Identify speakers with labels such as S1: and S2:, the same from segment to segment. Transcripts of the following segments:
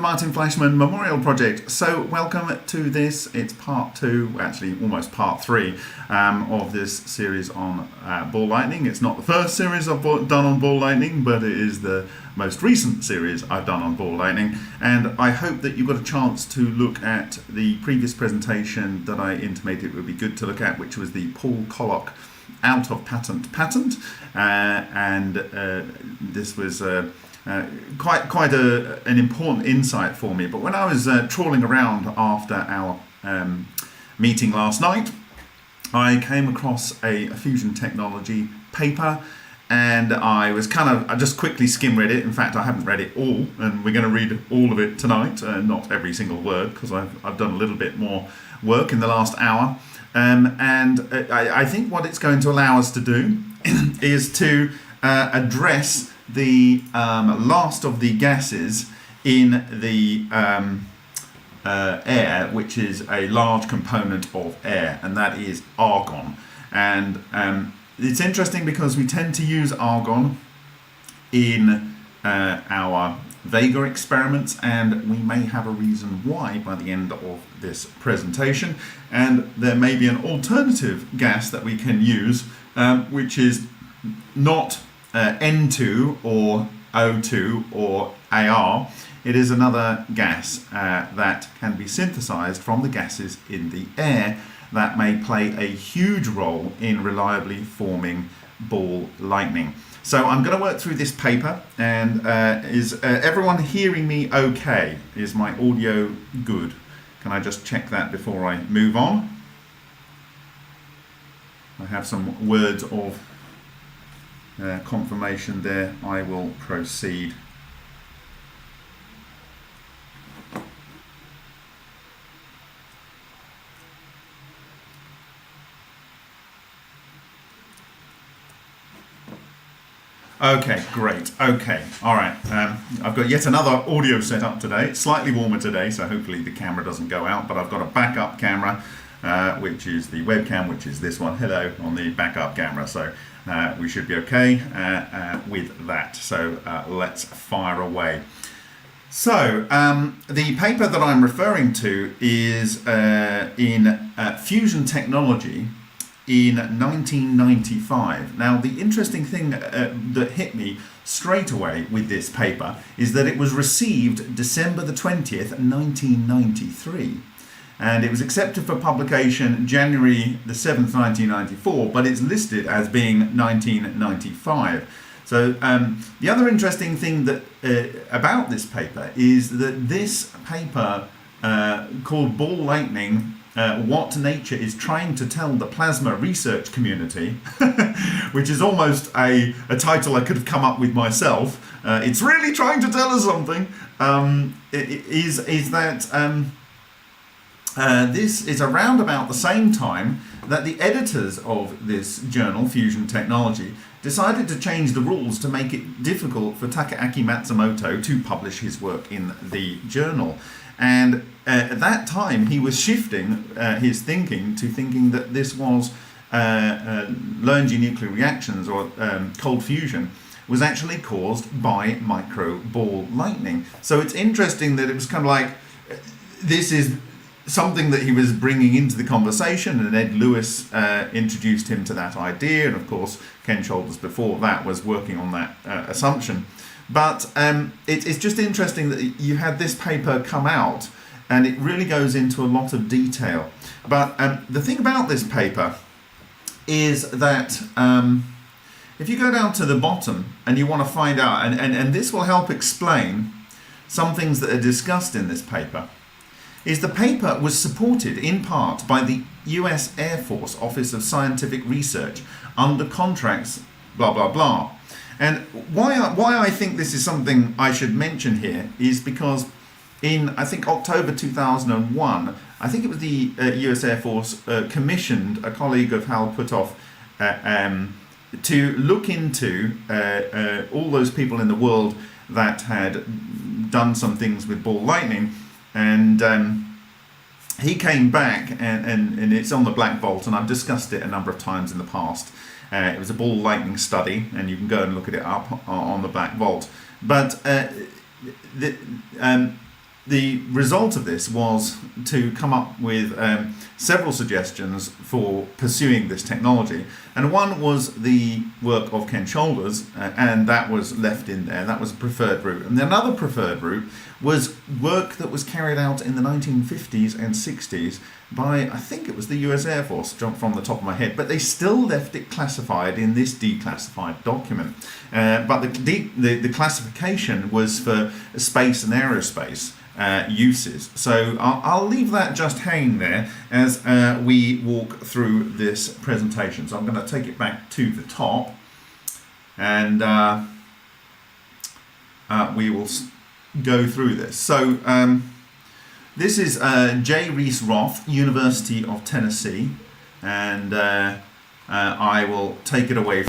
S1: Martin Fleischmann Memorial Project. So welcome to this. It's part 2, actually almost part 3 of this series on ball lightning. It's not the first series I've done on ball lightning, but it is the most recent series I've done on ball lightning. And I hope that you got a chance to look at the previous presentation that I intimated it would be good to look at, which was the Paul Collock out of patent. This was quite an important insight for me. But when I was trawling around after our meeting last night, I came across a fusion technology paper, and I just quickly skim read it. In fact, I haven't read it all, and we're going to read all of it tonight, not every single word, because I've done a little bit more work in the last hour. I think what it's going to allow us to do is to address the last of the gases in the air, which is a large component of air, and that is argon. And it's interesting because we tend to use argon in our Vega experiments, and we may have a reason why by the end of this presentation. And there may be an alternative gas that we can use, which is not N2 or O2 or AR. It is another gas that can be synthesized from the gases in the air that may play a huge role in reliably forming ball lightning. So I'm going to work through this paper, and is everyone hearing me okay? Is my audio good? Can I just check that before I move on? I have some words of confirmation there. I will proceed. Okay, great. Okay, all right. I've got yet another audio set up today. It's slightly warmer today, so hopefully the camera doesn't go out, but I've got a backup camera, which is the webcam, which is this one. Hello on the backup camera. So we should be okay with that. So let's fire away. So the paper that I'm referring to is in fusion technology in 1995. Now, the interesting thing that hit me straight away with this paper is that it was received December the 20th, 1993. And it was accepted for publication January the 7th, 1994, but it's listed as being 1995. So the other interesting thing that about this paper is that this paper called Ball Lightning, what nature is trying to tell the plasma research community, which is almost a title I could have come up with myself. It's really trying to tell us something, is that this is around about the same time that the editors of this journal, Fusion Technology, decided to change the rules to make it difficult for Takaaki Matsumoto to publish his work in the journal. And at that time, he was shifting his thinking to thinking that this was Lernge nuclear reactions, or cold fusion, was actually caused by micro ball lightning. So it's interesting that it was kind of like, this is something that he was bringing into the conversation, and Ed Lewis introduced him to that idea, and of course Ken Shoulders before that was working on that assumption. But it's just interesting that you had this paper come out, and it really goes into a lot of detail. But the thing about this paper is that if you go down to the bottom and you want to find out, and this will help explain some things that are discussed in this paper, is the paper was supported in part by the US Air Force Office of Scientific Research under contracts, blah, blah, blah. And why I think this is something I should mention here is because in, I think, October 2001, I think it was the US Air Force commissioned a colleague of Hal Puthoff to look into all those people in the world that had done some things with ball lightning. And he came back, and it's on the Black Vault, and I've discussed it a number of times in the past. It was a ball lightning study, and you can go and look at it up on the Black Vault. But the result of this was to come up with several suggestions for pursuing this technology. And one was the work of Ken Shoulders, and that was left in there. That was a preferred route. And another preferred route was work that was carried out in the 1950s and 60s by, I think it was the US Air Force, jumped from the top of my head, but they still left it classified in this declassified document. But the classification was for space and aerospace uses. So I'll leave that just hanging there as we walk through this presentation. So I'm going to take it back to the top, and we will go through this. So this is J. Reese Roth, University of Tennessee, and I will take it away.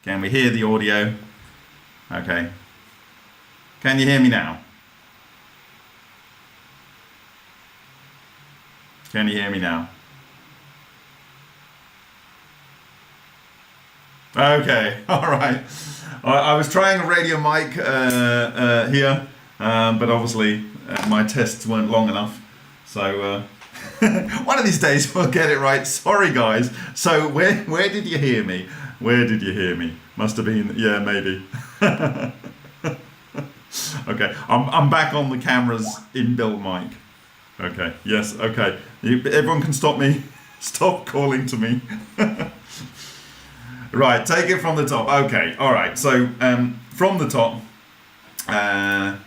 S1: Can we hear the audio? Okay. Can you hear me now? Can you hear me now? Okay, all right. I was trying a radio mic here, but obviously my tests weren't long enough. So one of these days we'll get it right. Sorry, guys. So where did you hear me? Where did you hear me? Must have been, yeah, maybe. Okay, I'm back on the camera's inbuilt mic. Okay, yes, okay. Everyone can stop me. Stop calling to me. Right, take it from the top. Okay, all right. So from the top, I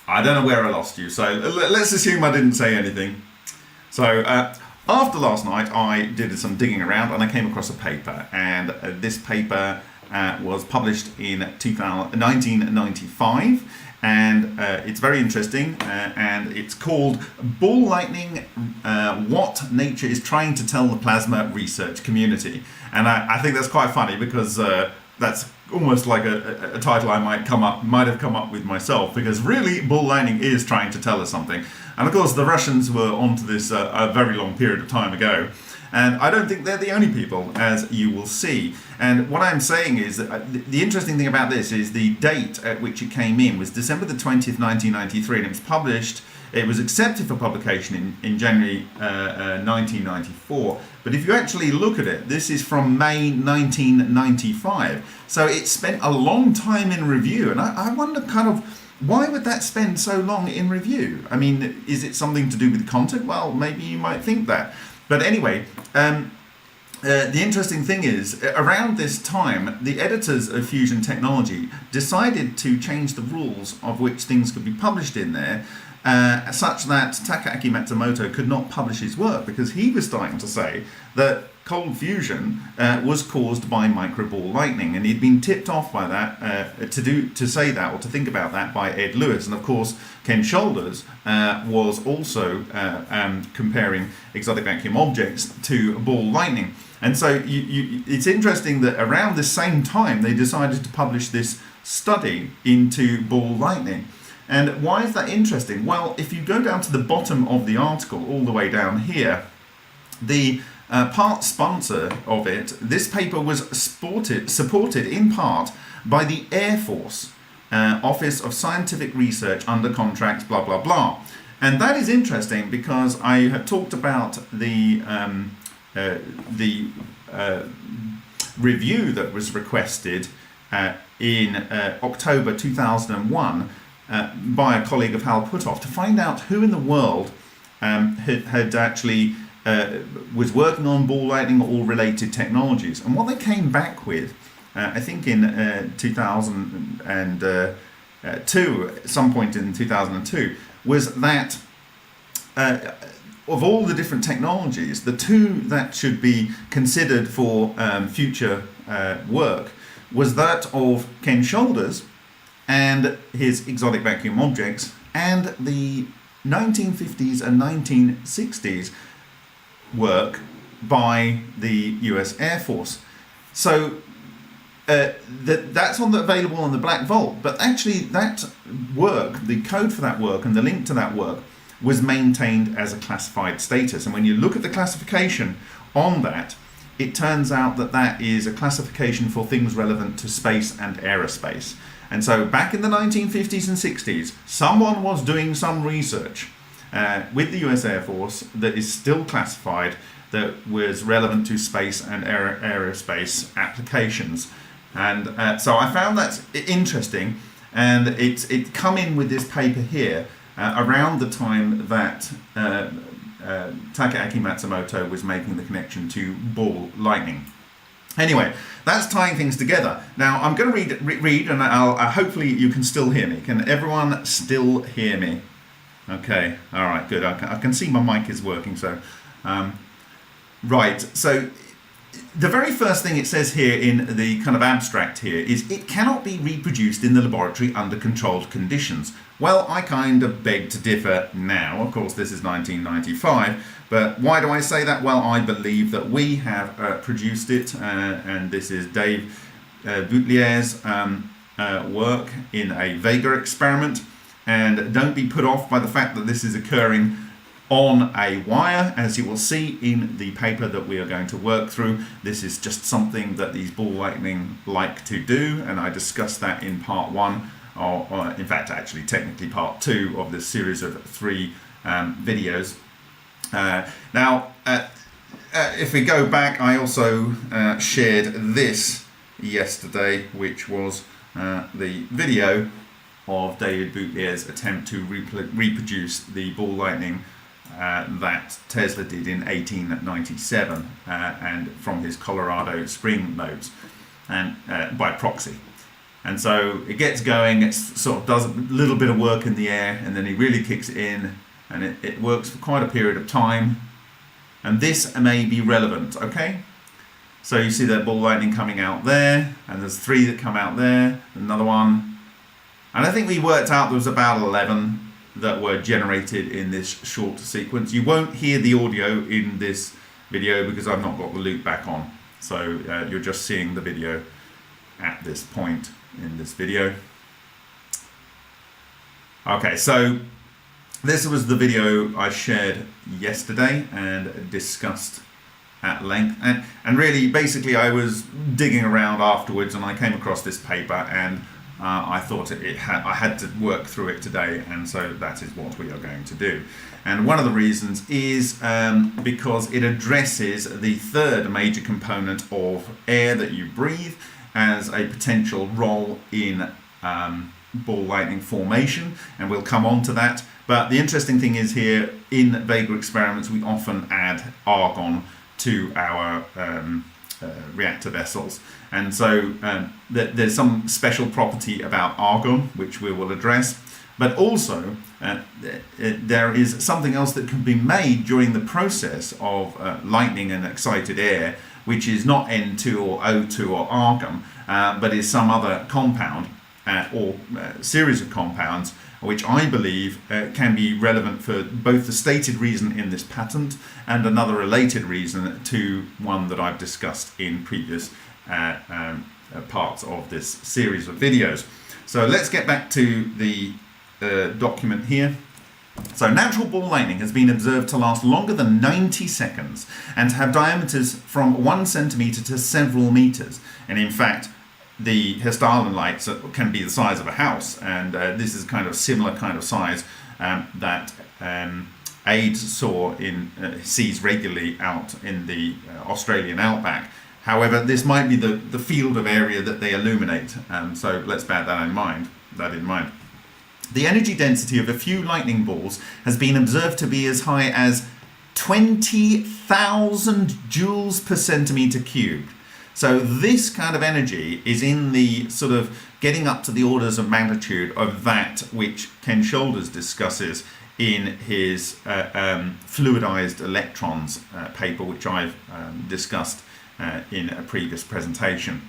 S1: don't know where I lost you. So let's assume I didn't say anything. So after last night, I did some digging around and I came across a paper. And this paper was published in 1995. And it's very interesting. And it's called Ball Lightning, What Nature is Trying to Tell the Plasma Research Community. And I think that's quite funny because that's almost like a title I might have come up with myself, because really ball lightning is trying to tell us something. And of course the Russians were onto this a very long period of time ago, And I don't think they're the only people, as you will see. And what I'm saying is that the interesting thing about this is the date at which it came in was December the 20th, 1993, and it was published. It was accepted for publication in January 1994. But if you actually look at it, this is from May 1995. So it spent a long time in review. And I wonder kind of, why would that spend so long in review? I mean, is it something to do with the content? Well, maybe you might think that. But anyway, the interesting thing is, around this time, the editors of Fusion Technology decided to change the rules of which things could be published in there, such that Takaaki Matsumoto could not publish his work, because he was starting to say that cold fusion was caused by microball lightning, and he'd been tipped off by that to say that or to think about that by Ed Lewis. And of course Ken Shoulders was also comparing exotic vacuum objects to ball lightning. And so it's interesting that around the same time they decided to publish this study into ball lightning. And why is that interesting? Well, if you go down to the bottom of the article, all the way down here, the part sponsor of it, this paper was supported in part by the Air Force Office of Scientific Research under contract, blah, blah, blah. And that is interesting because I have talked about the review that was requested in October 2001 by a colleague of Hal Puthoff to find out who in the world had actually was working on ball lightning or related technologies. And what they came back with, I think in 2002, at some point in 2002, was that of all the different technologies, the two that should be considered for future work was that of Ken Shoulders and his exotic vacuum objects, and the 1950s and 1960s work by the US Air Force. So that's available on the Black Vault, but actually that work, the code for that work and the link to that work, was maintained as a classified status. And when you look at the classification on that, it turns out that that is a classification for things relevant to space and aerospace. And so back in the 1950s and 60s, someone was doing some research with the US Air Force that is still classified, that was relevant to space and aerospace applications. And so I found that interesting, and it come in with this paper here around the time that Takaaki Matsumoto was making the connection to ball lightning. Anyway, that's tying things together. Now I'm going to read, and I'll hopefully you can still hear me. Can everyone still hear me? Okay, all right, good. I can see my mic is working. So, right. So, the very first thing it says here in the kind of abstract here is it cannot be reproduced in the laboratory under controlled conditions. Well, I kind of beg to differ now. Of course, this is 1995, but why do I say that? Well, I believe that we have produced it, and this is Dave Boutlier's work in a Vega experiment. And don't be put off by the fact that this is occurring on a wire, as you will see in the paper that we are going to work through. This is just something that these ball lightning like to do, and I discussed that in part 1, or in fact actually technically part 2 of this series of 3 videos. Now if we go back, I also shared this yesterday, which was the video of David Boutlier's attempt to reproduce the ball lightning that Tesla did in 1897 and from his Colorado Spring nodes, and by proxy. And so it gets going, it sort of does a little bit of work in the air, and then he really kicks it in, and it works for quite a period of time. And this may be relevant, okay? So you see that ball lightning coming out there, and there's 3 that come out there, another one. And I think we worked out there was about 11 that were generated in this short sequence. You won't hear the audio in this video because I've not got the loop back on. So you're just seeing the video at this point in this video. Okay, so this was the video I shared yesterday and discussed at length. And really, basically, I was digging around afterwards and I came across this paper, and I thought I had to work through it today, and so that is what we are going to do. And one of the reasons is because it addresses the third major component of air that you breathe as a potential role in ball lightning formation, and we'll come on to that. But the interesting thing is here, in Vega experiments, we often add argon to our reactor vessels, and so there's some special property about argon which we will address, but also there is something else that can be made during the process of lightning and excited air, which is not N2 or O2 or argon, but is some other compound or series of compounds, which I believe can be relevant for both the stated reason in this patent and another related reason to one that I've discussed in previous parts of this series of videos. So let's get back to the document here. So natural ball lightning has been observed to last longer than 90 seconds and to have diameters from 1 centimeter to several meters. And in fact, the Hessdalen lights can be the size of a house, and this is kind of similar kind of size that AIDS sees regularly out in the Australian outback. However, this might be the field of area that they illuminate, so let's bear that in mind. The energy density of a few lightning balls has been observed to be as high as 20,000 joules per centimeter cubed. So this kind of energy is in the sort of getting up to the orders of magnitude of that which Ken Shoulders discusses in his fluidized electrons paper, which I've discussed in a previous presentation.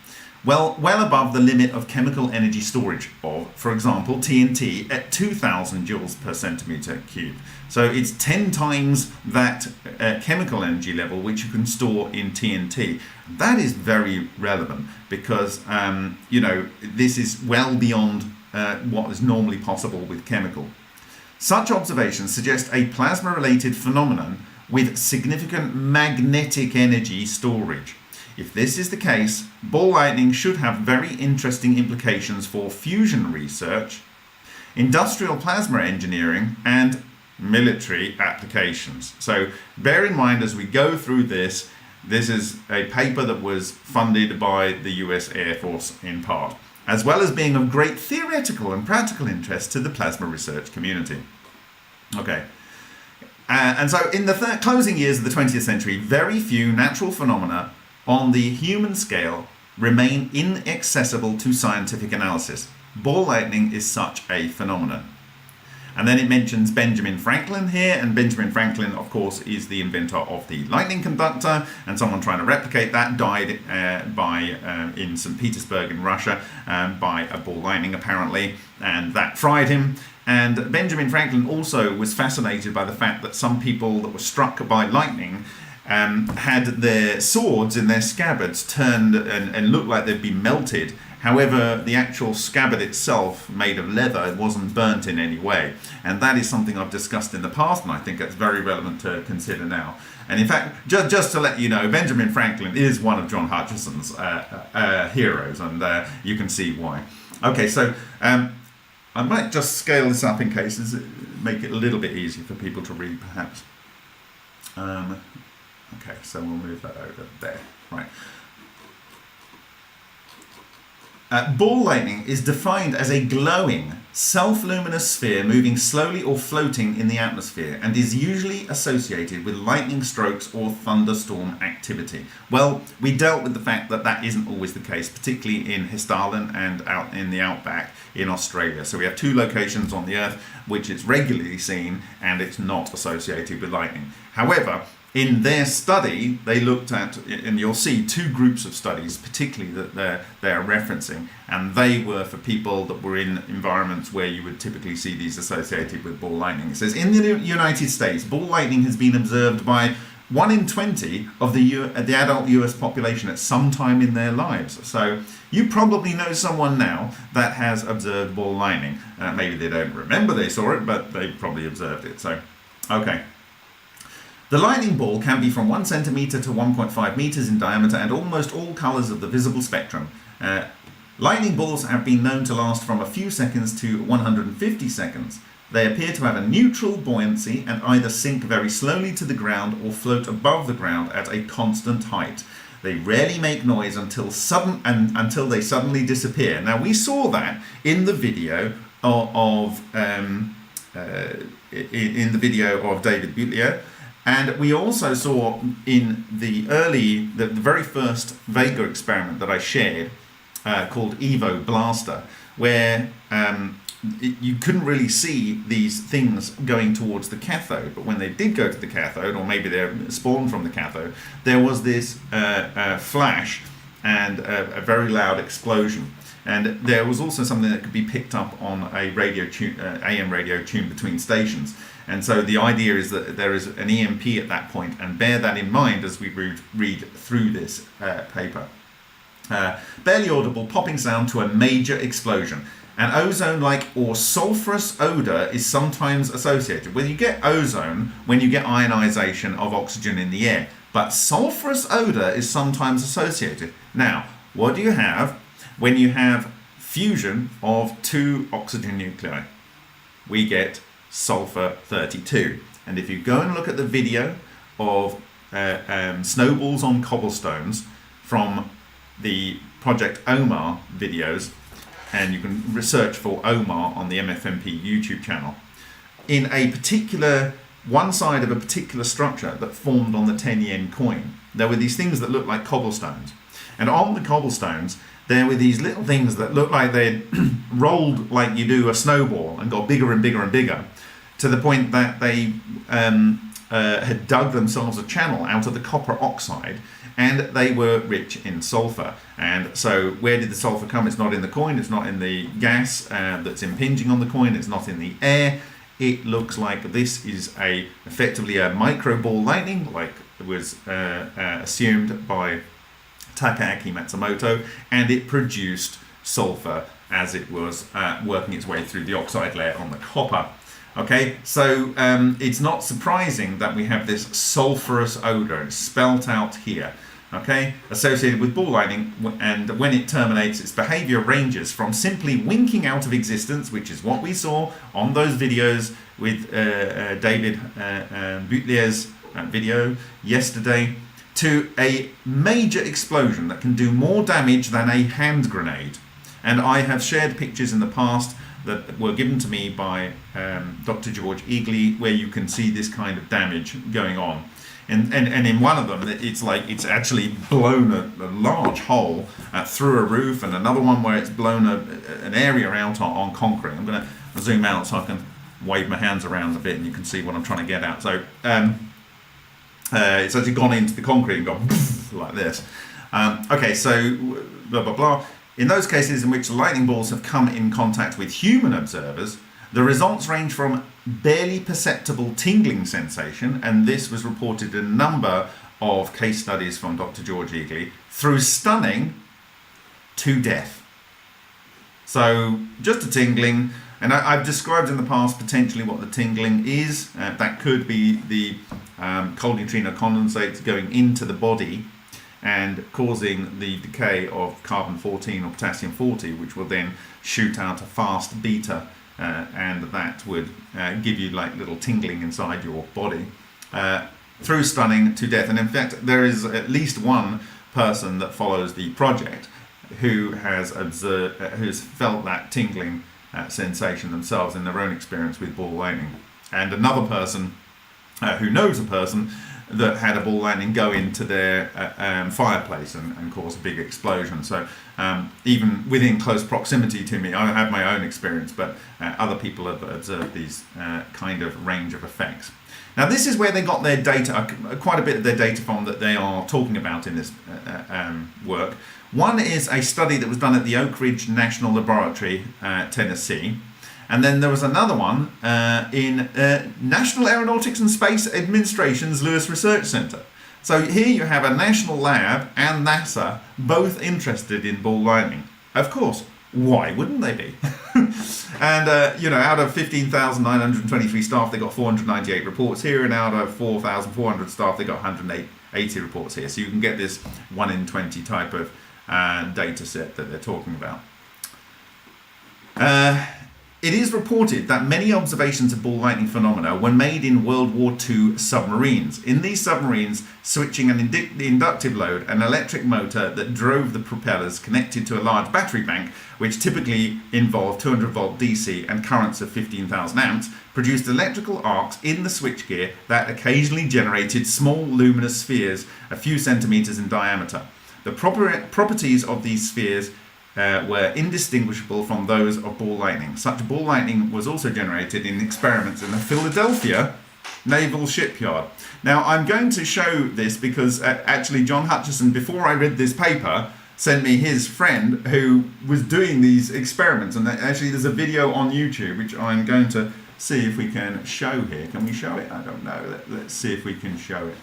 S1: Well above the limit of chemical energy storage of, for example, TNT at 2,000 joules per centimeter cubed. So it's 10 times that chemical energy level which you can store in TNT. That is very relevant because, this is well beyond what is normally possible with chemical. Such observations suggest a plasma-related phenomenon with significant magnetic energy storage. If this is the case, ball lightning should have very interesting implications for fusion research, industrial plasma engineering, and military applications. So bear in mind as we go through this is a paper that was funded by the US Air Force in part, as well as being of great theoretical and practical interest to the plasma research community. Okay. And so in the closing years of the 20th century, very few natural phenomena on the human scale remain inaccessible to scientific analysis. Ball lightning is such a phenomenon. And then it mentions Benjamin Franklin here, and Benjamin Franklin, of course, is the inventor of the lightning conductor, and someone trying to replicate that died in St. Petersburg in Russia by a ball lightning apparently, and that fried him. And Benjamin Franklin also was fascinated by the fact that some people that were struck by lightning had their swords in their scabbards turned and looked like they'd been melted. However, the actual scabbard itself, made of leather, wasn't burnt in any way. And that is something I've discussed in the past, and I think it's very relevant to consider now. And in fact, just to let you know, Benjamin Franklin is one of John Hutchison's heroes, and you can see why. Okay, so I might just scale this up in case, make it a little bit easier for people to read, perhaps. Okay, so we'll move that over there. Right. Ball lightning is defined as a glowing, self-luminous sphere moving slowly or floating in the atmosphere, and is usually associated with lightning strokes or thunderstorm activity. Well, we dealt with the fact that that isn't always the case, particularly in Hessdalen and out in the outback in Australia. So we have two locations on the Earth which it's regularly seen, and it's not associated with lightning. However, in their study, they looked at, and you'll see two groups of studies, particularly that they're referencing, and they were for people that were in environments where you would typically see these associated with ball lightning. It says, in the United States, ball lightning has been observed by 1 in 20 of the adult US population at some time in their lives. So you probably know someone now that has observed ball lightning. Maybe they don't remember they saw it, but they probably observed it. So, okay. The lightning ball can be from 1 centimeter to 1.5 meters in diameter and almost all colors of the visible spectrum. Lightning balls have been known to last from a few seconds to 150 seconds. They appear to have a neutral buoyancy and either sink very slowly to the ground or float above the ground at a constant height. They rarely make noise until they suddenly disappear. Now we saw that in the video of David Butler, and we also saw in the very first Vega experiment that I shared called Evo Blaster, where you couldn't really see these things going towards the cathode, but when they did go to the cathode, or maybe they're spawned from the cathode, there was this flash and a very loud explosion. And there was also something that could be picked up on a radio tune, AM radio tuned between stations. And so the idea is that there is an EMP at that point, and bear that in mind as we read through this paper. Barely audible popping sound to a major explosion. An ozone-like or sulfurous odor is sometimes associated. Well, you get ozone when you get ionization of oxygen in the air, but sulfurous odor is sometimes associated. Now, what do you have when you have fusion of 2 oxygen nuclei? We get sulfur 32. And if you go and look at the video of snowballs on cobblestones from the Project Omar videos, and you can research for Omar on the MFMP YouTube channel, in a particular, one side of a particular structure that formed on the 10 yen coin, there were these things that looked like cobblestones. And on the cobblestones, there were these little things that looked like they'd rolled like you do a snowball and got bigger and bigger and bigger, to the point that they had dug themselves a channel out of the copper oxide, and they were rich in sulfur. And so where did the sulfur come? It's not in the coin, it's not in the gas that's impinging on the coin, it's not in the air. It looks like this is effectively a micro ball lightning, like it was assumed by Takaaki Matsumoto, and it produced sulfur as it was working its way through the oxide layer on the copper. Okay, so it's not surprising that we have this sulfurous odor. It's spelt out here, okay, associated with ball lightning, and when it terminates, its behavior ranges from simply winking out of existence, which is what we saw on those videos with David Butler's video yesterday, to a major explosion that can do more damage than a hand grenade. And I have shared pictures in the past that were given to me by Dr. George Eagley, where you can see this kind of damage going on. And in one of them, it's actually blown a large hole through a roof, and another one where it's blown an area out on concrete. I'm going to zoom out so I can wave my hands around a bit and you can see what I'm trying to get at. So it's actually gone into the concrete and gone like this. Okay, so blah, blah, blah. In those cases in which lightning balls have come in contact with human observers, the results range from barely perceptible tingling sensation, and this was reported in a number of case studies from Dr. George Eagley, through stunning to death. So just a tingling, and I've described in the past potentially what the tingling is. That could be the cold neutrino condensates going into the body and causing the decay of carbon-14 or potassium-40, which will then shoot out a fast beta, and that would give you like little tingling inside your body, through stunning to death. And in fact, there is at least one person that follows the project who has observed, who's felt that tingling sensation themselves in their own experience with ball lightning, and another person who knows a person that had a ball lightning go into their fireplace and cause a big explosion. So even within close proximity to me, I have my own experience, but other people have observed these kind of range of effects. Now this is where they got their data, quite a bit of their data from, that they are talking about in this work. One is a study that was done at the Oak Ridge National Laboratory, Tennessee. And then there was another one in National Aeronautics and Space Administration's Lewis Research Center. So here you have a national lab and NASA both interested in ball lightning. Of course, why wouldn't they be? And, you know, out of 15,923 staff, they got 498 reports here, and out of 4,400 staff, they got 180 reports here. So you can get this 1 in 20 type of data set that they're talking about. It is reported that many observations of ball lightning phenomena were made in World War II submarines. In these submarines, switching an inductive load, an electric motor that drove the propellers connected to a large battery bank, which typically involved 200 volt DC and currents of 15,000 amps, produced electrical arcs in the switchgear that occasionally generated small luminous spheres a few centimeters in diameter. The properties of these spheres were indistinguishable from those of ball lightning. Such ball lightning was also generated in experiments in the Philadelphia Naval Shipyard. Now, I'm going to show this because actually John Hutchison, before I read this paper, sent me his friend who was doing these experiments. And actually there's a video on YouTube which I'm going to see if we can show here. Can we show it? I don't know. Let's see if we can show it.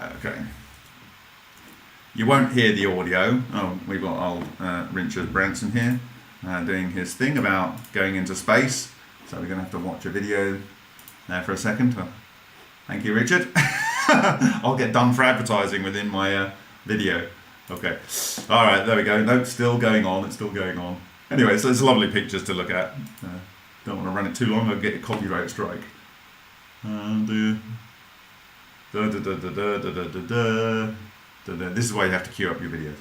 S1: Okay. You won't hear the audio. Oh, we've got old Richard Branson here doing his thing about going into space. So we're going to have to watch a video there for a second. Oh, thank you, Richard. I'll get done for advertising within my video. Okay. All right, there we go. No, it's still going on. It's still going on. Anyway, so it's lovely pictures to look at. Don't want to run it too long. I'll get a copyright strike. This is why you have to queue up your videos.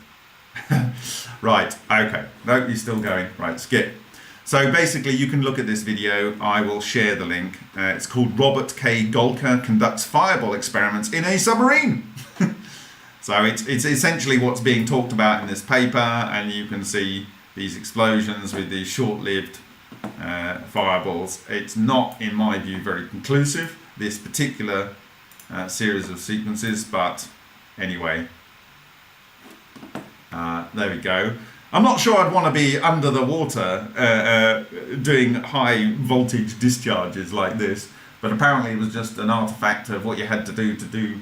S1: Right, okay. No, you're still going. Right, skip. So basically, you can look at this video. I will share the link. It's called Robert K. Golka Conducts Fireball Experiments in a Submarine. So it's essentially what's being talked about in this paper, and you can see these explosions with these short-lived fireballs. It's not, in my view, very conclusive, this particular series of sequences, but anyway, there we go. I'm not sure I'd want to be under the water doing high voltage discharges like this, but apparently it was just an artifact of what you had to do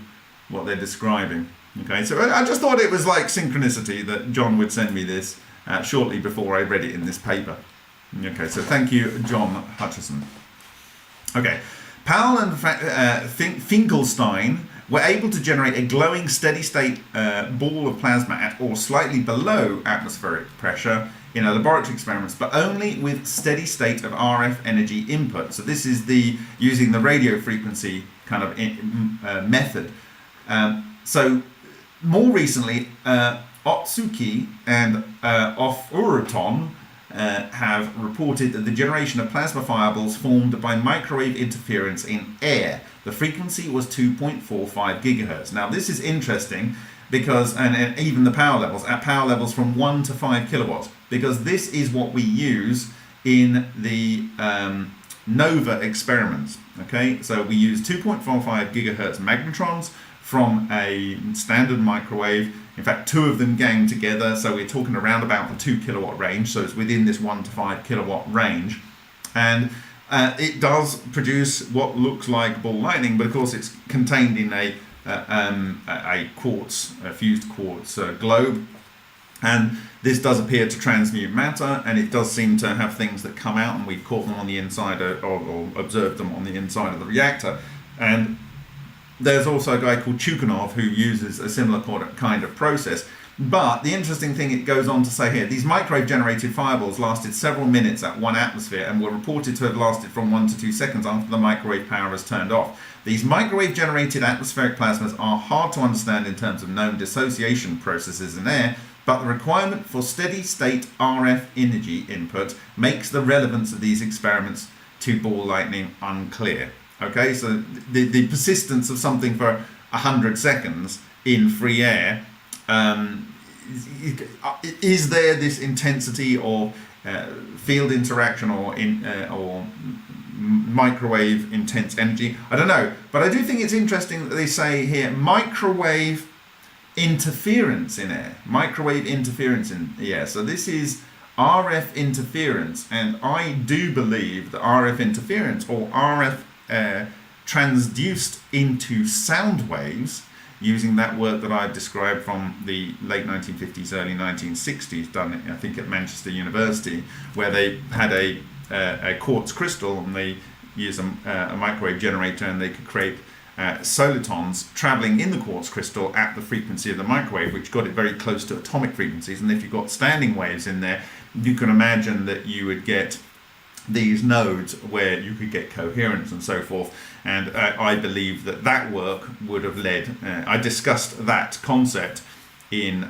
S1: what they're describing. Okay, so I just thought it was like synchronicity that John would send me this shortly before I read it in this paper. Okay, so thank you, John Hutchison. Okay, Powell and Finkelstein were able to generate a glowing steady-state ball of plasma at or slightly below atmospheric pressure in a laboratory experiments, but only with steady state of RF energy input. So this is the using the radio frequency kind of method. So more recently, Otsuki and Off-Uraton have reported that the generation of plasma fireballs formed by microwave interference in air. The frequency was 2.45 gigahertz. Now this is interesting because, and even the power levels, at power levels from 1 to 5 kilowatts, because this is what we use in the NOVA experiments. Okay, so we use 2.45 gigahertz magnetrons from a standard microwave. In fact, two of them gang together, so we're talking around about the 2 kilowatt range, so it's within this 1 to 5 kilowatt range. And it does produce what looks like ball lightning, but of course it's contained in a quartz, a fused quartz globe. And this does appear to transmute matter, and it does seem to have things that come out, and we've caught them on the inside or observed them on the inside of the reactor. And there's also a guy called Chukhanov who uses a similar kind of process. But the interesting thing it goes on to say here, these microwave generated fireballs lasted several minutes at 1 atmosphere and were reported to have lasted from 1 to 2 seconds after the microwave power was turned off. These microwave generated atmospheric plasmas are hard to understand in terms of known dissociation processes in air, but the requirement for steady state RF energy input makes the relevance of these experiments to ball lightning unclear. Okay, so the persistence of something for 100 seconds in free air, is there this intensity or field interaction or microwave intense energy? I don't know, but I do think it's interesting that they say here microwave interference in air. Microwave interference in air. So this is RF interference, and I do believe that RF interference or RF transduced into sound waves using that work that I've described from the late 1950s, early 1960s, done I think at Manchester University, where they had a quartz crystal and they used a microwave generator, and they could create solitons traveling in the quartz crystal at the frequency of the microwave, which got it very close to atomic frequencies. And if you've got standing waves in there, you can imagine that you would get these nodes where you could get coherence and so forth. And I believe that that work would have led, I discussed that concept in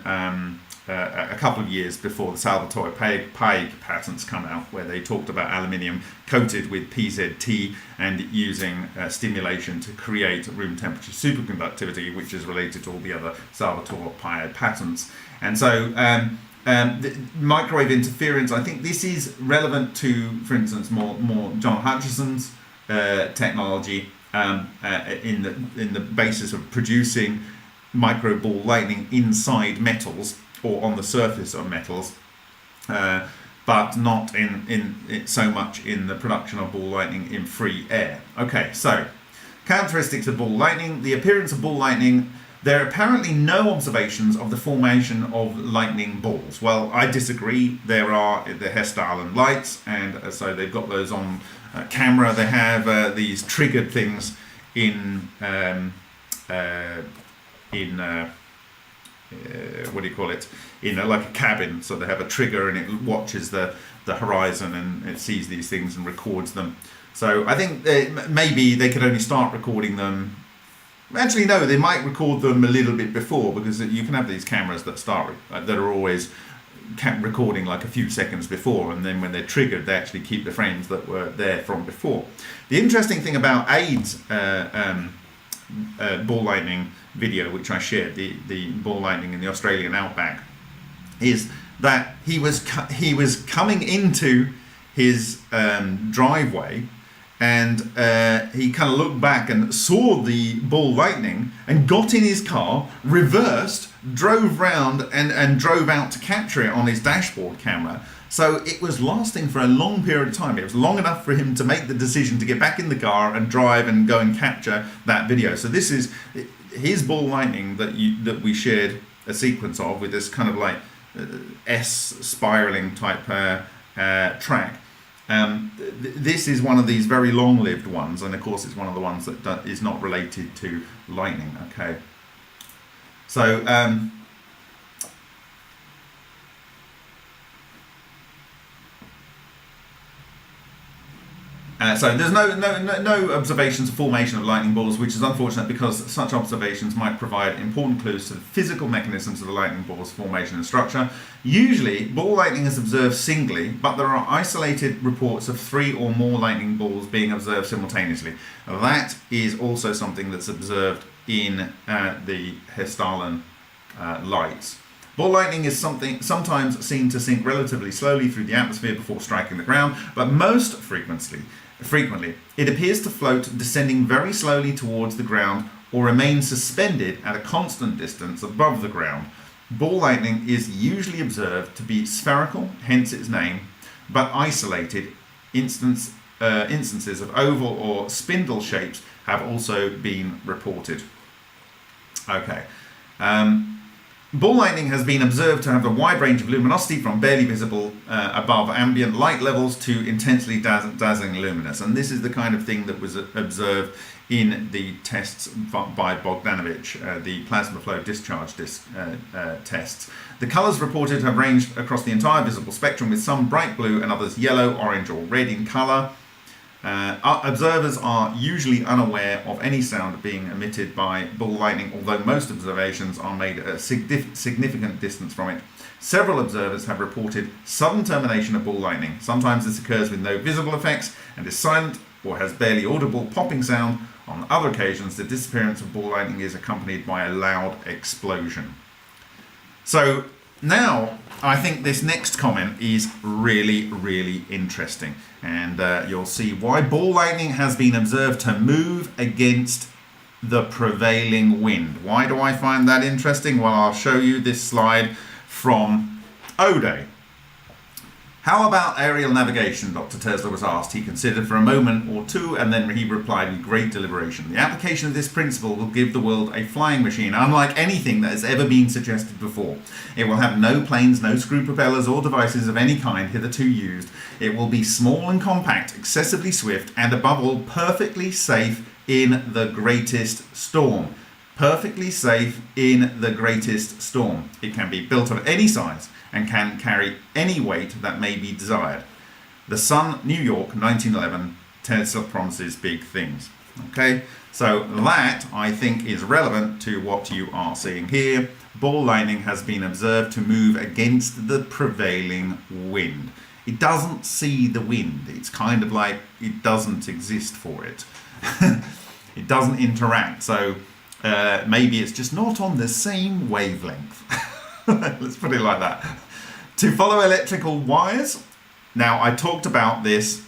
S1: a couple of years before the Salvatore Page patents come out, where they talked about aluminium coated with PZT and using stimulation to create room temperature superconductivity, which is related to all the other Salvatore Page patents. And so the microwave interference, I think this is relevant to, for instance, more John Hutchison's technology in the basis of producing micro ball lightning inside metals or on the surface of metals, but not in so much in the production of ball lightning in free air. Okay, so characteristics of ball lightning. The appearance of ball lightning. There are apparently no observations of the formation of lightning balls. Well, I disagree. There are the Hessdalen lights, and so they've got those on camera. They have these triggered things in what do you call it? In like a cabin. So they have a trigger, and it watches the horizon, and it sees these things and records them. So I think maybe they could only start recording them. Actually, no, they might record them a little bit before, because you can have these cameras that are always recording like a few seconds before, and then when they're triggered, they actually keep the frames that were there from before. The interesting thing about Aid's ball lightning video, which I shared, the ball lightning in the Australian outback, is that he was coming into his driveway. And he kind of looked back and saw the ball lightning and got in his car, reversed, drove round and drove out to capture it on his dashboard camera. So it was lasting for a long period of time. It was long enough for him to make the decision to get back in the car and drive and go and capture that video. So this is his ball lightning that we shared a sequence of, with this kind of like S spiraling type track. This is one of these very long-lived ones, and of course it's one of the ones that is not related to lightning. Okay, so so there's no observations of formation of lightning balls, which is unfortunate, because such observations might provide important clues to the physical mechanisms of the lightning ball's formation and structure. Usually, ball lightning is observed singly, but there are isolated reports of 3 or more lightning balls being observed simultaneously. That is also something that's observed in the Hessdalen lights. Ball lightning is sometimes seen to sink relatively slowly through the atmosphere before striking the ground, but most frequently, it appears to float, descending very slowly towards the ground, or remain suspended at a constant distance above the ground. Ball lightning is usually observed to be spherical, hence its name, but isolated. Instances of oval or spindle shapes have also been reported. Okay. Ball lightning has been observed to have a wide range of luminosity, from barely visible above ambient light levels to intensely dazzling luminous. And this is the kind of thing that was observed in the tests by Bogdanovich, the plasma flow discharge tests. The colours reported have ranged across the entire visible spectrum, with some bright blue and others yellow, orange or red in colour. Observers are usually unaware of any sound being emitted by ball lightning, although most observations are made at a significant distance from it. Several observers have reported sudden termination of ball lightning. Sometimes this occurs with no visible effects and is silent or has barely audible popping sound. On other occasions, the disappearance of ball lightning is accompanied by a loud explosion. So now, I think this next comment is really, really interesting, and you'll see why ball lightning has been observed to move against the prevailing wind. Why do I find that interesting? Well, I'll show you this slide from O'Day. How about aerial navigation, Dr. Tesla was asked. He considered for a moment or two, and then he replied with great deliberation. The application of this principle will give the world a flying machine, unlike anything that has ever been suggested before. It will have no planes, no screw propellers or devices of any kind hitherto used. It will be small and compact, excessively swift, and above all, perfectly safe in the greatest storm. Perfectly safe in the greatest storm. It can be built of any size and can carry any weight that may be desired. The Sun, New York, 1911, Tesla promises big things. Okay, so that I think is relevant to what you are seeing here. Ball lightning has been observed to move against the prevailing wind. It doesn't see the wind. It's kind of like it doesn't exist for it. It doesn't interact. So maybe it's just not on the same wavelength. Let's put it like that. To follow electrical wires. Now, I talked about this,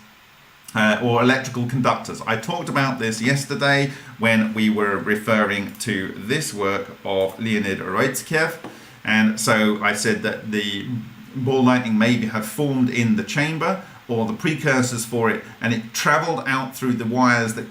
S1: or electrical conductors. I talked about this yesterday when we were referring to this work of Leonid Roitzkev. And so I said that the ball lightning may have formed in the chamber, or the precursors for it, and it traveled out through the wires that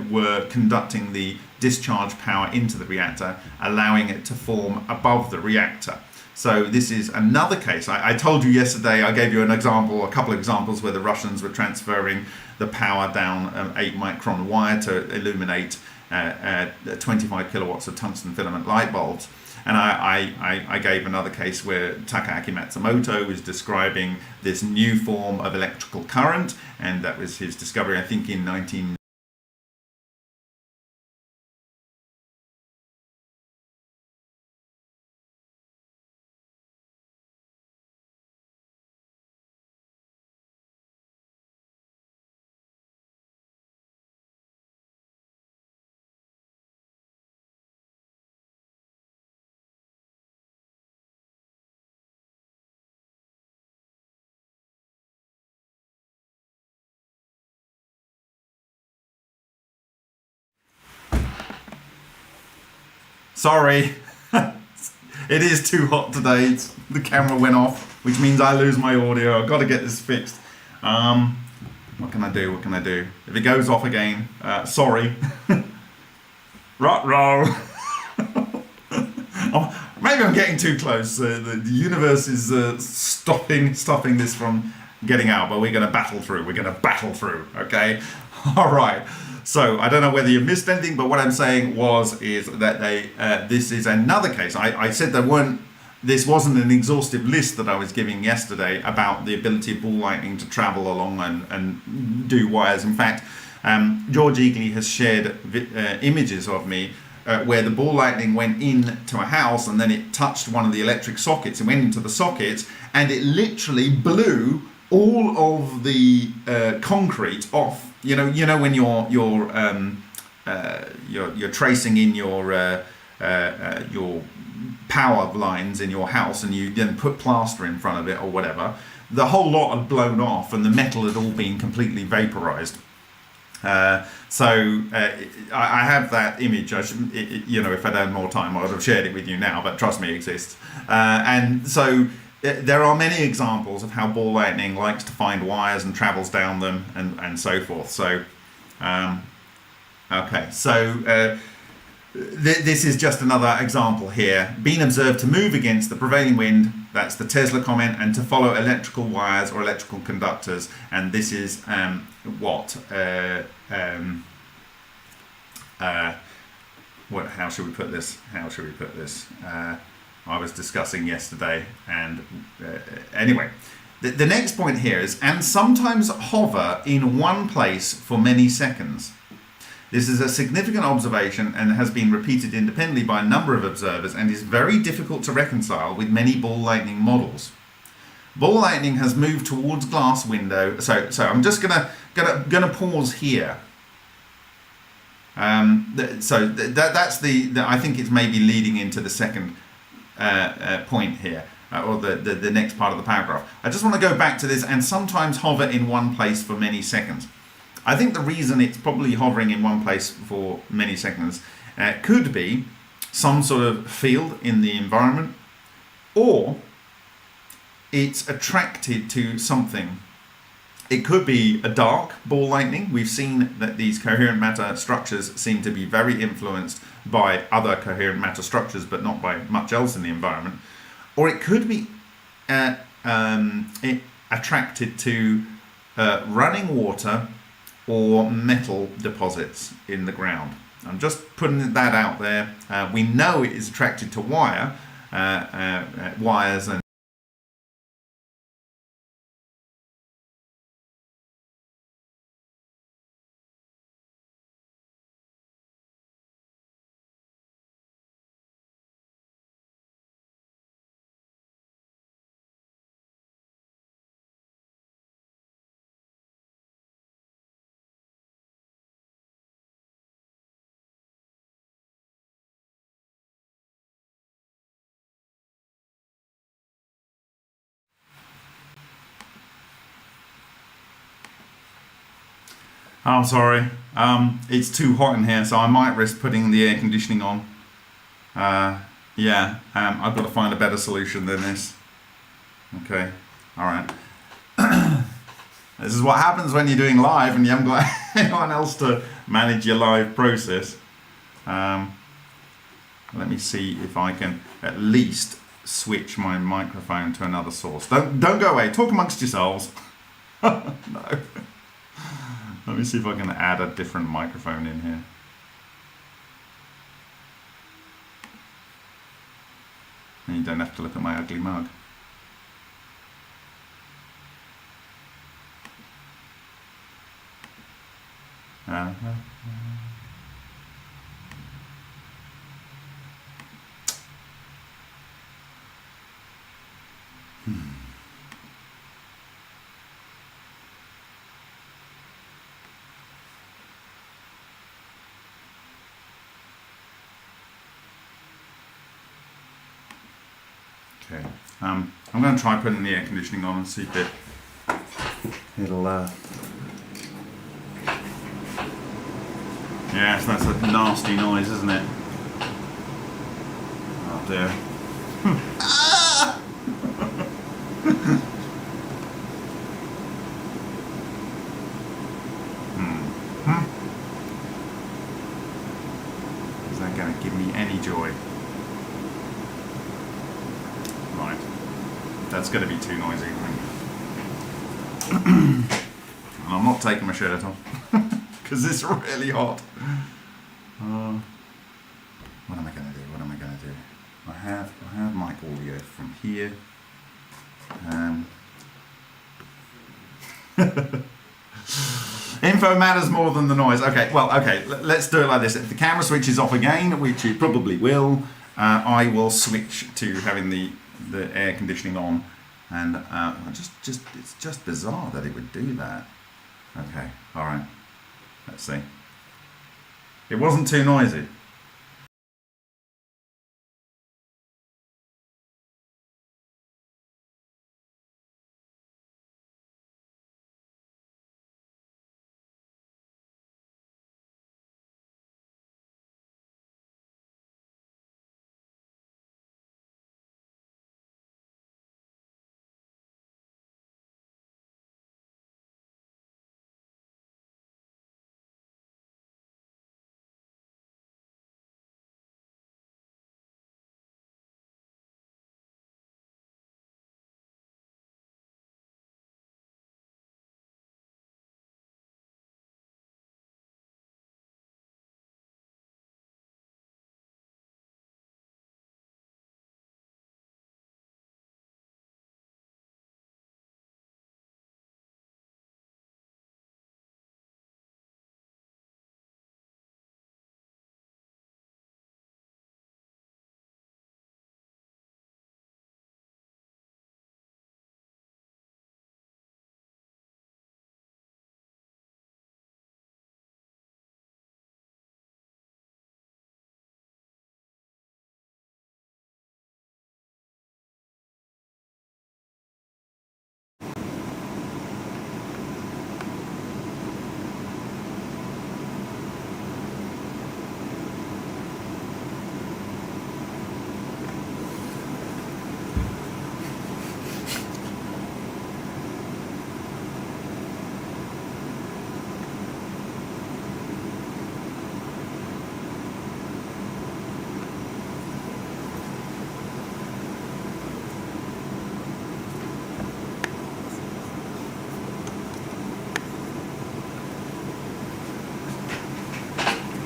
S1: were conducting the discharge power into the reactor, allowing it to form above the reactor. So this is another case. I told you yesterday, I gave you an example, a couple of examples where the Russians were transferring the power down 8-micron wire to illuminate 25 kilowatts of tungsten filament light bulbs. And I gave another case where Takaaki Matsumoto was describing this new form of electrical current, and that was his discovery, I think, in 19... Sorry, it is too hot today. The camera went off, which means I lose my audio. I've got to get this fixed. What can I do? What can I do? If it goes off again, sorry. Ruh-roh. Maybe I'm getting too close. The universe is stopping this from getting out, but we're going to battle through. We're going to battle through, okay? All right. So I don't know whether you missed anything, but what I'm saying is that this is another case. I said this wasn't an exhaustive list that I was giving yesterday about the ability of ball lightning to travel along and do wires. In fact, George Eagley has shared images of me where the ball lightning went into a house and then it touched one of the electric sockets and went into the sockets, and it literally blew all of the concrete off. You know when you're tracing in your power lines in your house, and you then put plaster in front of it or whatever. The whole lot had blown off, and the metal had all been completely vaporized. So I have that image. If I'd had more time, I would have shared it with you now. But trust me, it exists. And so there are many examples of how ball lightning likes to find wires and travels down them and so forth. So, okay, so this is just another example here. Being observed to move against the prevailing wind, that's the Tesla comment, and to follow electrical wires or electrical conductors. And this is how should we put this? I was discussing yesterday, and anyway, the next point here is, and sometimes hover in one place for many seconds. This is a significant observation and has been repeated independently by a number of observers and is very difficult to reconcile with many ball lightning models. Ball lightning has moved towards glass window. So I'm just gonna pause here. That's I think it's maybe leading into the second point here, or the next part of the paragraph. I just want to go back to this, and sometimes hover in one place for many seconds. I think the reason it's probably hovering in one place for many seconds could be some sort of field in the environment, or it's attracted to something. It could be a dark ball lightning. We've seen that these coherent matter structures seem to be very influenced by other coherent matter structures, but not by much else in the environment. Or it could be attracted to running water or metal deposits in the ground. I'm just putting that out there. We know it is attracted to wires and I'm sorry. It's too hot in here, so I might risk putting the air conditioning on. I've got to find a better solution than this. Okay, all right. This is what happens when you're doing live and you haven't got anyone else to manage your live process. Let me see if I can at least switch my microphone to another source. Don't go away. Talk amongst yourselves. No. Let me see if I can add a different microphone in here. And you don't have to look at my ugly mug. Okay, I'm going to try putting the air conditioning on and see if it'll. Yes, that's a nasty noise, isn't it? Oh dear. Ah! Is that going to give me any joy? Right. That's going to be too noisy, I think. And I'm not taking my shirt off because it's really hot. What am I going to do? What am I going to do? I have my audio from here. Info matters more than the noise. Okay, well, okay, let's do it like this. If the camera switches off again, which it probably will, I will switch to having the air conditioning on. And it's just bizarre that it would do that. Okay, all right. Let's see. It wasn't too noisy.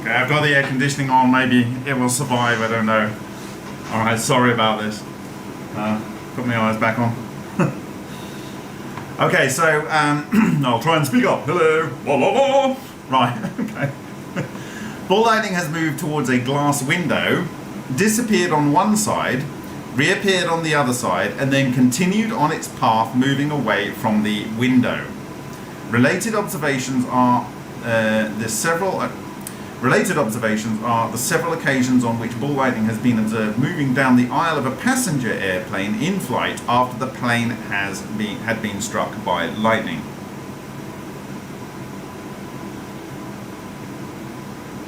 S1: Okay, I've got the air conditioning on, maybe it will survive, I don't know. Alright, sorry about this. Put my eyes back on. Okay, so I'll try and speak up. Hello. La, la, la. Right, okay. Ball lightning has moved towards a glass window, disappeared on one side, reappeared on the other side, and then continued on its path moving away from the window. Related observations are the several occasions on which ball lightning has been observed moving down the aisle of a passenger airplane in flight after the plane had been struck by lightning.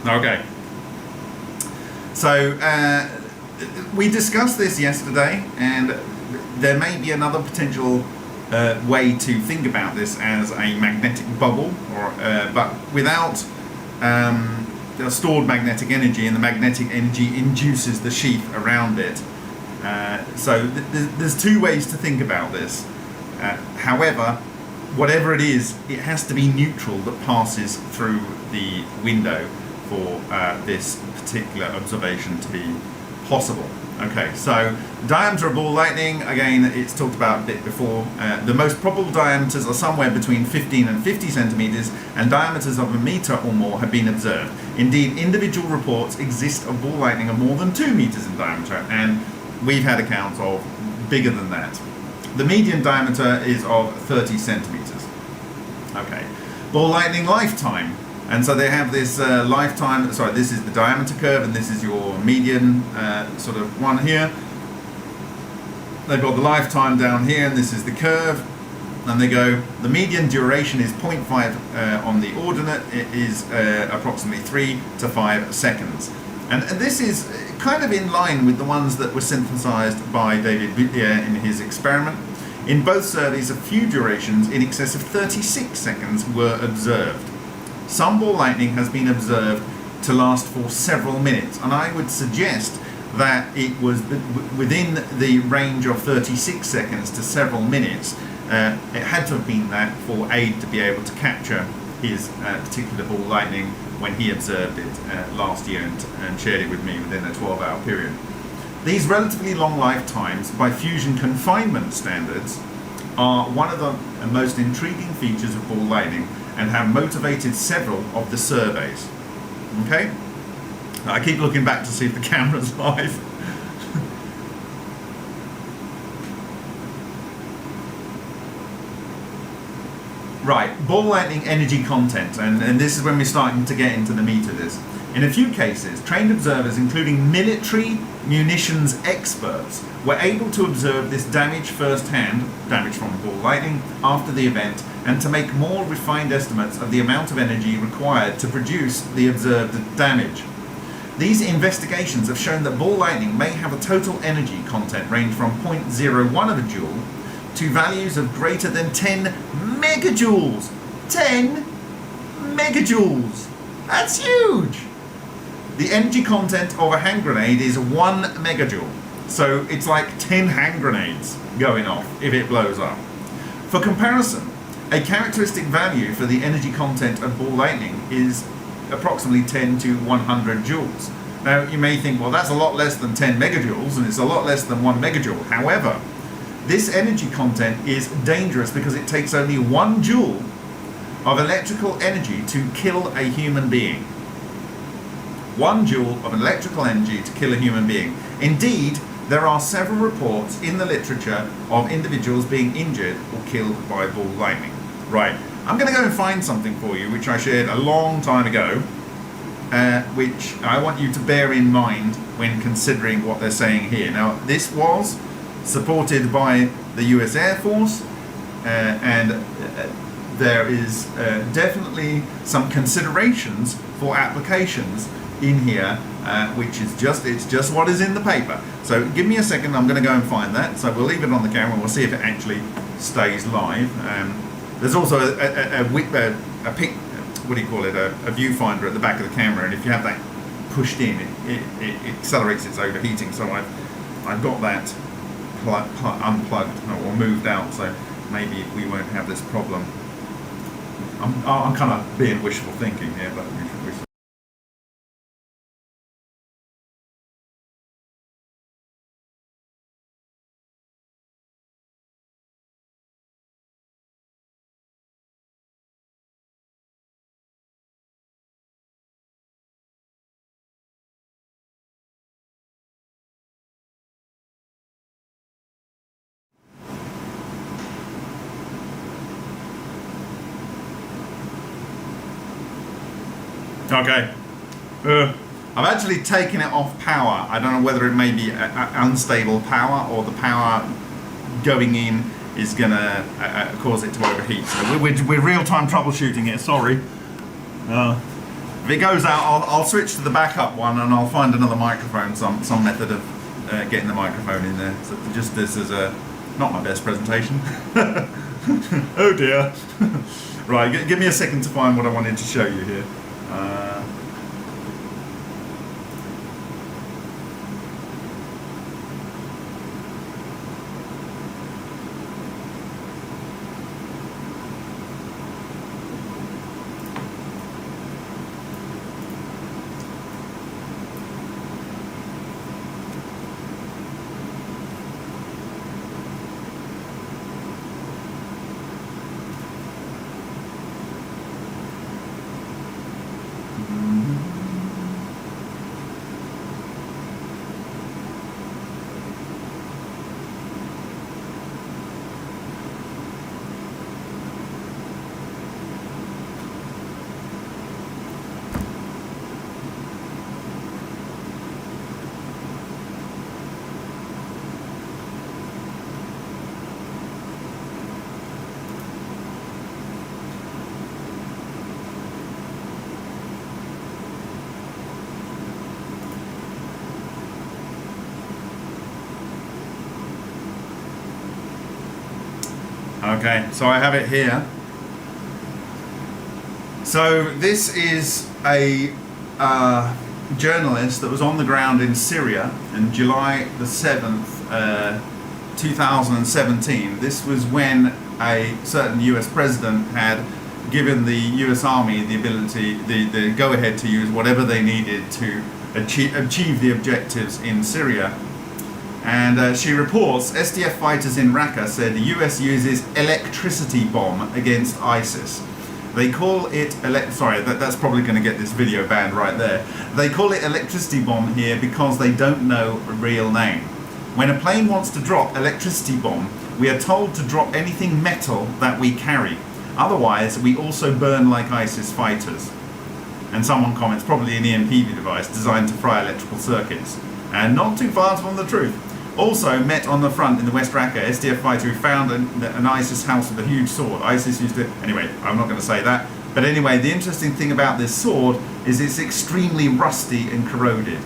S1: Okay. So we discussed this yesterday, and there may be another potential way to think about this as a magnetic bubble, or but without stored magnetic energy, and the magnetic energy induces the sheath around it. So there's two ways to think about this. However, whatever it is, it has to be neutral that passes through the window for this particular observation to be possible. Okay, so diameter of ball lightning, again, it's talked about a bit before. The most probable diameters are somewhere between 15 and 50 centimeters, and diameters of a meter or more have been observed. Indeed, individual reports exist of ball lightning of more than 2 meters in diameter, and we've had accounts of bigger than that. The median diameter is of 30 centimeters. Okay, ball lightning lifetime. And so they have this lifetime, sorry, this is the diameter curve, and this is your median sort of one here. They've got the lifetime down here, and this is the curve. And they go, the median duration is 0.5 on the ordinate. It is approximately 3 to 5 seconds. And this is kind of in line with the ones that were synthesized by David Greenyer in his experiment. In both surveys, a few durations in excess of 36 seconds were observed. Some ball lightning has been observed to last for several minutes, and I would suggest that it was within the range of 36 seconds to several minutes. It had to have been that for Aid to be able to capture his particular ball lightning when he observed it last year and shared it with me within a 12-hour period. These relatively long lifetimes by fusion confinement standards are one of the most intriguing features of ball lightning, and have motivated several of the surveys. Okay? Now, I keep looking back to see if the camera's live. Right, ball lightning energy content, and this is when we're starting to get into the meat of this. In a few cases, trained observers, including military munitions experts, were able to observe this damage firsthand, damage from ball lightning, after the event, and to make more refined estimates of the amount of energy required to produce the observed damage. These investigations have shown that ball lightning may have a total energy content range from 0.01 of a joule to values of greater than 10 megajoules. 10 megajoules! That's huge! The energy content of a hand grenade is 1 megajoule. So it's like 10 hand grenades going off if it blows up. For comparison, a characteristic value for the energy content of ball lightning is approximately 10 to 100 joules. Now you may think, well, that's a lot less than 10 megajoules and it's a lot less than 1 megajoule. However, this energy content is dangerous because it takes only 1 joule of electrical energy to kill a human being. 1 joule of electrical energy to kill a human being. Indeed, there are several reports in the literature of individuals being injured or killed by ball lightning. Right, I'm going to go and find something for you which I shared a long time ago, which I want you to bear in mind when considering what they're saying here. Now, this was supported by the US Air Force, and there is definitely some considerations for applications in here, which is just what is in the paper. So give me a second, I'm going to go and find that. So we'll leave it on the camera and we'll see if it actually stays live. There's also a viewfinder at the back of the camera, and if you have that pushed in, it accelerates its overheating. So I've got that unplugged or moved out, so maybe we won't have this problem. I'm kind of being wishful thinking here, but Okay. I've actually taken it off power. I don't know whether it may be unstable power or the power going in is going to cause it to overheat. So we're real-time troubleshooting it, sorry. If it goes out, I'll switch to the backup one and I'll find another microphone, some method of getting the microphone in there. So just this is not my best presentation. Oh dear. Right, give me a second to find what I wanted to show you here. Okay, so I have it here. So this is a journalist that was on the ground in Syria on July the 7th, 2017. This was when a certain US president had given the US Army the ability, the go-ahead to use whatever they needed to achieve the objectives in Syria. And she reports SDF fighters in Raqqa said the US uses electricity bomb against ISIS. They call it, that's probably going to get this video banned right there. They call it electricity bomb here because they don't know a real name. When a plane wants to drop electricity bomb, we are told to drop anything metal that we carry. Otherwise, we also burn like ISIS fighters. And someone comments, probably an EMP device designed to fry electrical circuits. And not too far from the truth. Also met on the front in the West Raqqa, SDF fighter who found an ISIS house with a huge sword. ISIS used it. Anyway, I'm not going to say that. But anyway, the interesting thing about this sword is it's extremely rusty and corroded.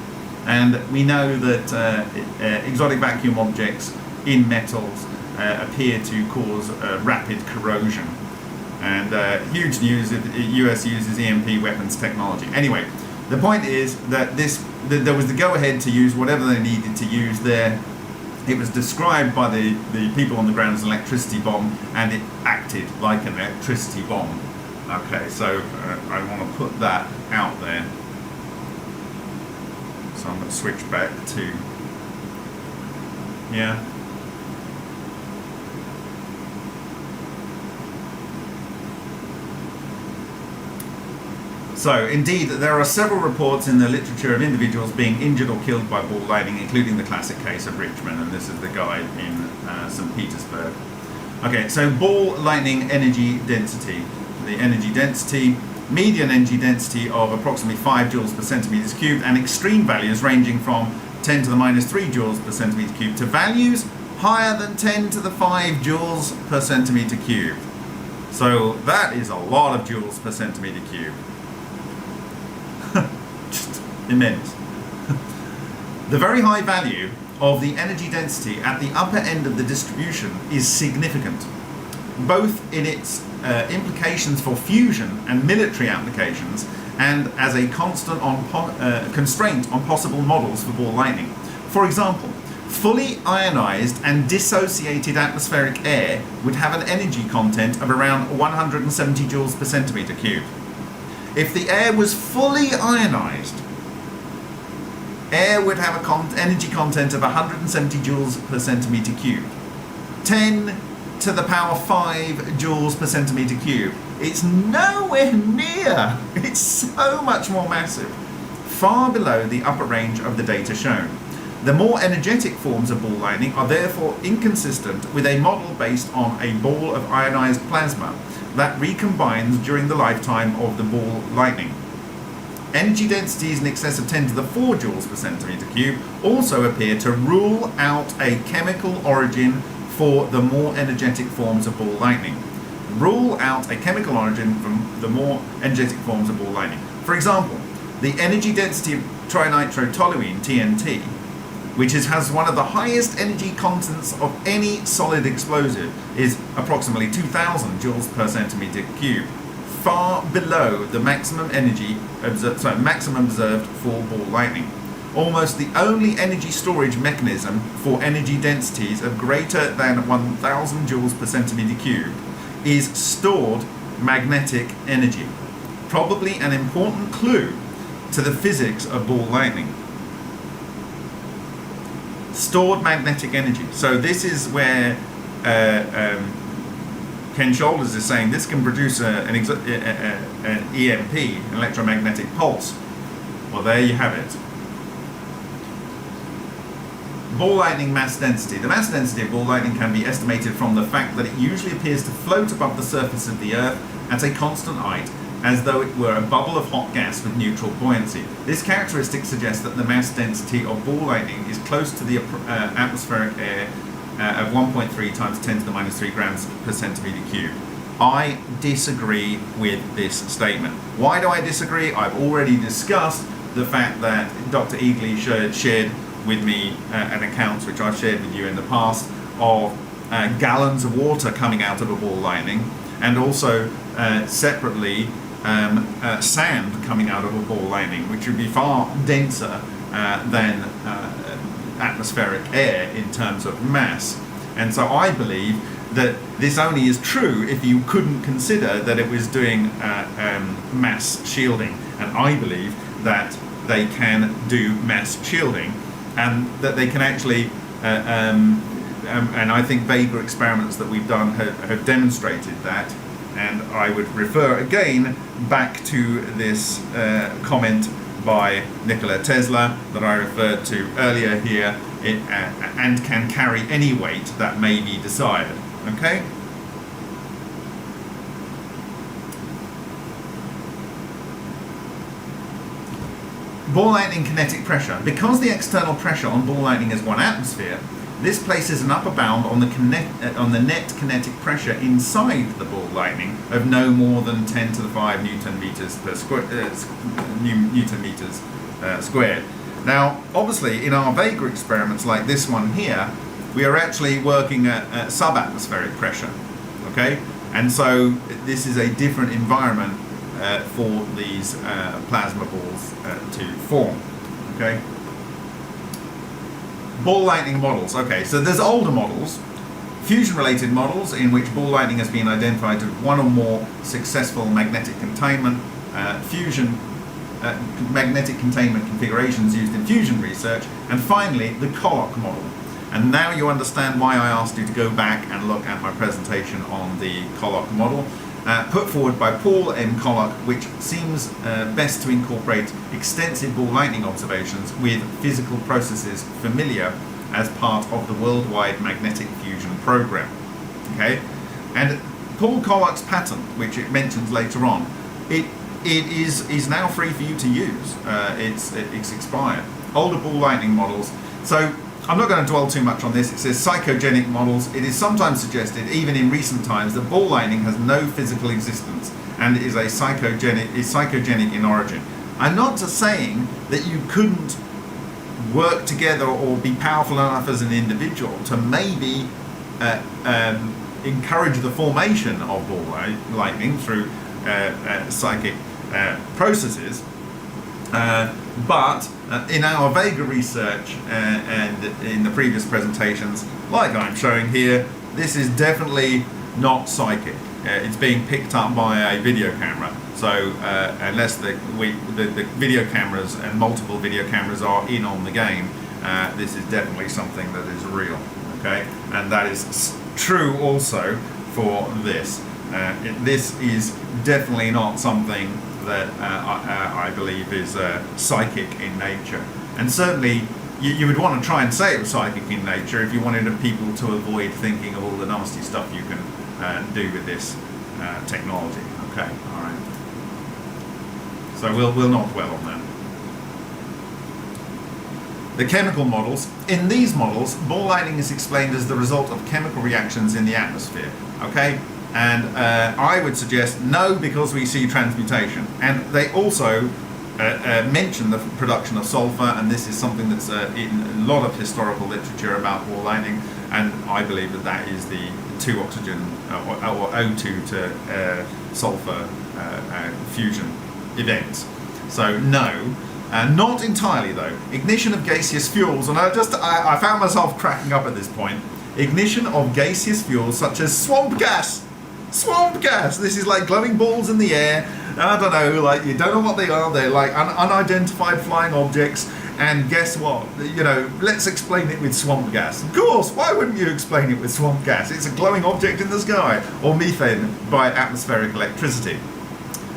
S1: And we know that exotic vacuum objects in metals appear to cause rapid corrosion. And huge news if the US uses EMP weapons technology. Anyway, the point is that there was the go-ahead to use whatever they needed to use there. It was described by the people on the ground as an electricity bomb, and it acted like an electricity bomb. Okay, so I want to put that out there. So I'm going to switch back to, yeah. So, indeed, there are several reports in the literature of individuals being injured or killed by ball lightning, including the classic case of Richmond, and this is the guy in St. Petersburg. Okay, so ball lightning energy density. The energy density, median energy density of approximately 5 joules per centimeters cubed, and extreme values ranging from 10 to the minus 3 joules per centimeter cubed to values higher than 10 to the 5 joules per centimeter cubed. So that is a lot of joules per centimeter cubed. Just immense. The very high value of the energy density at the upper end of the distribution is significant, both in its implications for fusion and military applications, and as a constant constraint on possible models for ball lightning. For example, fully ionized and dissociated atmospheric air would have an energy content of around 170 joules per centimeter cubed. If the air was fully ionized, air would have an energy content of 170 joules per centimeter cubed. 10 to the power 5 joules per centimeter cubed. It's nowhere near. It's so much more massive. Far below the upper range of the data shown. The more energetic forms of ball lightning are therefore inconsistent with a model based on a ball of ionized plasma that recombines during the lifetime of the ball lightning. energy densities in excess of 10 to the 4 joules per centimetre cube also appear to rule out a chemical origin for the more energetic forms of ball lightning. Rule out a chemical origin from the more energetic forms of ball lightning. For example, the energy density of trinitrotoluene, TNT, which has one of the highest energy contents of any solid explosive, is approximately 2,000 joules per centimetre cube, far below the maximum maximum observed for ball lightning. Almost the only energy storage mechanism for energy densities of greater than 1,000 joules per centimetre cube is stored magnetic energy, probably an important clue to the physics of ball lightning. Stored magnetic energy. So this is where Ken Shoulders is saying this can produce an EMP, an electromagnetic pulse. Well, there you have it. Ball lightning mass density. The mass density of ball lightning can be estimated from the fact that it usually appears to float above the surface of the Earth at a constant height, as though it were a bubble of hot gas with neutral buoyancy. This characteristic suggests that the mass density of ball lightning is close to the atmospheric air of 1.3 times 10 to the minus 3 grams per centimetre cube. I disagree with this statement. Why do I disagree? I've already discussed the fact that Dr. Eagley shared with me an account, which I've shared with you in the past, of gallons of water coming out of a ball lightning, and also separately sand coming out of a ball lightning, which would be far denser than atmospheric air in terms of mass. And so I believe that this only is true if you couldn't consider that it was doing mass shielding. And I believe that they can do mass shielding, and that they can actually, and I think Vega experiments that we've done have demonstrated that. And I would refer again back to this comment by Nikola Tesla that I referred to earlier here, and can carry any weight that may be desired. Okay? Ball lightning kinetic pressure. Because the external pressure on ball lightning is 1 atmosphere, this places an upper bound on the net kinetic pressure inside the ball lightning of no more than 10 to the 5 Newton meters per squared. Now, obviously, in our Vega experiments like this one here, we are actually working at subatmospheric pressure. Okay, and so this is a different environment for these plasma balls to form. Okay. Ball lightning models. Okay, so there's older models, fusion-related models in which ball lightning has been identified as one or more successful magnetic containment, magnetic containment configurations used in fusion research, and finally the Collock model. And now you understand why I asked you to go back and look at my presentation on the Collock model, put forward by Paul M. Collock, which seems best to incorporate extensive ball lightning observations with physical processes familiar as part of the worldwide magnetic fusion program. Okay, and Paul Collock's patent, which it mentions later on, it is now free for you to use. It's expired. Older ball lightning models. So I'm not going to dwell too much on this. It says psychogenic models. It is sometimes suggested, even in recent times, that ball lightning has no physical existence and is psychogenic in origin. I'm not just saying that you couldn't work together or be powerful enough as an individual to maybe encourage the formation of ball lightning through psychic processes. But in our Vega research and in the previous presentations, like I'm showing here, this is definitely not psychic. It's being picked up by a video camera. So unless the video cameras and multiple video cameras are in on the game, this is definitely something that is real. Okay, and that is true also for this. This is definitely not something that I believe is psychic in nature. And certainly you would want to try and say it was psychic in nature if you wanted people to avoid thinking of all the nasty stuff you can do with this technology. Okay, all right. So we'll not dwell on that. The chemical models. In these models, ball lightning is explained as the result of chemical reactions in the atmosphere. Okay, and I would suggest no, because we see transmutation, and they also mention the production of sulfur, and this is something that's in a lot of historical literature about ball lightning, and I believe that that is the 2 oxygen or O2 to sulfur fusion events. So no. Not entirely though. Ignition of gaseous fuels, and I found myself cracking up at this point. Ignition of gaseous fuels such as swamp gas. Swamp gas! This is like glowing balls in the air. I don't know, like you don't know what they are. They're like unidentified flying objects. And guess what? You know, let's explain it with swamp gas. Of course, why wouldn't you explain it with swamp gas? It's a glowing object in the sky, or methane by atmospheric electricity.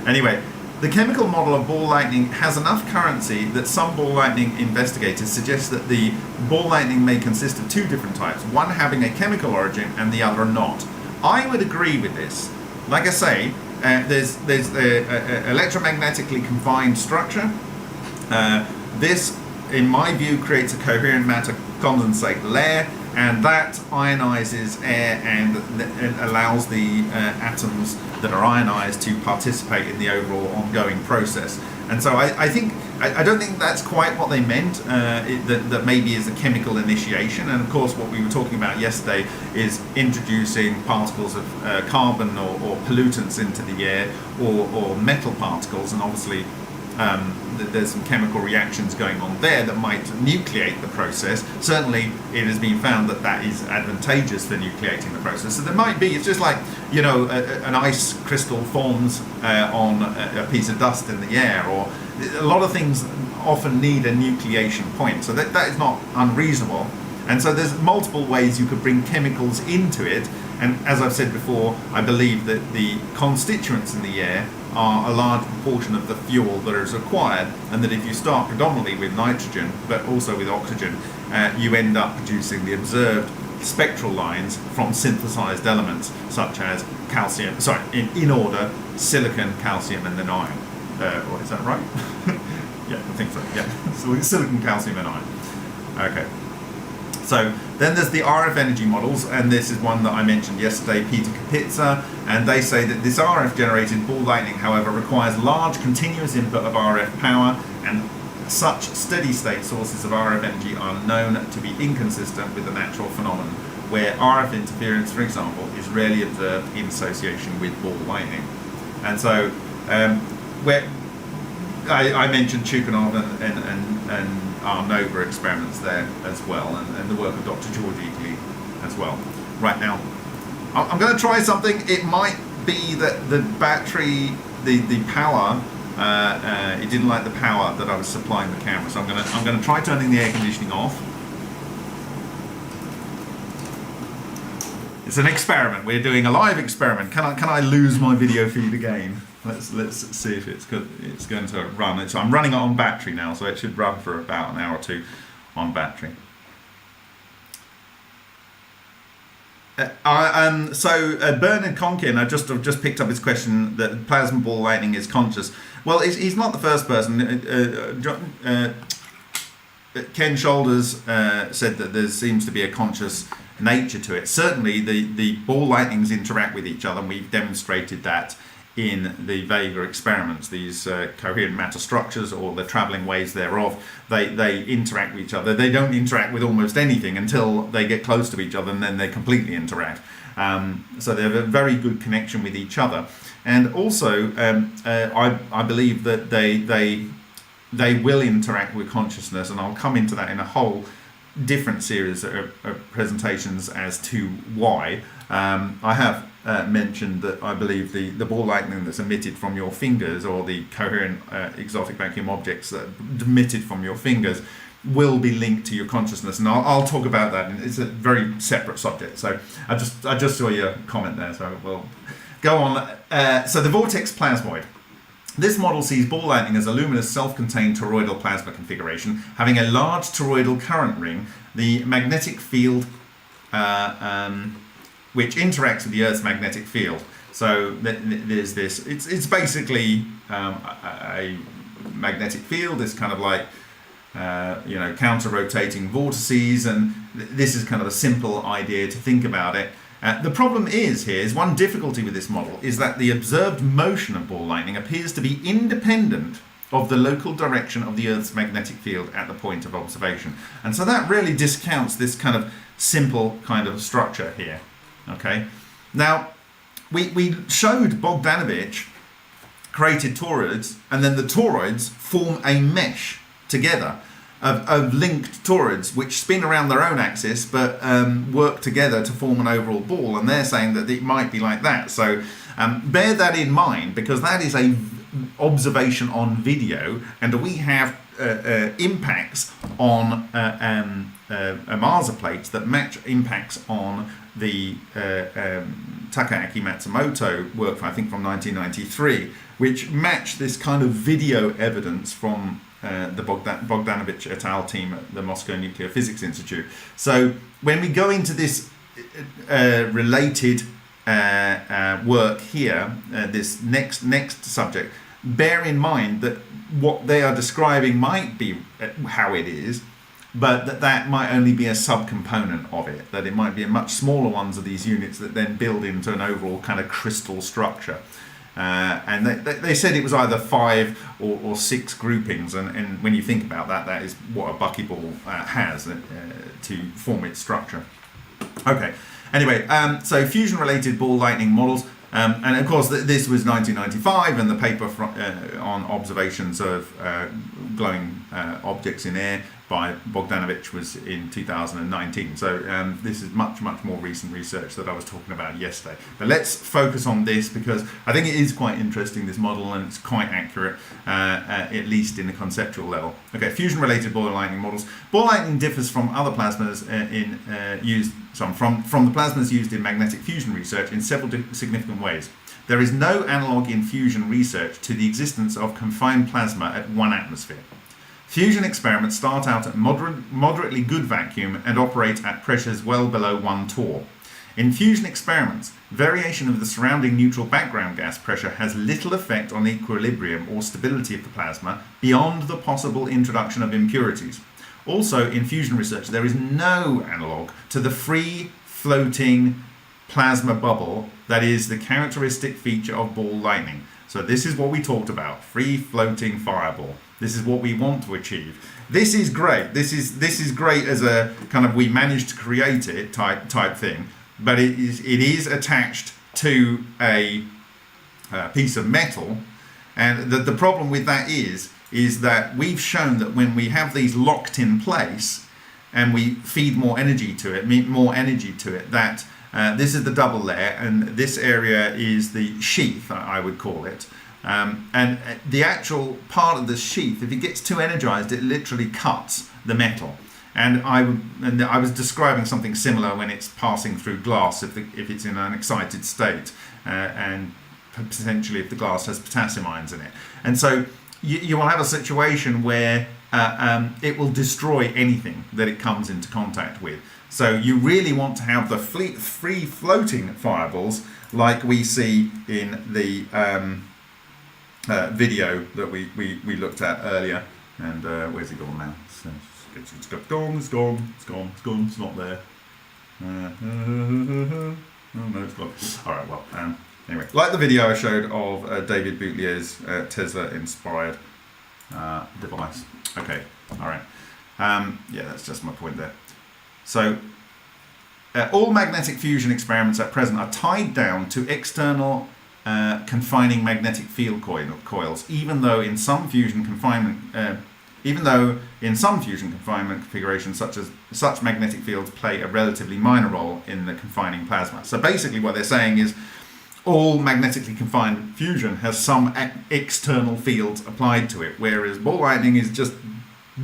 S1: Anyway, the chemical model of ball lightning has enough currency that some ball lightning investigators suggest that the ball lightning may consist of 2 different types, one having a chemical origin and the other not. I would agree with this. Like I say, there's the electromagnetically confined structure. This, in my view, creates a coherent matter condensate layer, and that ionizes air and allows the atoms that are ionized to participate in the overall ongoing process. And so I don't think that's quite what they meant, that maybe is a chemical initiation. And of course what we were talking about yesterday is introducing particles of carbon or pollutants into the air, or metal particles, and obviously there's some chemical reactions going on there that might nucleate the process. Certainly it has been found that that is advantageous for nucleating the process. So there might be, it's just like, you know, an ice crystal forms on a piece of dust in the air, or a lot of things often need a nucleation point. So that is not unreasonable. And so there's multiple ways you could bring chemicals into it. And as I've said before, I believe that the constituents in the air are a large proportion of the fuel that is required, and that if you start predominantly with nitrogen but also with oxygen, you end up producing the observed spectral lines from synthesized elements such as calcium, in order, silicon, calcium, and then iron. Or is that right? Yeah, I think so. Yeah, so silicon, calcium, and iron. Okay. So then there's the RF energy models, and this is one that I mentioned yesterday, Peter Kapitsa, and they say that this RF generated ball lightning, however, requires large continuous input of RF power, and such steady state sources of RF energy are known to be inconsistent with the natural phenomenon, where RF interference, for example, is rarely observed in association with ball lightning. And so where I mentioned Chukhanov and our NOVA experiments there as well, and the work of Dr. George Eagley as well. Right now, I'm going to try something. It might be that the battery, the power, it didn't like the power that I was supplying the camera. So I'm going to try turning the air conditioning off. It's an experiment. We're doing a live experiment. Can I lose my video feed again? Let's see if it's going to run. So I'm running it on battery now, so it should run for about an hour or two on battery. Bernard Conkin, I've just picked up his question that plasma ball lightning is conscious. Well, he's not the first person. Ken Shoulders said that there seems to be a conscious nature to it. Certainly the ball lightnings interact with each other, and we've demonstrated that in the Vega experiments. These coherent matter structures, or the travelling waves thereof, they interact with each other. They don't interact with almost anything until they get close to each other, and then they completely interact. So they have a very good connection with each other. And also, I believe that they will interact with consciousness, and I'll come into that in a whole different series of presentations as to why. I have mentioned that I believe the ball lightning that's emitted from your fingers, or the coherent exotic vacuum objects that are emitted from your fingers, will be linked to your consciousness, and I'll talk about that. It's a very separate subject. So I just saw your comment there, so we'll go on. So the Vortex plasmoid. This model sees ball lightning as a luminous self-contained toroidal plasma configuration having a large toroidal current ring, the magnetic field which interacts with the Earth's magnetic field. So there's this. It's basically a magnetic field. It's kind of like counter-rotating vortices, and this is kind of a simple idea to think about it. The problem is one difficulty with this model is that the observed motion of ball lightning appears to be independent of the local direction of the Earth's magnetic field at the point of observation. And so that really discounts this kind of simple kind of structure here. Okay. Now, we showed Bogdanovich created toroids, and then the toroids form a mesh together of linked toroids which spin around their own axis but work together to form an overall ball, and they're saying that it might be like that. So bear that in mind, because that is a observation on video, and we have impacts on Amasa plates that match impacts on the Takaaki Matsumoto work, I think from 1993, which match this kind of video evidence from the Bogdanovich et al. Team at the Moscow Nuclear Physics Institute. So when we go into this related work here, this next subject, bear in mind that what they are describing might be how it is, but that might only be a subcomponent of it, that it might be a much smaller ones of these units that then build into an overall kind of crystal structure. And they said it was either 5 or 6 groupings, and when you think about that, that is what a buckyball has to form its structure. Okay, anyway, so fusion-related ball lightning models, and of course this was 1995, and the paper on observations of glowing objects in air by Bogdanovich was in 2019. So this is much more recent research that I was talking about yesterday. But let's focus on this because I think it is quite interesting, this model, and it's quite accurate, at least in the conceptual level. Okay, fusion-related ball lightning models. Ball lightning differs from other plasmas from the plasmas used in magnetic fusion research in several significant ways. There is no analog in fusion research to the existence of confined plasma at 1 atmosphere. Fusion experiments start out at moderately good vacuum and operate at pressures well below 1 torr. In fusion experiments, variation of the surrounding neutral background gas pressure has little effect on equilibrium or stability of the plasma beyond the possible introduction of impurities. Also, in fusion research, there is no analog to the free floating plasma bubble that is the characteristic feature of ball lightning. So this is what we talked about, free floating fireball. This is what we want to achieve. This is great. This is great as a kind of we managed to create it type thing, but it is attached to a piece of metal, and the problem with that is that we've shown that when we have these locked in place and we feed more energy to it, that this is the double layer, and this area is the sheath, I would call it. And the actual part of the sheath, if it gets too energized, it literally cuts the metal. And I was describing something similar when it's passing through glass, if it's in an excited state, and potentially if the glass has potassium ions in it. And so you will have a situation where it will destroy anything that it comes into contact with. So you really want to have the free floating fireballs like we see in the video that we looked at earlier. And where's it gone now? It's gone, it's not there. Oh no, it's gone. Alright, well, anyway, like the video I showed of David Boutlier's Tesla-inspired device. Okay, alright. Yeah, that's just my point there. So, all magnetic fusion experiments at present are tied down to external confining magnetic field coils, even though in some fusion confinement configurations such magnetic fields play a relatively minor role in the confining plasma. So basically what they're saying is all magnetically confined fusion has some external fields applied to it, whereas ball lightning is just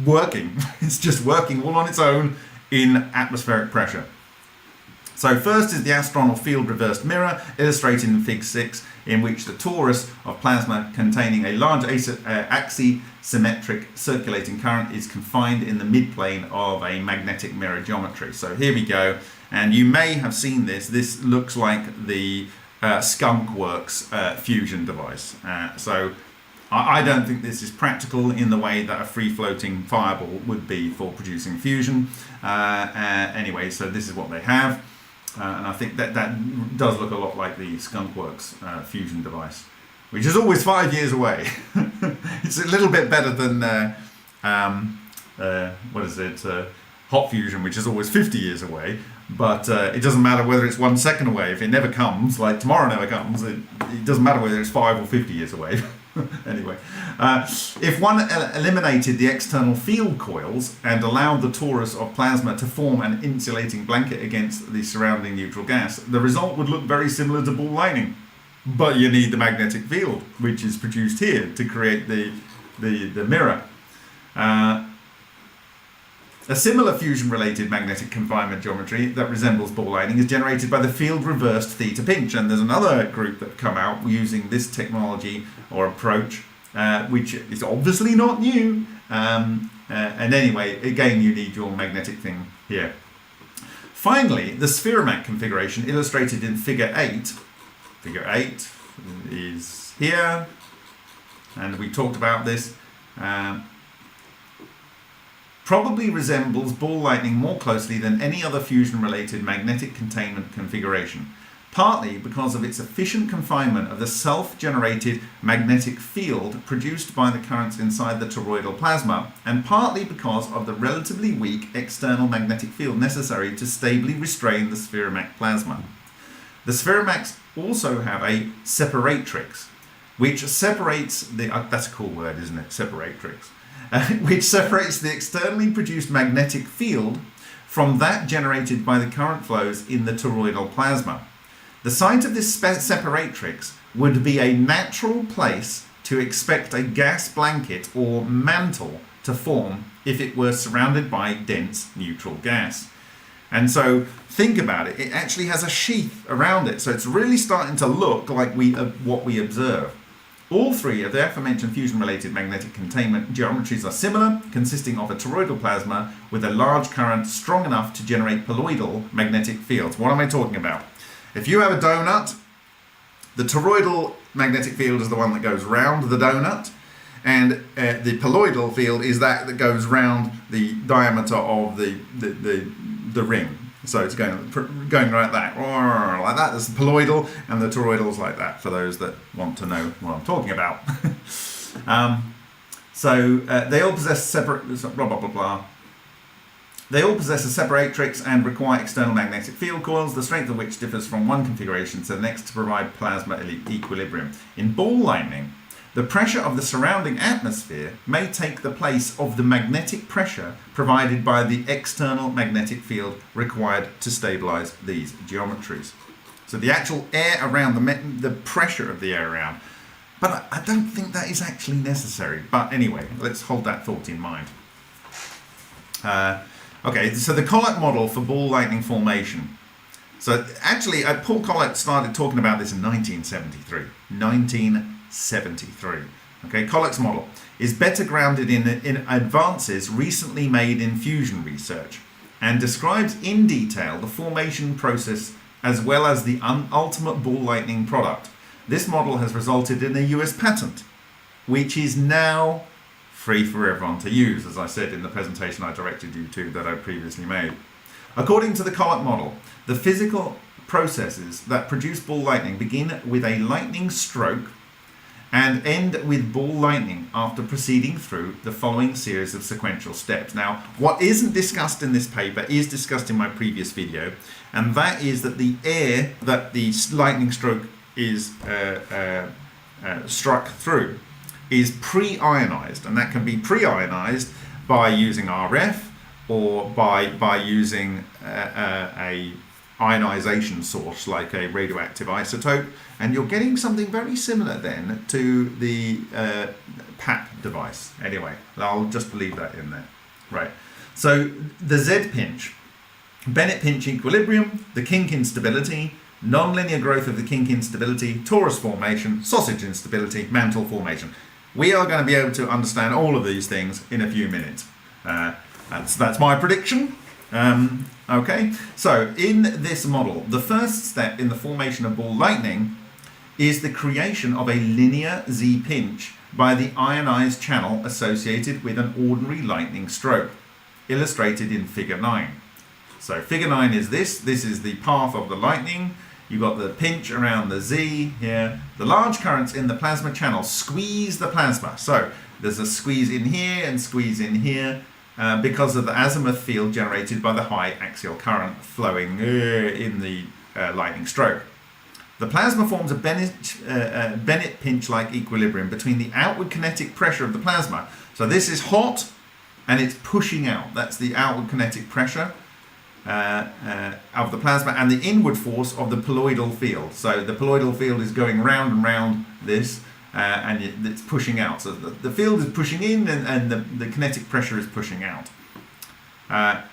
S1: working. It's just working all on its own in atmospheric pressure. So first is the astronal field reversed mirror, illustrated in Fig 6, in which the torus of plasma containing a large axisymmetric circulating current is confined in the midplane of a magnetic mirror geometry. So here we go, and you may have seen this. This looks like the skunkworks fusion device. So I don't think this is practical in the way that a free-floating fireball would be for producing fusion. Anyway, so this is what they have. And I think that does look a lot like the skunkworks fusion device, which is always 5 years away. It's a little bit better than, hot fusion, which is always 50 years away. But it doesn't matter whether it's 1 second away. If it never comes, like tomorrow never comes, it doesn't matter whether it's 5 or 50 years away. Anyway, if one eliminated the external field coils and allowed the torus of plasma to form an insulating blanket against the surrounding neutral gas, the result would look very similar to ball lightning. But you need the magnetic field, which is produced here, to create the mirror. A similar fusion-related magnetic confinement geometry that resembles ball lightning is generated by the field-reversed theta pinch, and there's another group that come out using this technology or approach, which is obviously not new. And anyway, again, you need your magnetic thing here. Finally, the SWIFTBIC configuration illustrated in Figure 8. Figure 8 is here, and we talked about this. Probably resembles ball lightning more closely than any other fusion-related magnetic containment configuration, partly because of its efficient confinement of the self-generated magnetic field produced by the currents inside the toroidal plasma, and partly because of the relatively weak external magnetic field necessary to stably restrain the SWIFTBIC plasma. The SWIFTBICs also have a separatrix, which separates the... that's a cool word, isn't it? Separatrix. Which separates the externally produced magnetic field from that generated by the current flows in the toroidal plasma. The site of this separatrix would be a natural place to expect a gas blanket or mantle to form if it were surrounded by dense neutral gas. And so think about it, it actually has a sheath around it, so it's really starting to look like what we observe. All three of the aforementioned fusion-related magnetic containment geometries are similar, consisting of a toroidal plasma with a large current strong enough to generate poloidal magnetic fields. What am I talking about? If you have a donut, the toroidal magnetic field is the one that goes round the donut, and the poloidal field is that goes round the diameter of the ring. So it's going like that, That's the poloidal, and the toroidal's like that, for those that want to know what I'm talking about. They all possess separate, blah, blah, blah, blah. They all possess a separatrix and require external magnetic field coils, the strength of which differs from one configuration to the next to provide plasma equilibrium. In ball lightning, the pressure of the surrounding atmosphere may take the place of the magnetic pressure provided by the external magnetic field required to stabilize these geometries. So the actual air around, the pressure of the air around. But I don't think that is actually necessary. But anyway, let's hold that thought in mind. Okay, so the Colloq model for ball lightning formation. So actually, Paul Colloq started talking about this in 1973. 1973. Okay, Colloq's model is better grounded in advances recently made in fusion research and describes in detail the formation process as well as the ultimate ball lightning product. This model has resulted in a US patent, which is now free for everyone to use, as I said in the presentation I directed you to that I previously made. According to the Colloq model, the physical processes that produce ball lightning begin with a lightning stroke and end with ball lightning after proceeding through the following series of sequential steps. Now, what isn't discussed in this paper is discussed in my previous video, and that is that the air that the lightning stroke is struck through is pre-ionized, and that can be pre-ionized by using RF or by using a ionization source like a radioactive isotope, and you're getting something very similar then to the PAP device. Anyway, I'll just leave that in there. Right. So the Z pinch, Bennett pinch equilibrium, the kink instability, non-linear growth of the kink instability, torus formation, sausage instability, mantle formation. We are going to be able to understand all of these things in a few minutes. That's my prediction. Okay, so in this model, the first step in the formation of ball lightning is the creation of a linear Z pinch by the ionized channel associated with an ordinary lightning stroke, illustrated in figure 9. So figure 9 is this is the path of the lightning. You've got the pinch around the Z here. The large currents in the plasma channel squeeze the plasma. So there's a squeeze in here and squeeze in here because of the azimuth field generated by the high axial current flowing in the lightning stroke. The plasma forms a Bennett pinch-like equilibrium between the outward kinetic pressure of the plasma. So this is hot and it's pushing out. That's the outward kinetic pressure of the plasma and the inward force of the colloidal field. So the colloidal field is going round and round this and it's pushing out. So the field is pushing in and the kinetic pressure is pushing out.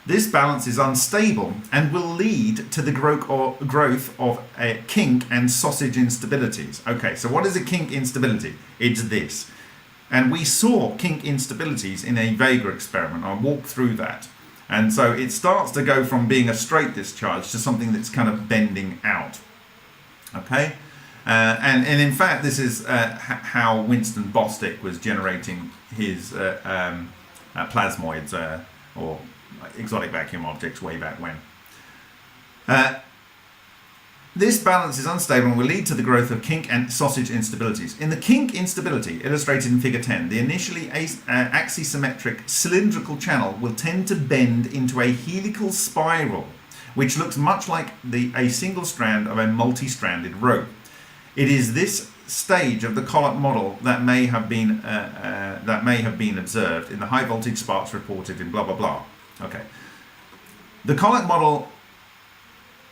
S1: This balance is unstable and will lead to the growth of kink and sausage instabilities. Okay, so what is a kink instability? It's this. And we saw kink instabilities in a Vega experiment. I'll walk through that. And so it starts to go from being a straight discharge to something that's kind of bending out. Okay? And in fact, this is how Winston Bostick was generating his plasmoids or exotic vacuum objects way back when. This balance is unstable and will lead to the growth of kink and sausage instabilities. In the kink instability, illustrated in figure 10, the initially axisymmetric cylindrical channel will tend to bend into a helical spiral, which looks much like a single strand of a multi-stranded rope. It is this stage of the Colloq model that may have been observed in the high voltage sparks reported in blah blah blah. Okay, the Colloq model.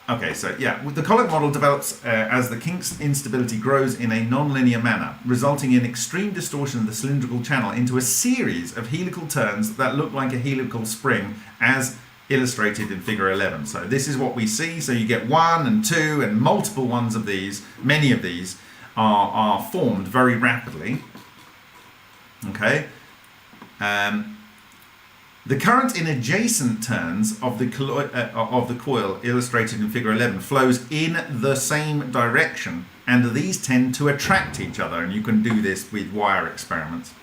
S1: Okay, so yeah, the Colloq model develops as the kink instability grows in a non-linear manner, resulting in extreme distortion of the cylindrical channel into a series of helical turns that look like a helical spring, as illustrated in figure 11. So this is what we see. So you get 1 and 2 and multiple ones of these. Many of these are formed very rapidly. Okay. The current in adjacent turns of the coil, illustrated in figure 11, flows in the same direction, and these tend to attract each other, and you can do this with wire experiments,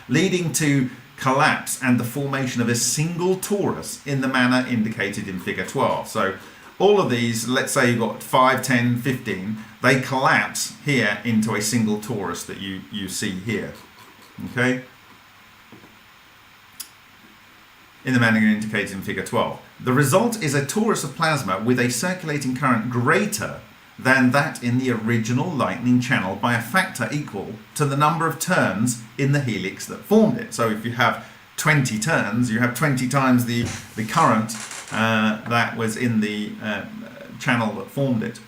S1: leading to collapse and the formation of a single torus in the manner indicated in figure 12. So all of these, let's say you've got 5, 10, 15, they collapse here into a single torus that you see here. Okay? In the manner indicated in figure 12. The result is a torus of plasma with a circulating current greater than that in the original lightning channel by a factor equal to the number of turns in the helix that formed it. So if you have 20 turns, you have 20 times the current that was in the channel that formed it.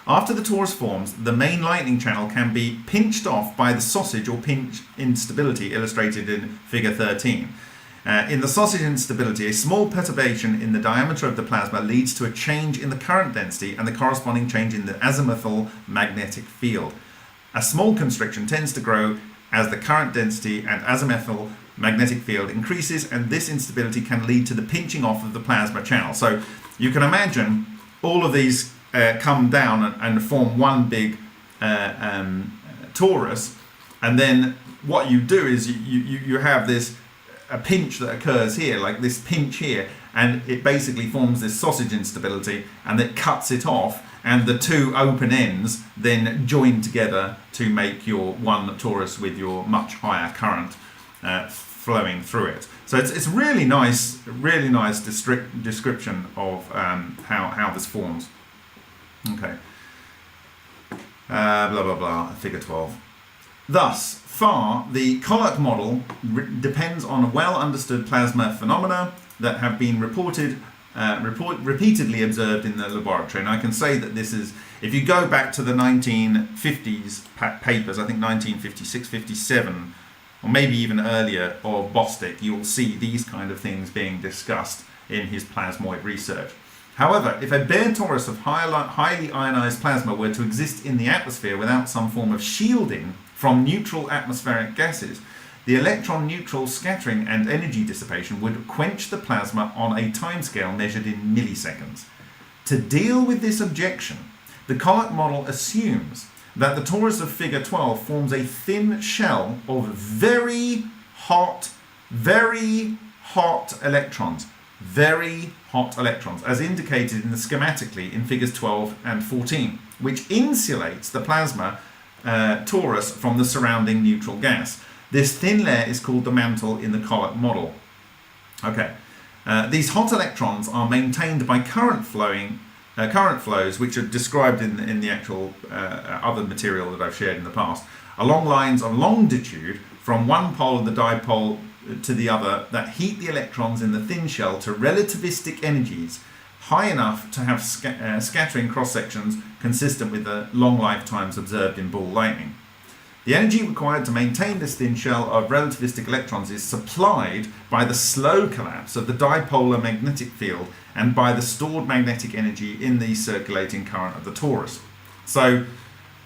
S1: After the torus forms, the main lightning channel can be pinched off by the sausage or pinch instability illustrated in figure 13. In the sausage instability, a small perturbation in the diameter of the plasma leads to a change in the current density and the corresponding change in the azimuthal magnetic field. A small constriction tends to grow as the current density and azimuthal magnetic field increases, and this instability can lead to the pinching off of the plasma channel. So you can imagine all of these come down and form one big torus, and then what you do is you have this a pinch that occurs here, like this pinch here, and it basically forms this sausage instability, and it cuts it off, and the two open ends then join together to make your one torus with your much higher current flowing through it. So it's really nice description of how this forms. Okay. Blah blah blah. Figure 12. Thus far, the Colloq model depends on well understood plasma phenomena that have been repeatedly observed in the laboratory. And I can say that this is, if you go back to the 1950s papers, I think 1956, 57, or maybe even earlier, of Bostick, you'll see these kind of things being discussed in his plasmoid research. However, if a bare torus of highly ionized plasma were to exist in the atmosphere without some form of shielding from neutral atmospheric gases, the electron-neutral scattering and energy dissipation would quench the plasma on a timescale measured in milliseconds. To deal with this objection, the Colloq model assumes that the torus of figure 12 forms a thin shell of very hot electrons, as indicated in the schematically in figures 12 and 14, which insulates the plasma torus from the surrounding neutral gas. This thin layer is called the mantle in the Colloq model. Okay, these hot electrons are maintained by current flows, which are described in the actual other material that I've shared in the past, along lines of longitude from one pole of the dipole to the other that heat the electrons in the thin shell to relativistic energies high enough to have scattering cross-sections consistent with the long lifetimes observed in ball lightning. The energy required to maintain this thin shell of relativistic electrons is supplied by the slow collapse of the dipolar magnetic field and by the stored magnetic energy in the circulating current of the torus. So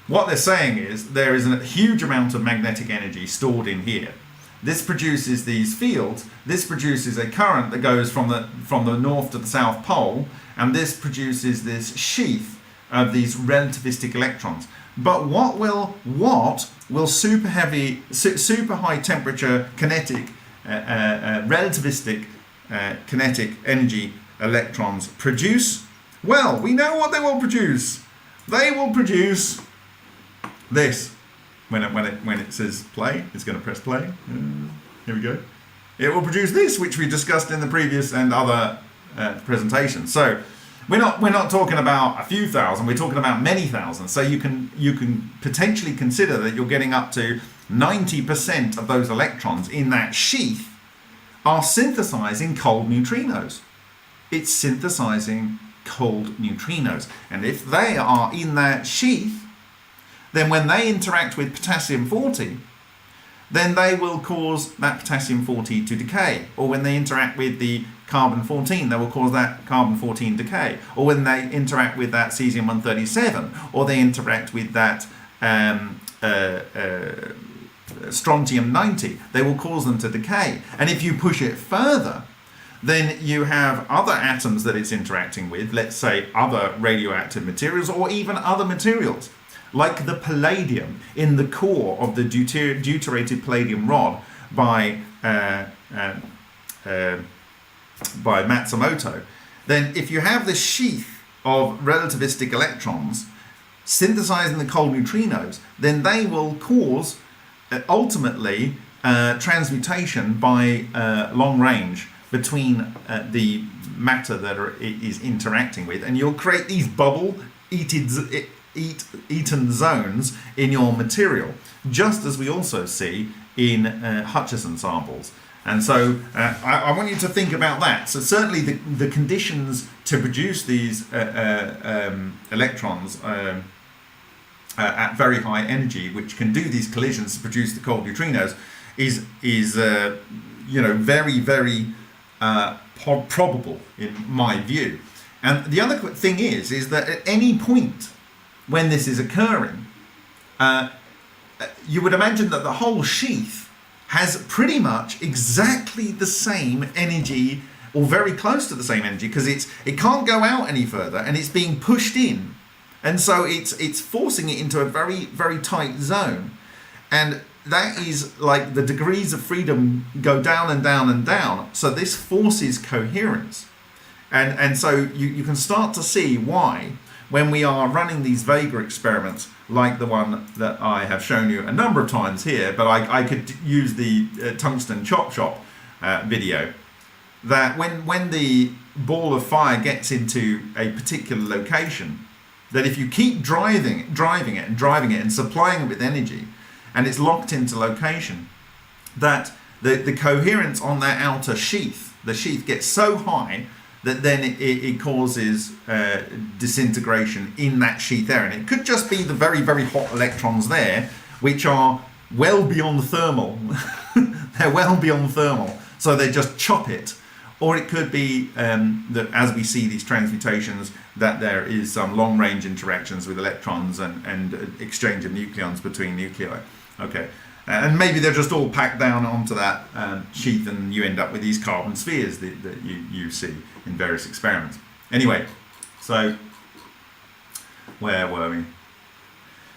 S1: what they're saying is there is a huge amount of magnetic energy stored in here. This produces these fields. This produces a current that goes from the north to the south pole, and this produces this sheath of these relativistic electrons. But what will super high temperature kinetic relativistic kinetic energy electrons produce? Well, we know what they will produce. They will produce this. When it says play, it's going to press play. Here we go. It will produce this, which we discussed in the previous and other presentations. So we're not talking about a few thousand. We're talking about many thousands. So you can potentially consider that you're getting up to 90% of those electrons in that sheath are synthesizing cold neutrinos. It's synthesizing cold neutrinos, and if they are in that sheath, then when they interact with potassium-40, then they will cause that potassium-40 to decay. Or when they interact with the carbon-14, they will cause that carbon-14 decay. Or when they interact with that cesium-137, or they interact with that strontium-90, they will cause them to decay. And if you push it further, then you have other atoms that it's interacting with, let's say other radioactive materials, or even other materials, like the palladium in the core of the deuterated palladium rod by Matsumoto. Then if you have this sheath of relativistic electrons synthesizing the cold neutrinos, then they will cause ultimately transmutation by long range between the matter that it is interacting with, and you'll create these eaten zones in your material, just as we also see in Hutchison samples. And so I want you to think about that. So certainly the conditions to produce these electrons at very high energy, which can do these collisions to produce the cold neutrinos, is very, very probable in my view. And the other thing is that at any point when this is occurring, you would imagine that the whole sheath has pretty much exactly the same energy, or very close to the same energy, because it can't go out any further and it's being pushed in, and so it's forcing it into a very, very tight zone. And that is like the degrees of freedom go down and down and down, so this forces coherence. And so you can start to see why, when we are running these Vega experiments, like the one that I have shown you a number of times here, but I could use the tungsten chop shop video, that when the ball of fire gets into a particular location, that if you keep driving it and supplying it with energy, and it's locked into location, that the coherence on that outer sheath, the sheath gets so high that then it causes disintegration in that sheath area. And it could just be the very, very hot electrons there, which are well beyond thermal. They're well beyond thermal, so they just chop it. Or it could be that as we see these transmutations, that there is some long-range interactions with electrons and exchange of nucleons between nuclei. Okay, And maybe they're just all packed down onto that sheath, and you end up with these carbon spheres that you see in various experiments. Anyway, so where were we?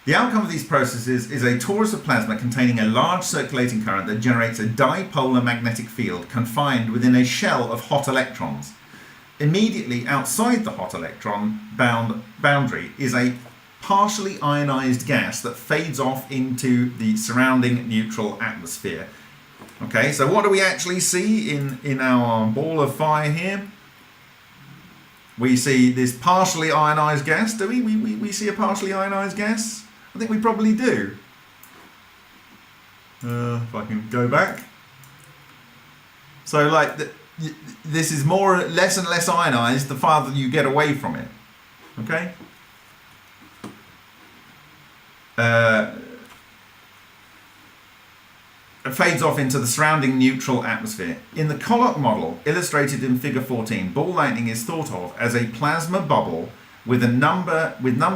S1: The outcome of these processes is a torus of plasma containing a large circulating current that generates a dipolar magnetic field confined within a shell of hot electrons. Immediately outside the hot electron boundary is a partially ionized gas that fades off into the surrounding neutral atmosphere. Okay, so what do we actually see in our ball of fire here? We see this partially ionized gas. Do we see a partially ionized gas? I think we probably do. If I can go back. So like this is less and less ionized the farther you get away from it. Okay? It fades off into the surrounding neutral atmosphere. In the Colloq model, illustrated in figure 14, ball lightning is thought of as a plasma bubble with number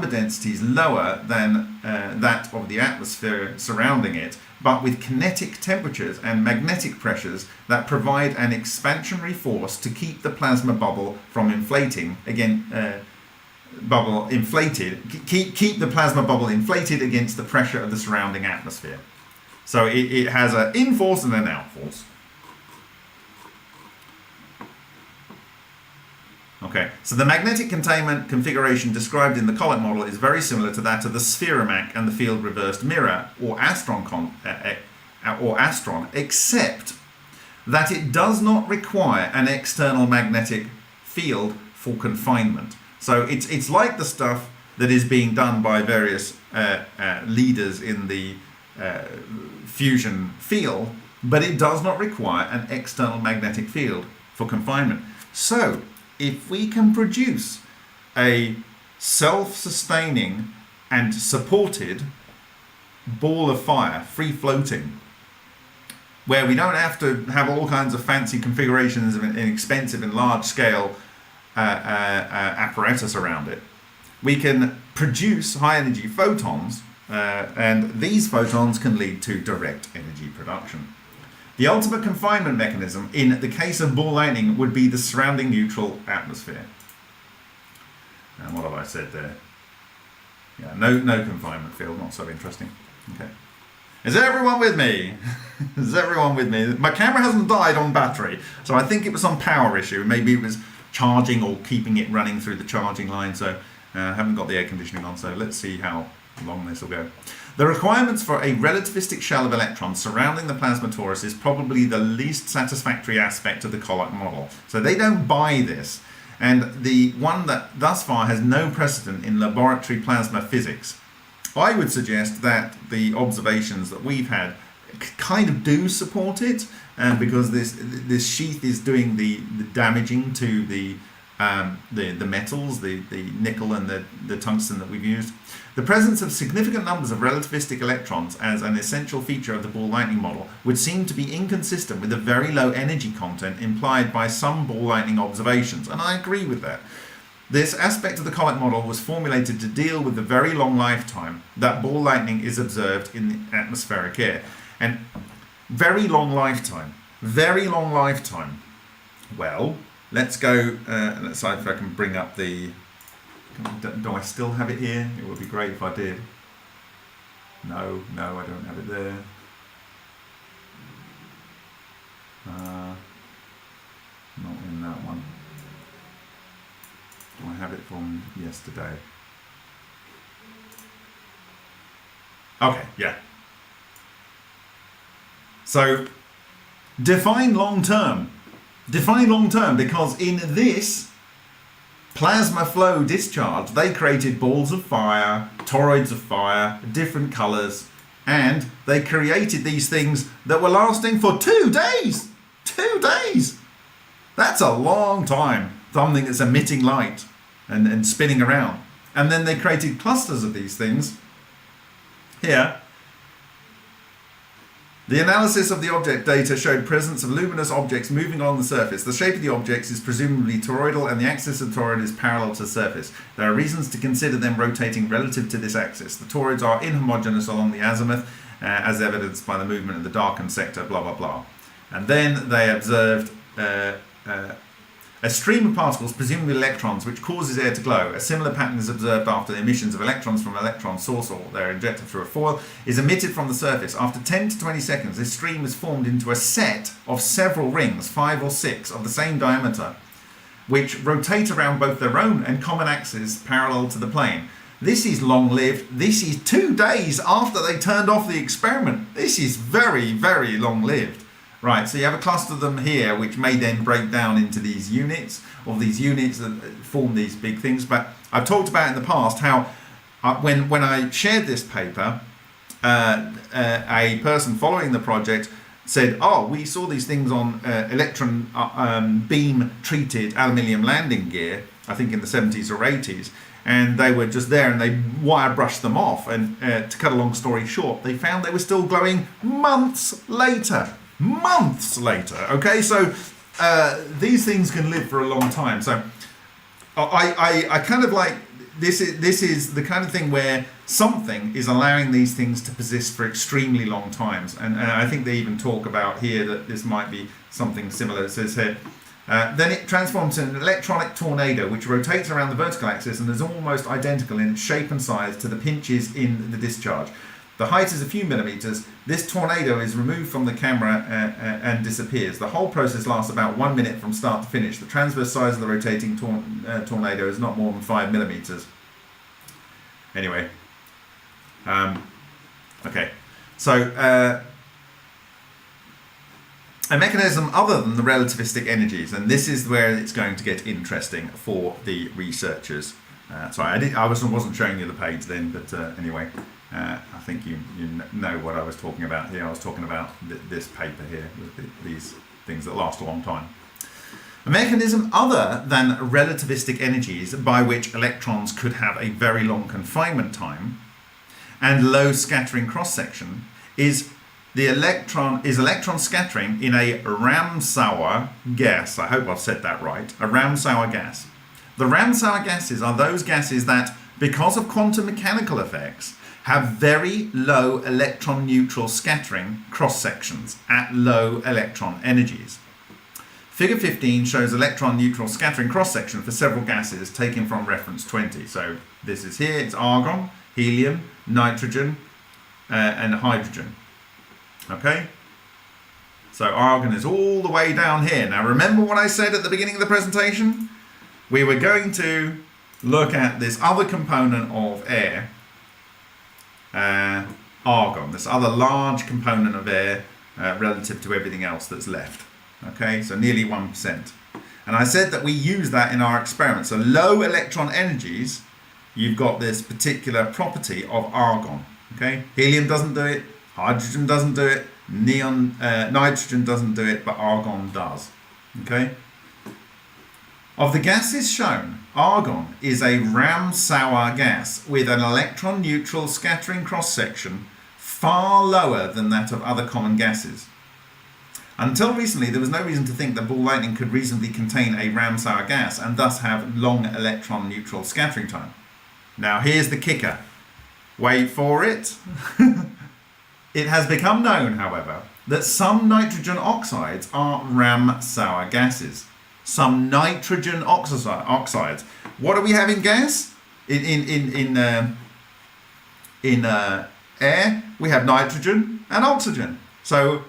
S1: densities lower than that of the atmosphere surrounding it, but with kinetic temperatures and magnetic pressures that provide an expansionary force to keep the plasma bubble from inflating. Again, keep the plasma bubble inflated against the pressure of the surrounding atmosphere. So it has an in force and an out force. Okay, so the magnetic containment configuration described in the Colloq model is very similar to that of the spheromac and the field reversed mirror, or astron, except that it does not require an external magnetic field for confinement. So it's like the stuff that is being done by various leaders in the fusion field, but it does not require an external magnetic field for confinement. So if we can produce a self-sustaining and supported ball of fire, free floating, where we don't have to have all kinds of fancy configurations and expensive and large scale apparatus around it, we can produce high energy photons, and these photons can lead to direct energy production. The ultimate confinement mechanism in the case of ball lightning would be the surrounding neutral atmosphere. And what have I said there? Yeah, no confinement field, not so interesting. Okay. Is everyone with me? Is everyone with me? My camera hasn't died on battery, so I think it was some power issue. Maybe it was charging or keeping it running through the charging line, so I haven't got the air conditioning on, so let's see how long this will go. The requirements for a relativistic shell of electrons surrounding the plasma torus is probably the least satisfactory aspect of the Colloq model. So they don't buy this. And the one that thus far has no precedent in laboratory plasma physics. I would suggest that the observations that we've had kind of do support it, because this sheath is doing the damaging to the metals, the nickel and the tungsten that we've used. The presence of significant numbers of relativistic electrons as an essential feature of the ball lightning model would seem to be inconsistent with the very low energy content implied by some ball lightning observations, and I agree with that. This aspect of the Colloq model was formulated to deal with the very long lifetime that ball lightning is observed in the atmospheric air. And very long lifetime. Well, let's go, let's see if I can bring up the... Do I still have it here? It would be great if I did. No, I don't have it there. Not in that one. Do I have it from yesterday? Okay, yeah. So, define long term. Define long term, because in this plasma flow discharge, they created balls of fire, toroids of fire, different colors, and they created these things that were lasting for 2 days. 2 days! That's a long time. Something that's emitting light and spinning around. And then they created clusters of these things here. The analysis of the object data showed presence of luminous objects moving along the surface. The shape of the objects is presumably toroidal, and the axis of the toroid is parallel to the surface. There are reasons to consider them rotating relative to this axis. The toroids are inhomogeneous along the azimuth, as evidenced by the movement of the darkened sector, blah, blah, blah. And then they observed a stream of particles, presumably electrons, which causes air to glow. A similar pattern is observed after the emissions of electrons from an electron source, or they're injected through a foil, is emitted from the surface. After 10 to 20 seconds, this stream is formed into a set of several rings, 5 or 6, of the same diameter, which rotate around both their own and common axes parallel to the plane. This is long-lived. This is 2 days after they turned off the experiment. This is very, very long-lived. Right, so you have a cluster of them here, which may then break down into these units, or these units that form these big things. But I've talked about in the past how when I shared this paper, a person following the project said, oh, we saw these things on electron beam treated aluminium landing gear, I think in the 70s or 80s, and they were just there and they wire brushed them off. And to cut a long story short, they found they were still glowing months later. Months later. Okay, so these things can live for a long time. So I kind of like this is the kind of thing where something is allowing these things to persist for extremely long times, and I think they even talk about here that this might be something similar. It says here, then it transforms into an electronic tornado which rotates around the vertical axis and is almost identical in its shape and size to the pinches in the discharge. The height is a few millimeters. This tornado is removed from the camera and disappears. The whole process lasts about 1 minute from start to finish. The transverse size of the rotating tornado is not more than 5 millimeters. Anyway, okay. So a mechanism other than the relativistic energies, and this is where it's going to get interesting for the researchers. Sorry, I wasn't showing you the page then, but anyway. I think you know what I was talking about here. I was talking about this paper here with these things that last a long time. A mechanism other than relativistic energies by which electrons could have a very long confinement time and low scattering cross-section is electron scattering in a Ramsauer gas. I hope I've said that right. A Ramsauer gas. The Ramsauer gases are those gases that, because of quantum mechanical effects, have very low electron neutral scattering cross-sections at low electron energies. Figure 15 shows electron neutral scattering cross-section for several gases taken from reference 20. So this is here, it's argon, helium, nitrogen, and hydrogen. Okay? So argon is all the way down here. Now remember what I said at the beginning of the presentation? We were going to look at this other component of air, argon, this other large component of air relative to everything else that's left. Okay, so nearly 1%. And I said that we use that in our experiment. So low electron energies, you've got this particular property of argon. Okay, helium doesn't do it, hydrogen doesn't do it, nitrogen doesn't do it, but argon does. Okay. Of the gases shown, argon is a Ramsauer gas with an electron neutral scattering cross-section far lower than that of other common gases. Until recently, there was no reason to think that ball lightning could reasonably contain a Ramsauer gas and thus have long electron neutral scattering time. Now here's the kicker. Wait for it. It has become known, however, that some nitrogen oxides are Ramsauer gases. Some nitrogen oxides. What do we have in gas? In air, we have nitrogen and oxygen. So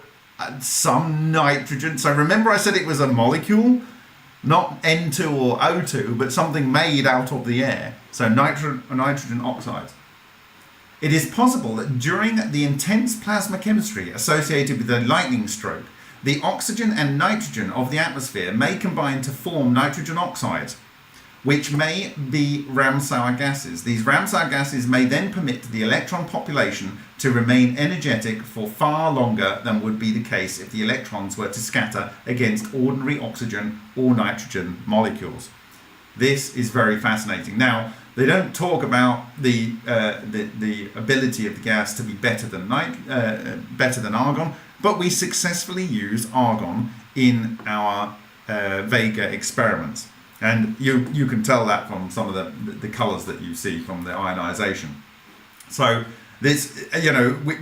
S1: some nitrogen. So remember I said it was a molecule, not N2 or O2, but something made out of the air. So nitrogen oxides. It is possible that during the intense plasma chemistry associated with the lightning stroke, the oxygen and nitrogen of the atmosphere may combine to form nitrogen oxides, which may be Ramsauer gases. These Ramsauer gases may then permit the electron population to remain energetic for far longer than would be the case if the electrons were to scatter against ordinary oxygen or nitrogen molecules. This is very fascinating. Now, they don't talk about the ability of the gas to be better than argon, but we successfully use argon in our Vega experiments. And you can tell that from some of the colours that you see from the ionisation. So This,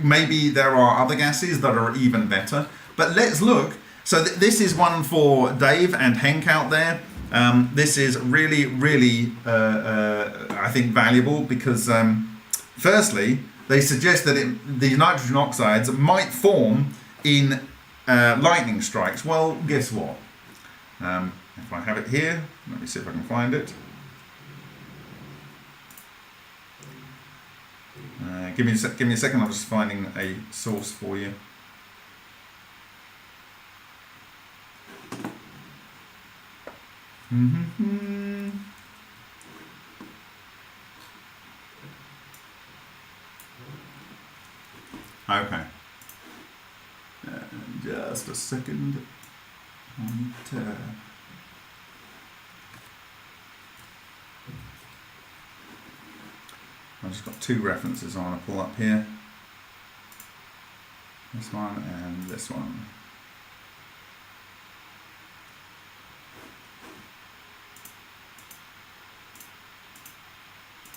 S1: maybe there are other gases that are even better. But let's look. So this is one for Dave and Henk out there. This is really, really, I think, valuable because, firstly, they suggest that the nitrogen oxides might form in lightning strikes. Well, guess what? If I have it here, let me see if I can find it. Give me a second. I'm just finding a source for you. Okay. Just a second. I've just got two references I want to pull up here. This one and this one.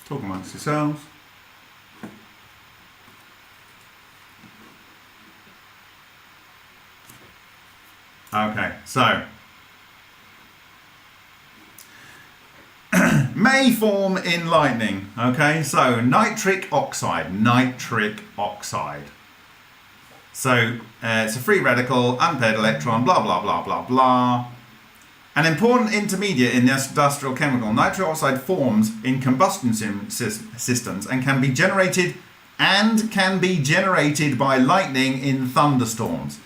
S1: Talk amongst yourselves. Okay, so may form in lightning. Okay, so nitric oxide. So it's a free radical, unpaired electron, blah, blah, blah, blah, blah. An important intermediate in the industrial chemical, nitric oxide forms in combustion systems and can be generated by lightning in thunderstorms.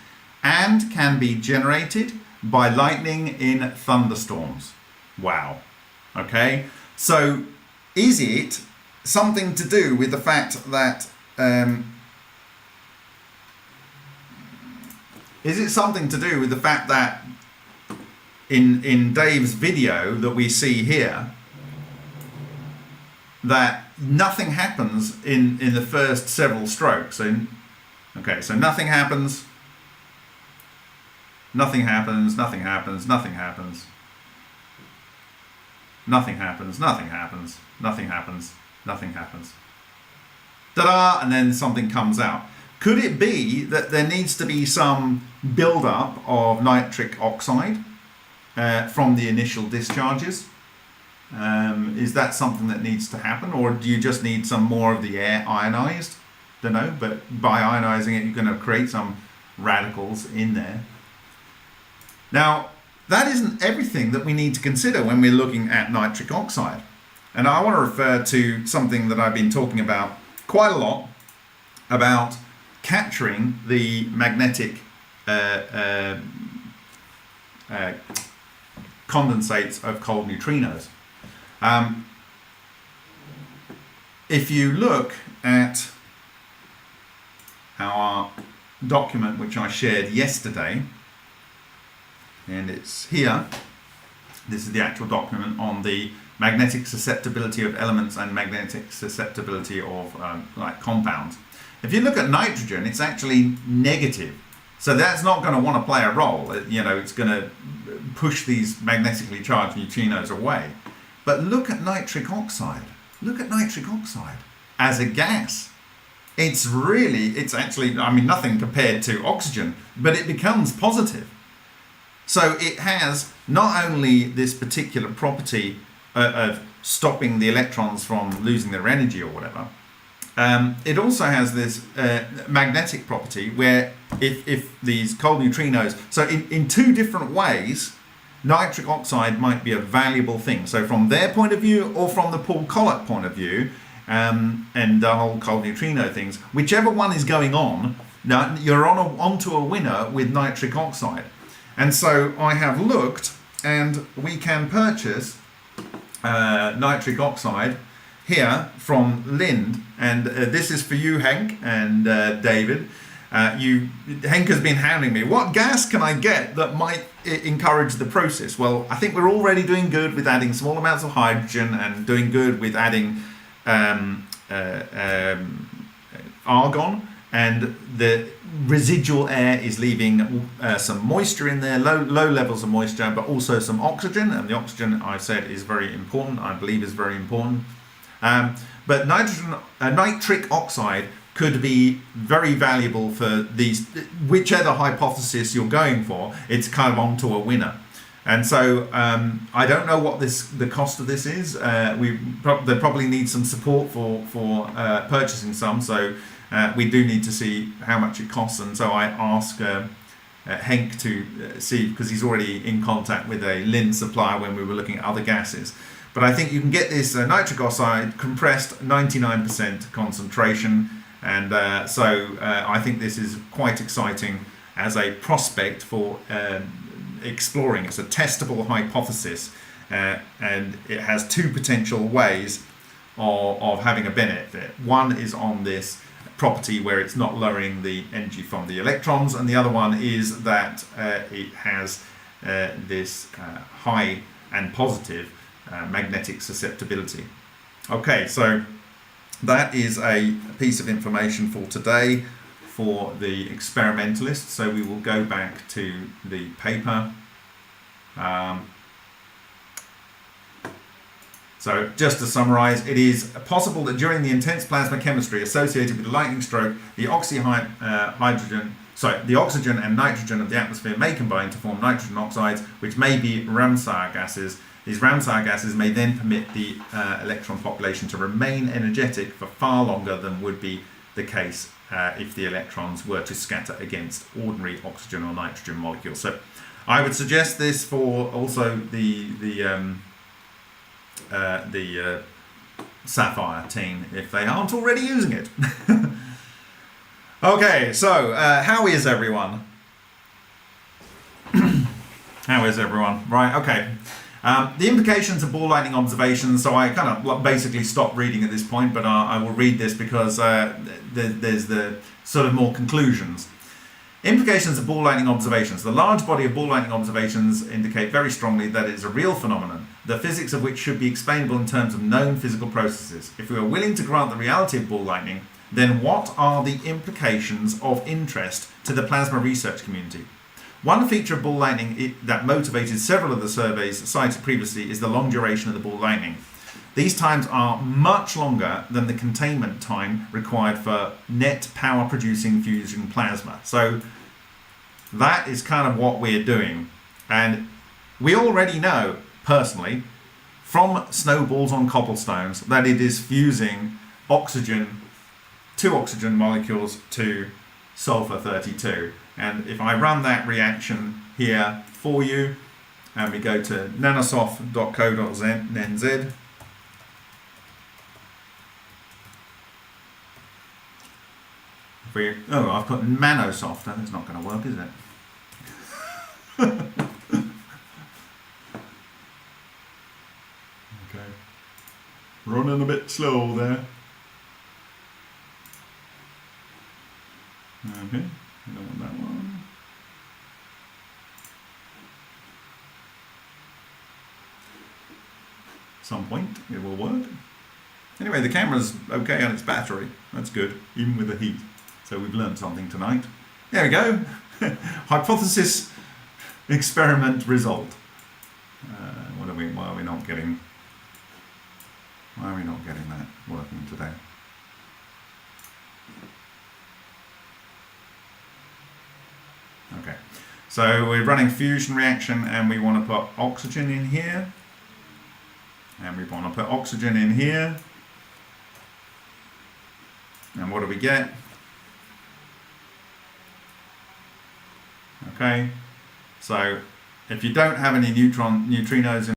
S1: Wow. Okay. So is it something to do with the fact that in Dave's video that we see here, that nothing happens in the first several strokes? So nothing happens, nothing happens, nothing happens, nothing happens, nothing happens, nothing happens, nothing happens, nothing happens. Ta-da! And then something comes out. Could it be that there needs to be some build-up of nitric oxide from the initial discharges? Is that something that needs to happen, or do you just need some more of the air ionized? Don't know, but by ionizing it, you're going to create some radicals in there. Now, that isn't everything that we need to consider when we're looking at nitric oxide. And I want to refer to something that I've been talking about quite a lot, about capturing the magnetic condensates of cold neutrinos. If you look at our document which I shared yesterday, and it's here, this is the actual document on the magnetic susceptibility of elements and magnetic susceptibility of compounds. If you look at nitrogen, it's actually negative. So that's not going to want to play a role. It's going to push these magnetically charged neutrinos away. But look at nitric oxide. Look at nitric oxide as a gas. It's actually, nothing compared to oxygen, but it becomes positive. So it has not only this particular property of stopping the electrons from losing their energy or whatever, it also has this magnetic property where if these cold neutrinos, so in two different ways, nitric oxide might be a valuable thing. So from their point of view or from the Paul Collet point of view, and the whole cold neutrino things, whichever one is going on, now you're onto a winner with nitric oxide. And so I have looked, and we can purchase nitric oxide here from Lind, and this is for you, Henk and David. Henk has been hounding me. What gas can I get that might encourage the process? Well, I think we're already doing good with adding small amounts of hydrogen and doing good with adding argon, and the residual air is leaving some moisture in there, low levels of moisture, but also some oxygen, and the oxygen, I've said, is very important, I believe is very important. But nitric oxide could be very valuable for these, whichever hypothesis you're going for, it's kind of onto a winner. And so I don't know what the cost of this is. They probably need some support for purchasing some, so we do need to see how much it costs. And so I ask Henk to see, because he's already in contact with a Lin supplier when we were looking at other gases. But I think you can get this nitric oxide compressed 99% concentration, and so I think this is quite exciting as a prospect for exploring. It's a testable hypothesis, and it has two potential ways of having a benefit. One is on this property where it's not lowering the energy from the electrons, and the other one is that it has this high and positive magnetic susceptibility. Okay, so that is a piece of information for today for the experimentalists. So we will go back to the paper. So just to summarize, it is possible that during the intense plasma chemistry associated with the lightning stroke, the oxygen and nitrogen of the atmosphere may combine to form nitrogen oxides, which may be Ramsauer gases. These Ramsauer gases may then permit the electron population to remain energetic for far longer than would be the case if the electrons were to scatter against ordinary oxygen or nitrogen molecules. So I would suggest this for also the Sapphire team if they aren't already using it. Okay, so how is everyone? How is everyone? Right, okay. The implications of ball lightning observations, so I kind of basically stopped reading at this point, but I will read this because there's the sort of more conclusions. Implications of ball lightning observations. The large body of ball lightning observations indicate very strongly that it is a real phenomenon, the physics of which should be explainable in terms of known physical processes. If we are willing to grant the reality of ball lightning, then what are the implications of interest to the plasma research community? One feature of ball lightning that motivated several of the surveys cited previously is the long duration of the ball lightning. These times are much longer than the containment time required for net power producing fusion plasma. So that is kind of what we're doing. And we already know, personally, from snowballs on cobblestones, that it is fusing oxygen, two oxygen molecules to sulfur 32. And if I run that reaction here for you, and we go to nanosoft.co.nz, I've put Manosoft, that's not going to work, is it? Okay, running a bit slow there. Okay, I don't want that one. Some point it will work. Anyway, the camera's okay on its battery. That's good, even with the heat. So we've learned something tonight. There we go. Hypothesis experiment result. Why are we not getting that working today? Okay, so we're running fusion reaction and we want to put oxygen in here, and we want to put oxygen in here, and what do we get? Okay, so if you don't have any neutrinos in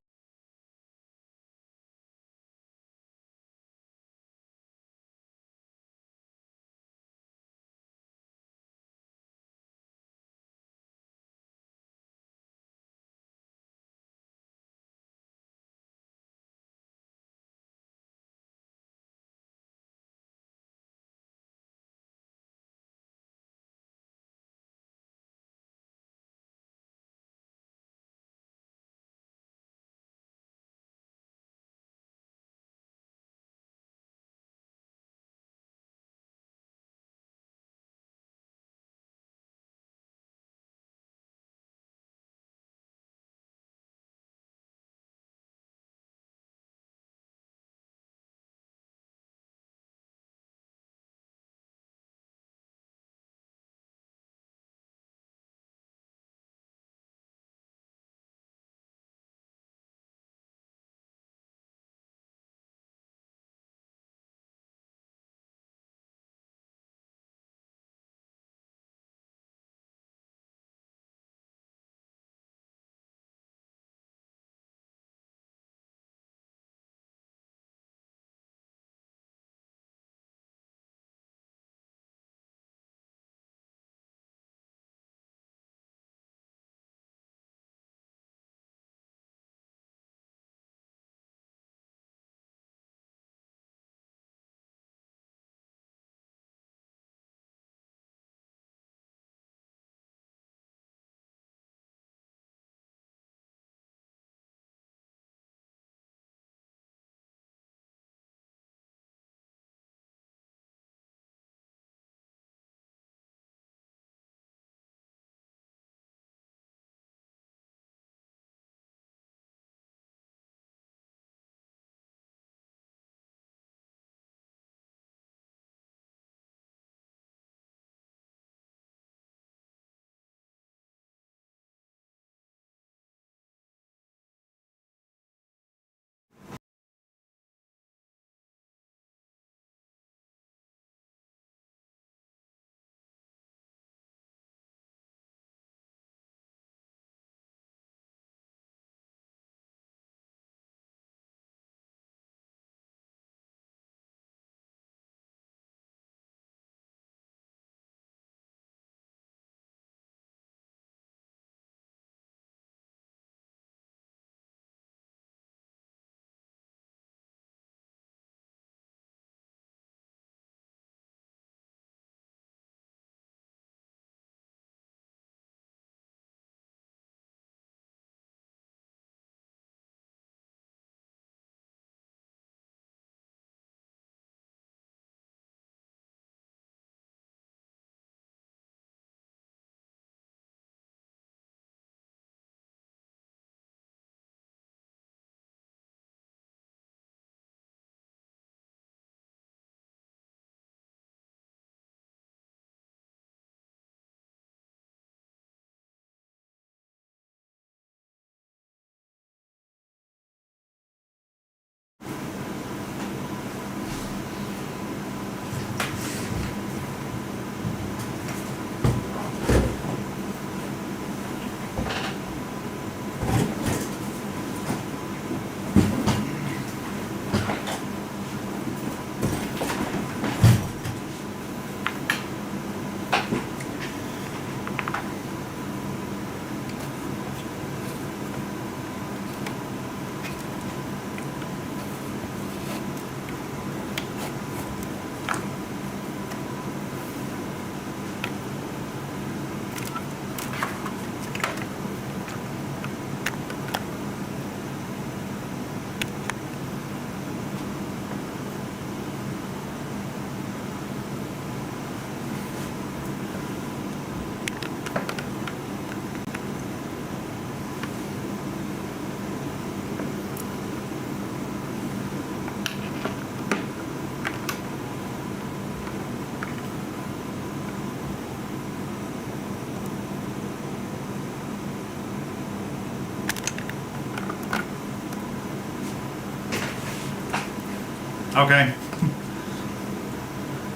S1: Okay.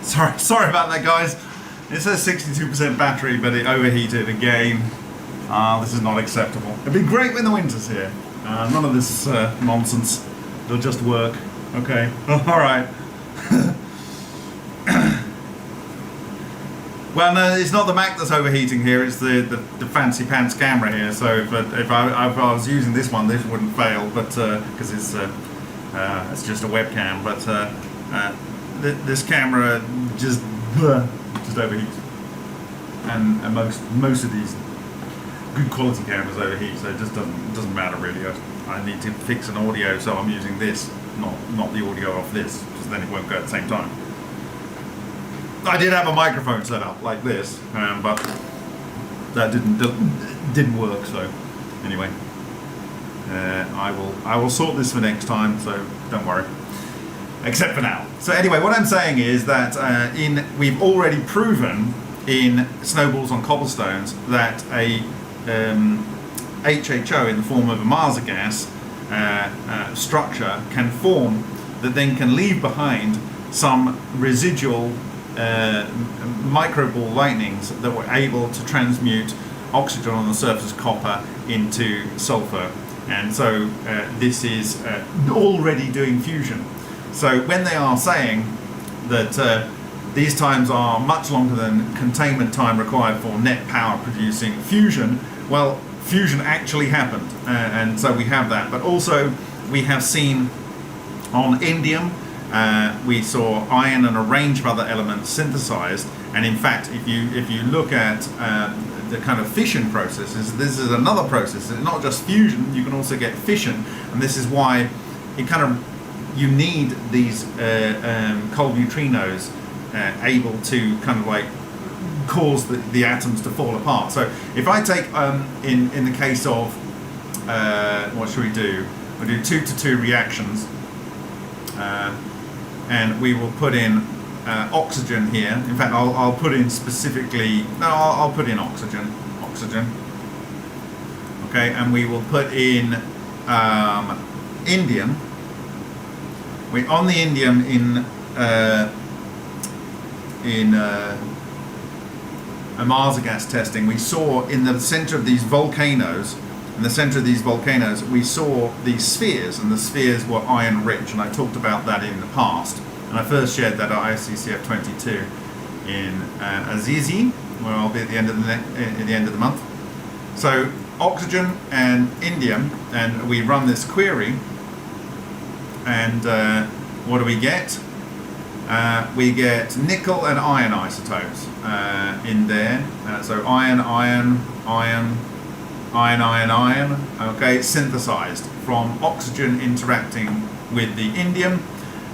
S1: Sorry about that, guys. It says 62% battery, but it overheated again. This is not acceptable. It'd be great when the winter's here. None of this nonsense. It'll just work. Okay. All right. Well, no, it's not the Mac that's overheating here. It's the fancy pants camera here. So if I was using this one, this wouldn't fail, but because it's just a webcam. But this camera just overheats, and most of these good quality cameras overheat. So it just doesn't matter really. I need to fix an audio, so I'm using this, not the audio off this, because then it won't go at the same time. I did have a microphone set up like this, but that didn't work. So anyway, I will sort this for next time. So don't worry. Except for now. So anyway, what I'm saying is that we've already proven in Snowballs on Cobblestones that a HHO in the form of a Mars gas structure can form that then can leave behind some residual microball lightnings that were able to transmute oxygen on the surface of copper into sulfur. And so this is already doing fusion. So when they are saying that these times are much longer than containment time required for net power producing fusion, well, fusion actually happened, and so we have that. But also we have seen on indium, we saw iron and a range of other elements synthesized. And in fact, if you look at the kind of fission processes, this is another process. It's not just fusion, you can also get fission, and this is why it kind of you need these cold neutrinos able to kind of like cause the atoms to fall apart. So if I take in the case of what should we do? We'll do 2-to-2 reactions, and we will put in oxygen here. In fact, I'll put in specifically. No, I'll put in oxygen. Okay, and we will put in indium. On the indium in a Mars gas testing, we saw in the center of these volcanoes, we saw these spheres, and the spheres were iron rich, and I talked about that in the past. And I first shared that at ICCF 22 in Azizi, where I'll be at the end of the month. So oxygen and indium, and we run this query, and what do we get? We get nickel and iron isotopes in there. So iron, okay, synthesized from oxygen interacting with the indium.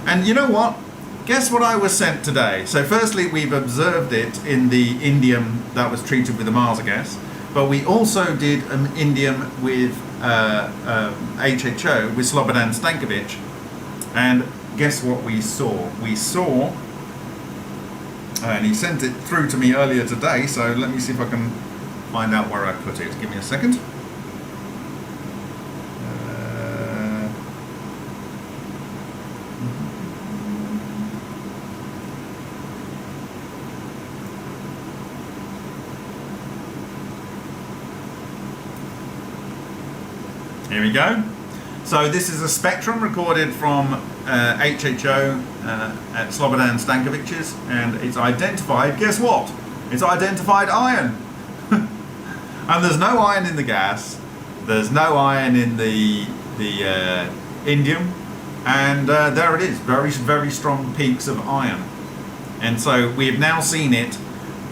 S1: And you know what? Guess what I was sent today? So firstly, we've observed it in the indium that was treated with the Mars gas, but we also did an indium with HHO, with Slobodan Stankovic, and guess what we saw? We saw, and he sent it through to me earlier today, so let me see if I can find out where I put it. Give me a second. Here we go. So this is a spectrum recorded from HHO at Slobodan Stankovic's, and it's identified, guess what? It's identified iron. And there's no iron in the gas, there's no iron in the indium, and there it is, very, very strong peaks of iron. And so we have now seen it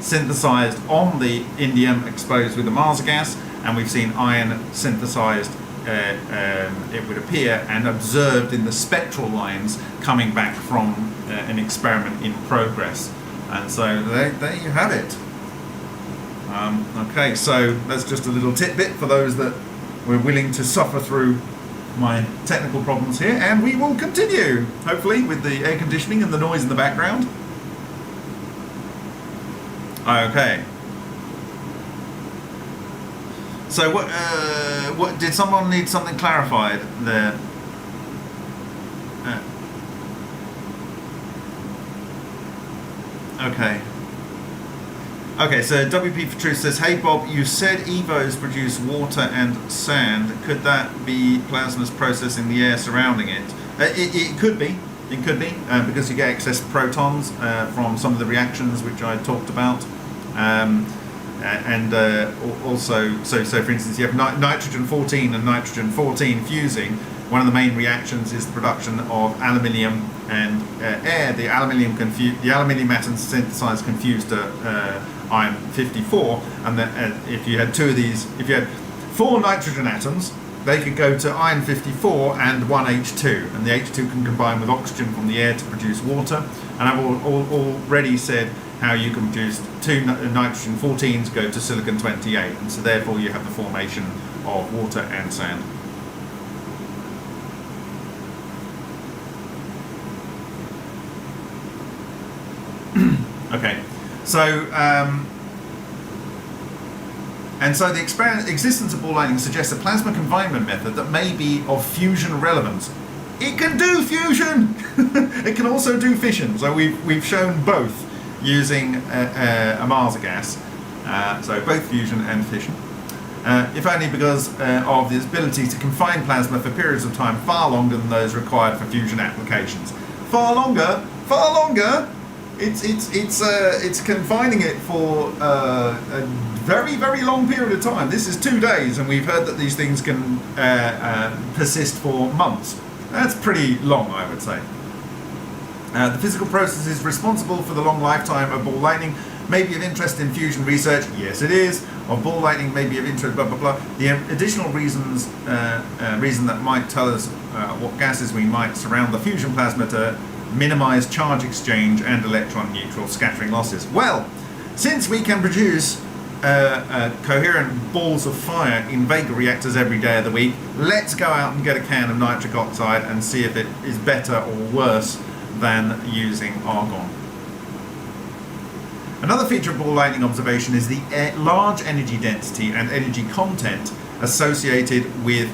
S1: synthesized on the indium exposed with the Mars gas, and we've seen iron synthesized, it would appear, and observed in the spectral lines coming back from an experiment in progress. And so there you have it. Okay, so that's just a little tidbit for those that were willing to suffer through my technical problems here, and we will continue, hopefully, with the air conditioning and the noise in the background. Okay. So what did someone need something clarified there? Okay. Okay, so WP for Truth says, hey Bob, you said EVOs produce water and sand. Could that be plasmas processing the air surrounding it? It could be. It could be, because you get excess protons from some of the reactions which I talked about. Also, so for instance, you have nitrogen-14 and nitrogen-14 fusing. One of the main reactions is the production of aluminium and air. The aluminium atoms synthesize confused to iron 54, and if you had two of these, if you had 4 nitrogen atoms, they could go to iron 54 and 1 H2, and the H2 can combine with oxygen from the air to produce water. And I've already said how you can produce 2 nitrogen 14s go to silicon 28, and so therefore you have the formation of water and sand. Okay, so and so the existence of ball lightning suggests a plasma confinement method that may be of fusion relevance. It can do fusion. It can also do fission. So we've shown both using a Mars gas. So both fusion and fission. If only because of the ability to confine plasma for periods of time far longer than those required for fusion applications. Far longer. It's confining it for a very, very long period of time. This is 2 days, and we've heard that these things can persist for months. That's pretty long, I would say. The physical processes responsible for the long lifetime of ball lightning may be of interest in fusion research. Yes, it is. Of ball lightning may be of interest, blah, blah, blah. The additional reason that might tell us what gases we might surround the fusion plasma to minimize charge exchange and electron neutral scattering losses. Well, since we can produce coherent balls of fire in Vega reactors every day of the week, let's go out and get a can of nitric oxide and see if it is better or worse than using argon. Another feature of ball lightning observation is the large energy density and energy content associated with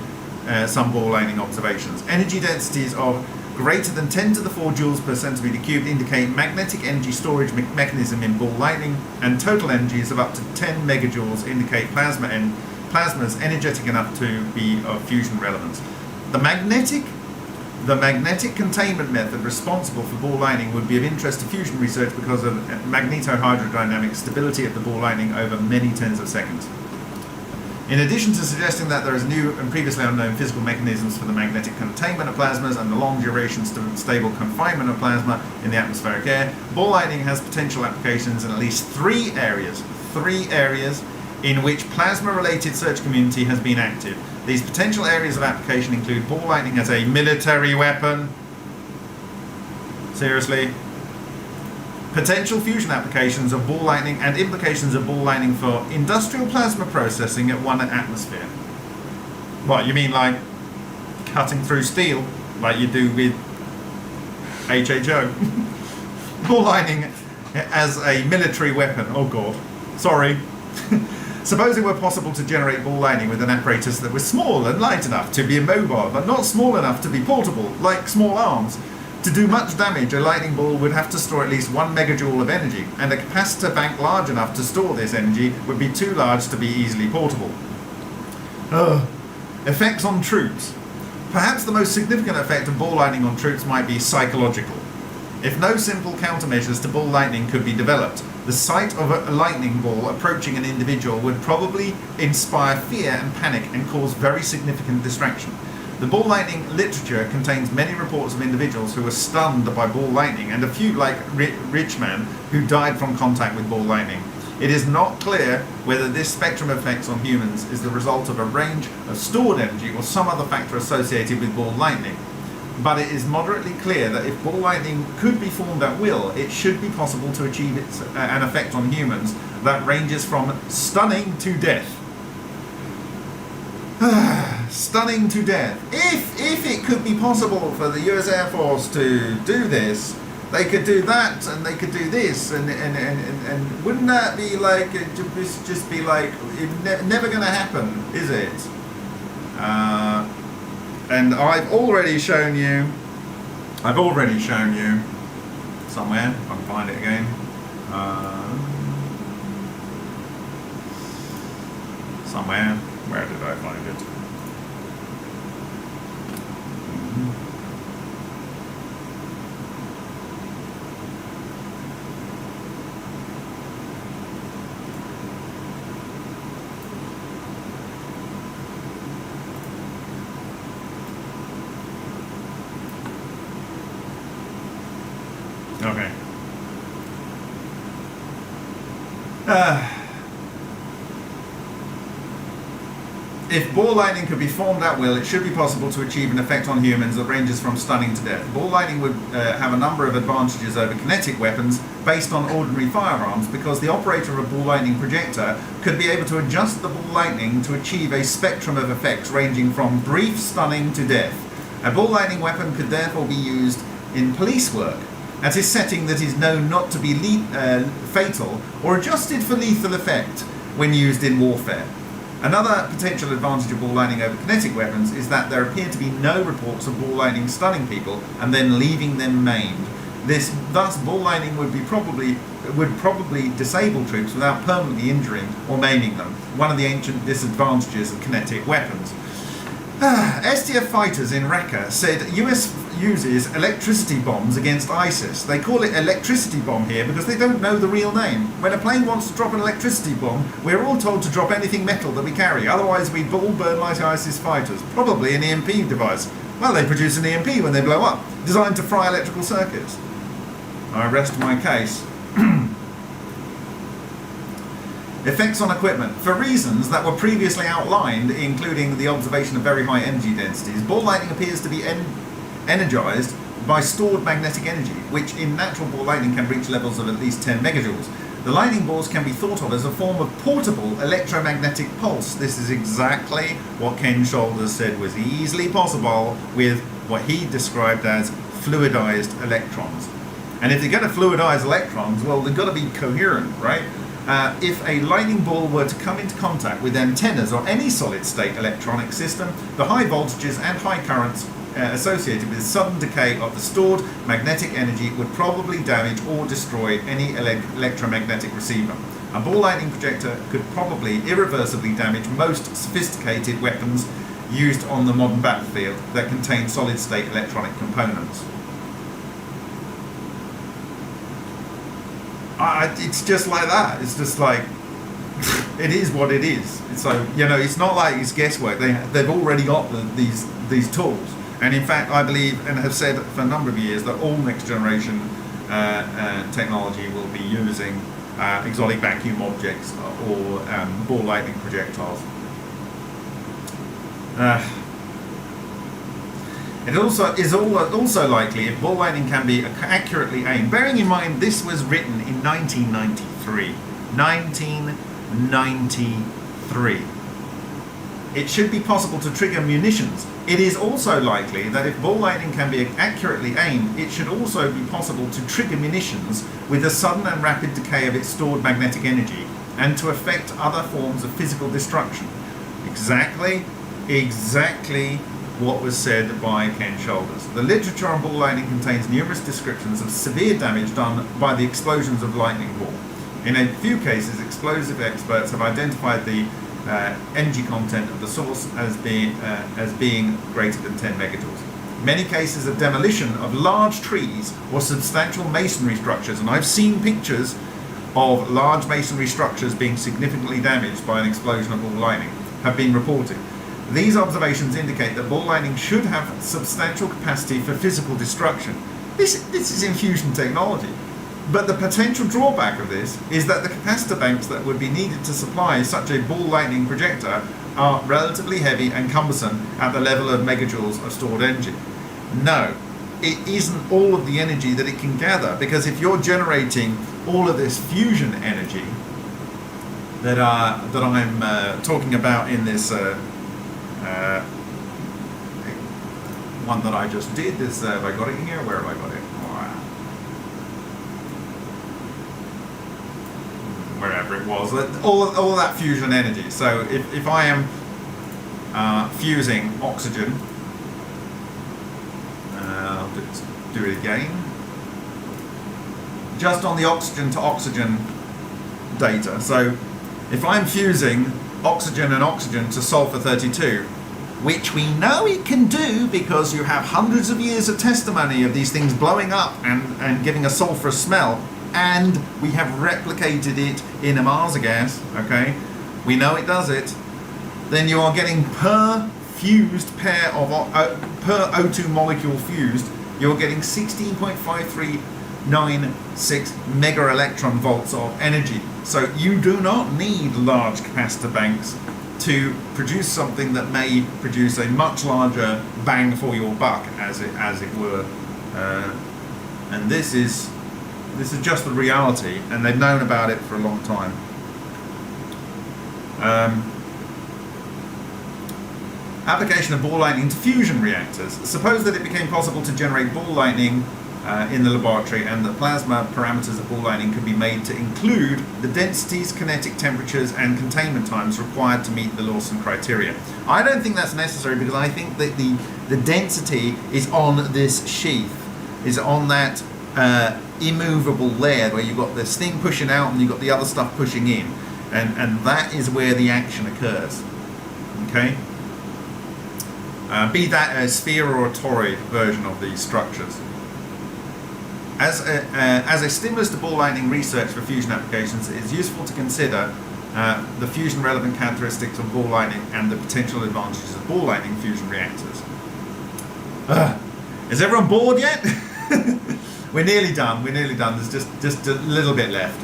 S1: some ball lightning observations. Energy densities of greater than 10 to the 4 joules per centimeter cubed indicate magnetic energy storage mechanism in ball lightning, and total energies of up to 10 megajoules indicate plasmas energetic enough to be of fusion relevance. The magnetic containment method responsible for ball lightning would be of interest to fusion research because of magnetohydrodynamic stability of the ball lightning over many tens of seconds. In addition to suggesting that there is new and previously unknown physical mechanisms for the magnetic containment of plasmas and the long duration stable confinement of plasma in the atmospheric air, ball lightning has potential applications in at least three areas in which plasma-related search community has been active. These potential areas of application include ball lightning as a military weapon. Seriously? Potential fusion applications of ball lightning and implications of ball lightning for industrial plasma processing at 1 atmosphere. What, you mean like cutting through steel, like you do with HHO? Ball lightning as a military weapon. Oh god. Sorry. Suppose it were possible to generate ball lightning with an apparatus that was small and light enough to be immobile, but not small enough to be portable, like small arms. To do much damage, a lightning ball would have to store at least 1 megajoule of energy, and a capacitor bank large enough to store this energy would be too large to be easily portable. Effects on troops. Perhaps the most significant effect of ball lightning on troops might be psychological. If no simple countermeasures to ball lightning could be developed, the sight of a lightning ball approaching an individual would probably inspire fear and panic and cause very significant distraction. The ball lightning literature contains many reports of individuals who were stunned by ball lightning, and a few, like Richman, who died from contact with ball lightning. It is not clear whether this spectrum effects on humans is the result of a range of stored energy or some other factor associated with ball lightning. But it is moderately clear that if ball lightning could be formed at will, it should be possible to achieve an effect on humans that ranges from stunning to death. Stunning to death. If it could be possible for the US Air Force to do this, they could do that and they could do this, and wouldn't that be like, just be like, never going to happen, is it? And I've already shown you somewhere, if I can find it again, Somewhere. Where did I find it? Okay. If ball lightning could be formed at will, it should be possible to achieve an effect on humans that ranges from stunning to death. Ball lightning would have a number of advantages over kinetic weapons based on ordinary firearms, because the operator of a ball lightning projector could be able to adjust the ball lightning to achieve a spectrum of effects ranging from brief stunning to death. A ball lightning weapon could therefore be used in police work at a setting that is known not to be fatal or adjusted for lethal effect when used in warfare. Another potential advantage of ball lightning over kinetic weapons is that there appear to be no reports of ball lightning stunning people and then leaving them maimed. Thus, ball lightning would probably disable troops without permanently injuring or maiming them, one of the ancient disadvantages of kinetic weapons. SDF fighters in Raqqa said US uses electricity bombs against ISIS. They call it electricity bomb here because they don't know the real name. When a plane wants to drop an electricity bomb, we're all told to drop anything metal that we carry, otherwise we'd all burn like ISIS fighters. Probably an EMP device. Well, they produce an EMP when they blow up, designed to fry electrical circuits. I rest my case. Effects on equipment. For reasons that were previously outlined, including the observation of very high energy densities, ball lightning appears to be energized by stored magnetic energy, which in natural ball lightning can reach levels of at least 10 megajoules. The lightning balls can be thought of as a form of portable electromagnetic pulse. This is exactly what Ken Shoulders said was easily possible with what he described as fluidized electrons. And if they're going to fluidize electrons, well, they've got to be coherent, right? If a lightning ball were to come into contact with antennas or any solid-state electronic system, the high voltages and high currents associated with sudden decay of the stored magnetic energy would probably damage or destroy any electromagnetic receiver. A ball lightning projector could probably irreversibly damage most sophisticated weapons used on the modern battlefield that contain solid-state electronic components. It's just like that. It's just like, it is what it is. So, you know, it's not like it's guesswork. They've already got these tools. And in fact, I believe and have said for a number of years that all next generation technology will be using exotic vacuum objects or ball lightning projectiles. It is also likely if ball lightning can be accurately aimed. Bearing in mind this was written in 1993. 1993. It should be possible to trigger munitions. It is also likely that if ball lightning can be accurately aimed, it should also be possible to trigger munitions with the sudden and rapid decay of its stored magnetic energy and to affect other forms of physical destruction. Exactly what was said by Ken Shoulders. The literature on ball lightning contains numerous descriptions of severe damage done by the explosions of lightning ball. In a few cases, explosive experts have identified the energy content of the source as being greater than 10 megajoules. Many cases of demolition of large trees or substantial masonry structures, and I've seen pictures of large masonry structures being significantly damaged by an explosion of ball lightning, have been reported. These observations indicate that ball lightning should have substantial capacity for physical destruction. This is infusion technology. But the potential drawback of this is that the capacitor banks that would be needed to supply such a ball lightning projector are relatively heavy and cumbersome at the level of megajoules of stored energy. No, it isn't all of the energy that it can gather, because if you're generating all of this fusion energy that I'm talking about in this one that I just did, this have I got it here? Where have I got it? Wherever it was, all of that fusion energy. So if I am fusing oxygen, I'll do it again. just on the oxygen to oxygen data. So if I'm fusing oxygen and oxygen to sulfur-32, which we know it can do because you have hundreds of years of testimony of these things blowing up and giving a sulfurous smell, and we have replicated it in a Mars gas, okay? We know it does it. Then you are getting per fused pair of, per O2 molecule fused, you're getting 16.5396 mega electron volts of energy. So you do not need large capacitor banks to produce something that may produce a much larger bang for your buck, as it were. And this is just the reality, and they've known about it for a long time. Application of ball lightning to fusion reactors. Suppose that it became possible to generate ball lightning in the laboratory, and the plasma parameters of ball lightning could be made to include the densities, kinetic temperatures, and containment times required to meet the Lawson criteria. I don't think that's necessary, because I think that the density is on this sheath, is on that immovable layer where you've got this thing pushing out and you've got the other stuff pushing in, and that is where the action occurs. Okay? Be that a sphere or a toroid version of these structures. As a stimulus to ball lightning research for fusion applications, it is useful to consider the fusion relevant characteristics of ball lightning and the potential advantages of ball lightning fusion reactors. Is everyone bored yet? We're nearly done. There's just a little bit left.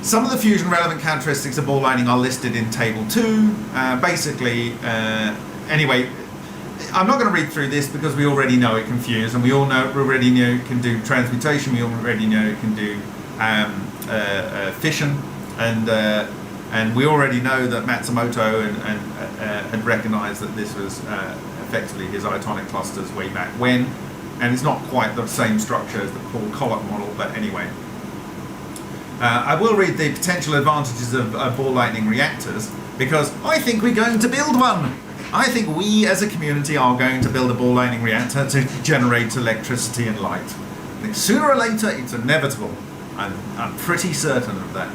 S1: Some of the fusion relevant characteristics of ball lightning are listed in table 2. Anyway, I'm not going to read through this because we already know it can fuse, and we already know it can do transmutation. We already know it can do fission, and we already know that Matsumoto had recognized that this was effectively his itonic clusters way back when, and it's not quite the same structure as the Paul Collett model, but anyway. I will read the potential advantages of ball lightning reactors, because I think we're going to build one. I think we as a community are going to build a ball lightning reactor to generate electricity and light. I think sooner or later it's inevitable. I'm pretty certain of that.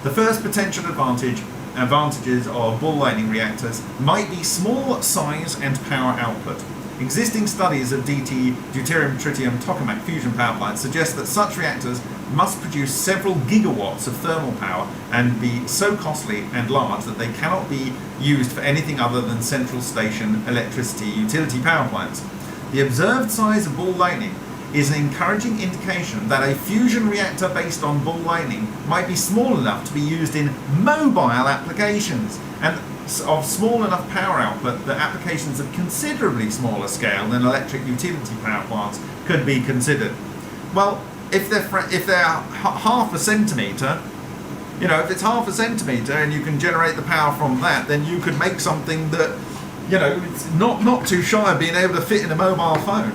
S1: The first potential advantages of ball lightning reactors might be small size and power output. Existing studies of deuterium, tritium, tokamak fusion power plants suggest that such reactors must produce several gigawatts of thermal power and be so costly and large that they cannot be used for anything other than central station electricity utility power plants. The observed size of ball lightning is an encouraging indication that a fusion reactor based on ball lightning might be small enough to be used in mobile applications, and of small enough power output that applications of considerably smaller scale than electric utility power plants could be considered. Well, if they're half a centimetre, if it's half a centimetre and you can generate the power from that, then you could make something that, it's not too shy of being able to fit in a mobile phone.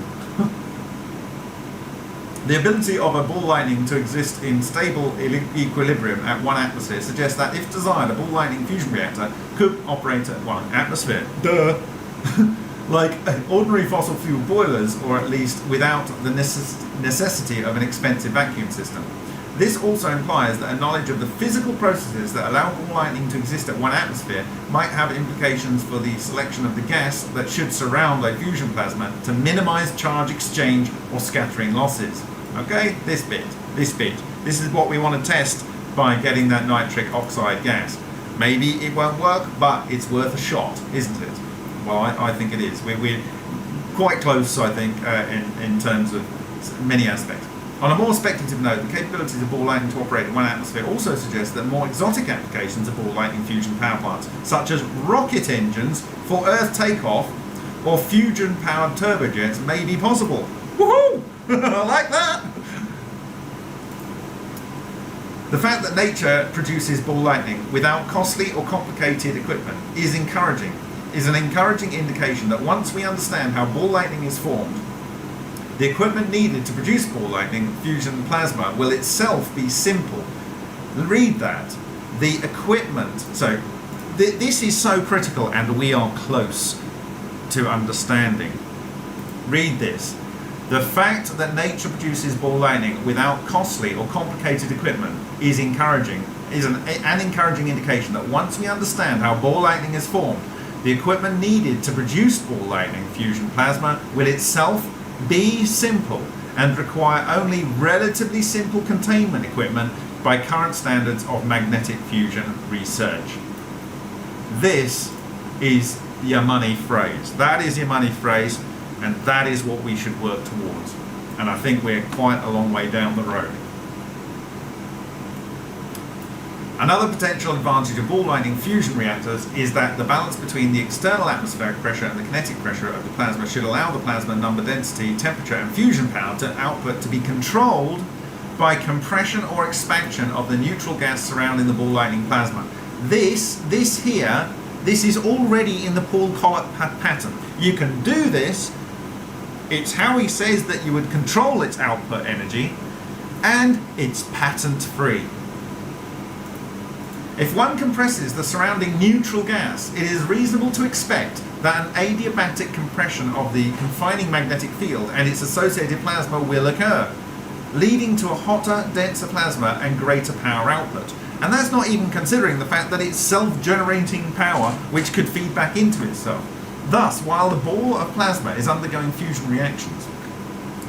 S1: The ability of a ball lightning to exist in stable equilibrium at 1 atmosphere suggests that, if desired, a ball lightning fusion reactor could operate at 1 atmosphere. Duh! Like ordinary fossil fuel boilers, or at least without the necessity of an expensive vacuum system. This also implies that a knowledge of the physical processes that allow ball lightning to exist at 1 atmosphere might have implications for the selection of the gas that should surround a fusion plasma to minimize charge exchange or scattering losses. Okay, this bit. This is what we want to test by getting that nitric oxide gas. Maybe it won't work, but it's worth a shot, isn't it? Well, I think it is. We're quite close, I think, in terms of many aspects. On a more speculative note, the capabilities of ball lightning to operate in 1 atmosphere also suggest that more exotic applications of ball lightning fusion power plants, such as rocket engines for Earth takeoff or fusion-powered turbojets, may be possible. Woohoo! I like that! The fact that nature produces ball lightning without costly or complicated equipment is an encouraging indication that once we understand how ball lightning is formed, the equipment needed to produce ball lightning fusion plasma will itself be simple. Read that. The equipment. So this is so critical, and we are close to understanding. Read this. The fact that nature produces ball lightning without costly or complicated equipment is an encouraging indication that once we understand how ball lightning is formed, the equipment needed to produce ball lightning fusion plasma will itself be simple and require only relatively simple containment equipment by current standards of magnetic fusion research. This is your money phrase. That is your money phrase, and that is what we should work towards. And I think we're quite a long way down the road. Another potential advantage of ball lightning fusion reactors is that the balance between the external atmospheric pressure and the kinetic pressure of the plasma should allow the plasma number, density, temperature and fusion power to output to be controlled by compression or expansion of the neutral gas surrounding the ball lightning plasma. This is already in the Paul-Collet pattern. You can do this. It's how he says that you would control its output energy, and it's patent free. If one compresses the surrounding neutral gas, it is reasonable to expect that an adiabatic compression of the confining magnetic field and its associated plasma will occur, leading to a hotter, denser plasma and greater power output. And that's not even considering the fact that it's self-generating power which could feed back into itself. Thus, while the ball of plasma is undergoing fusion reactions,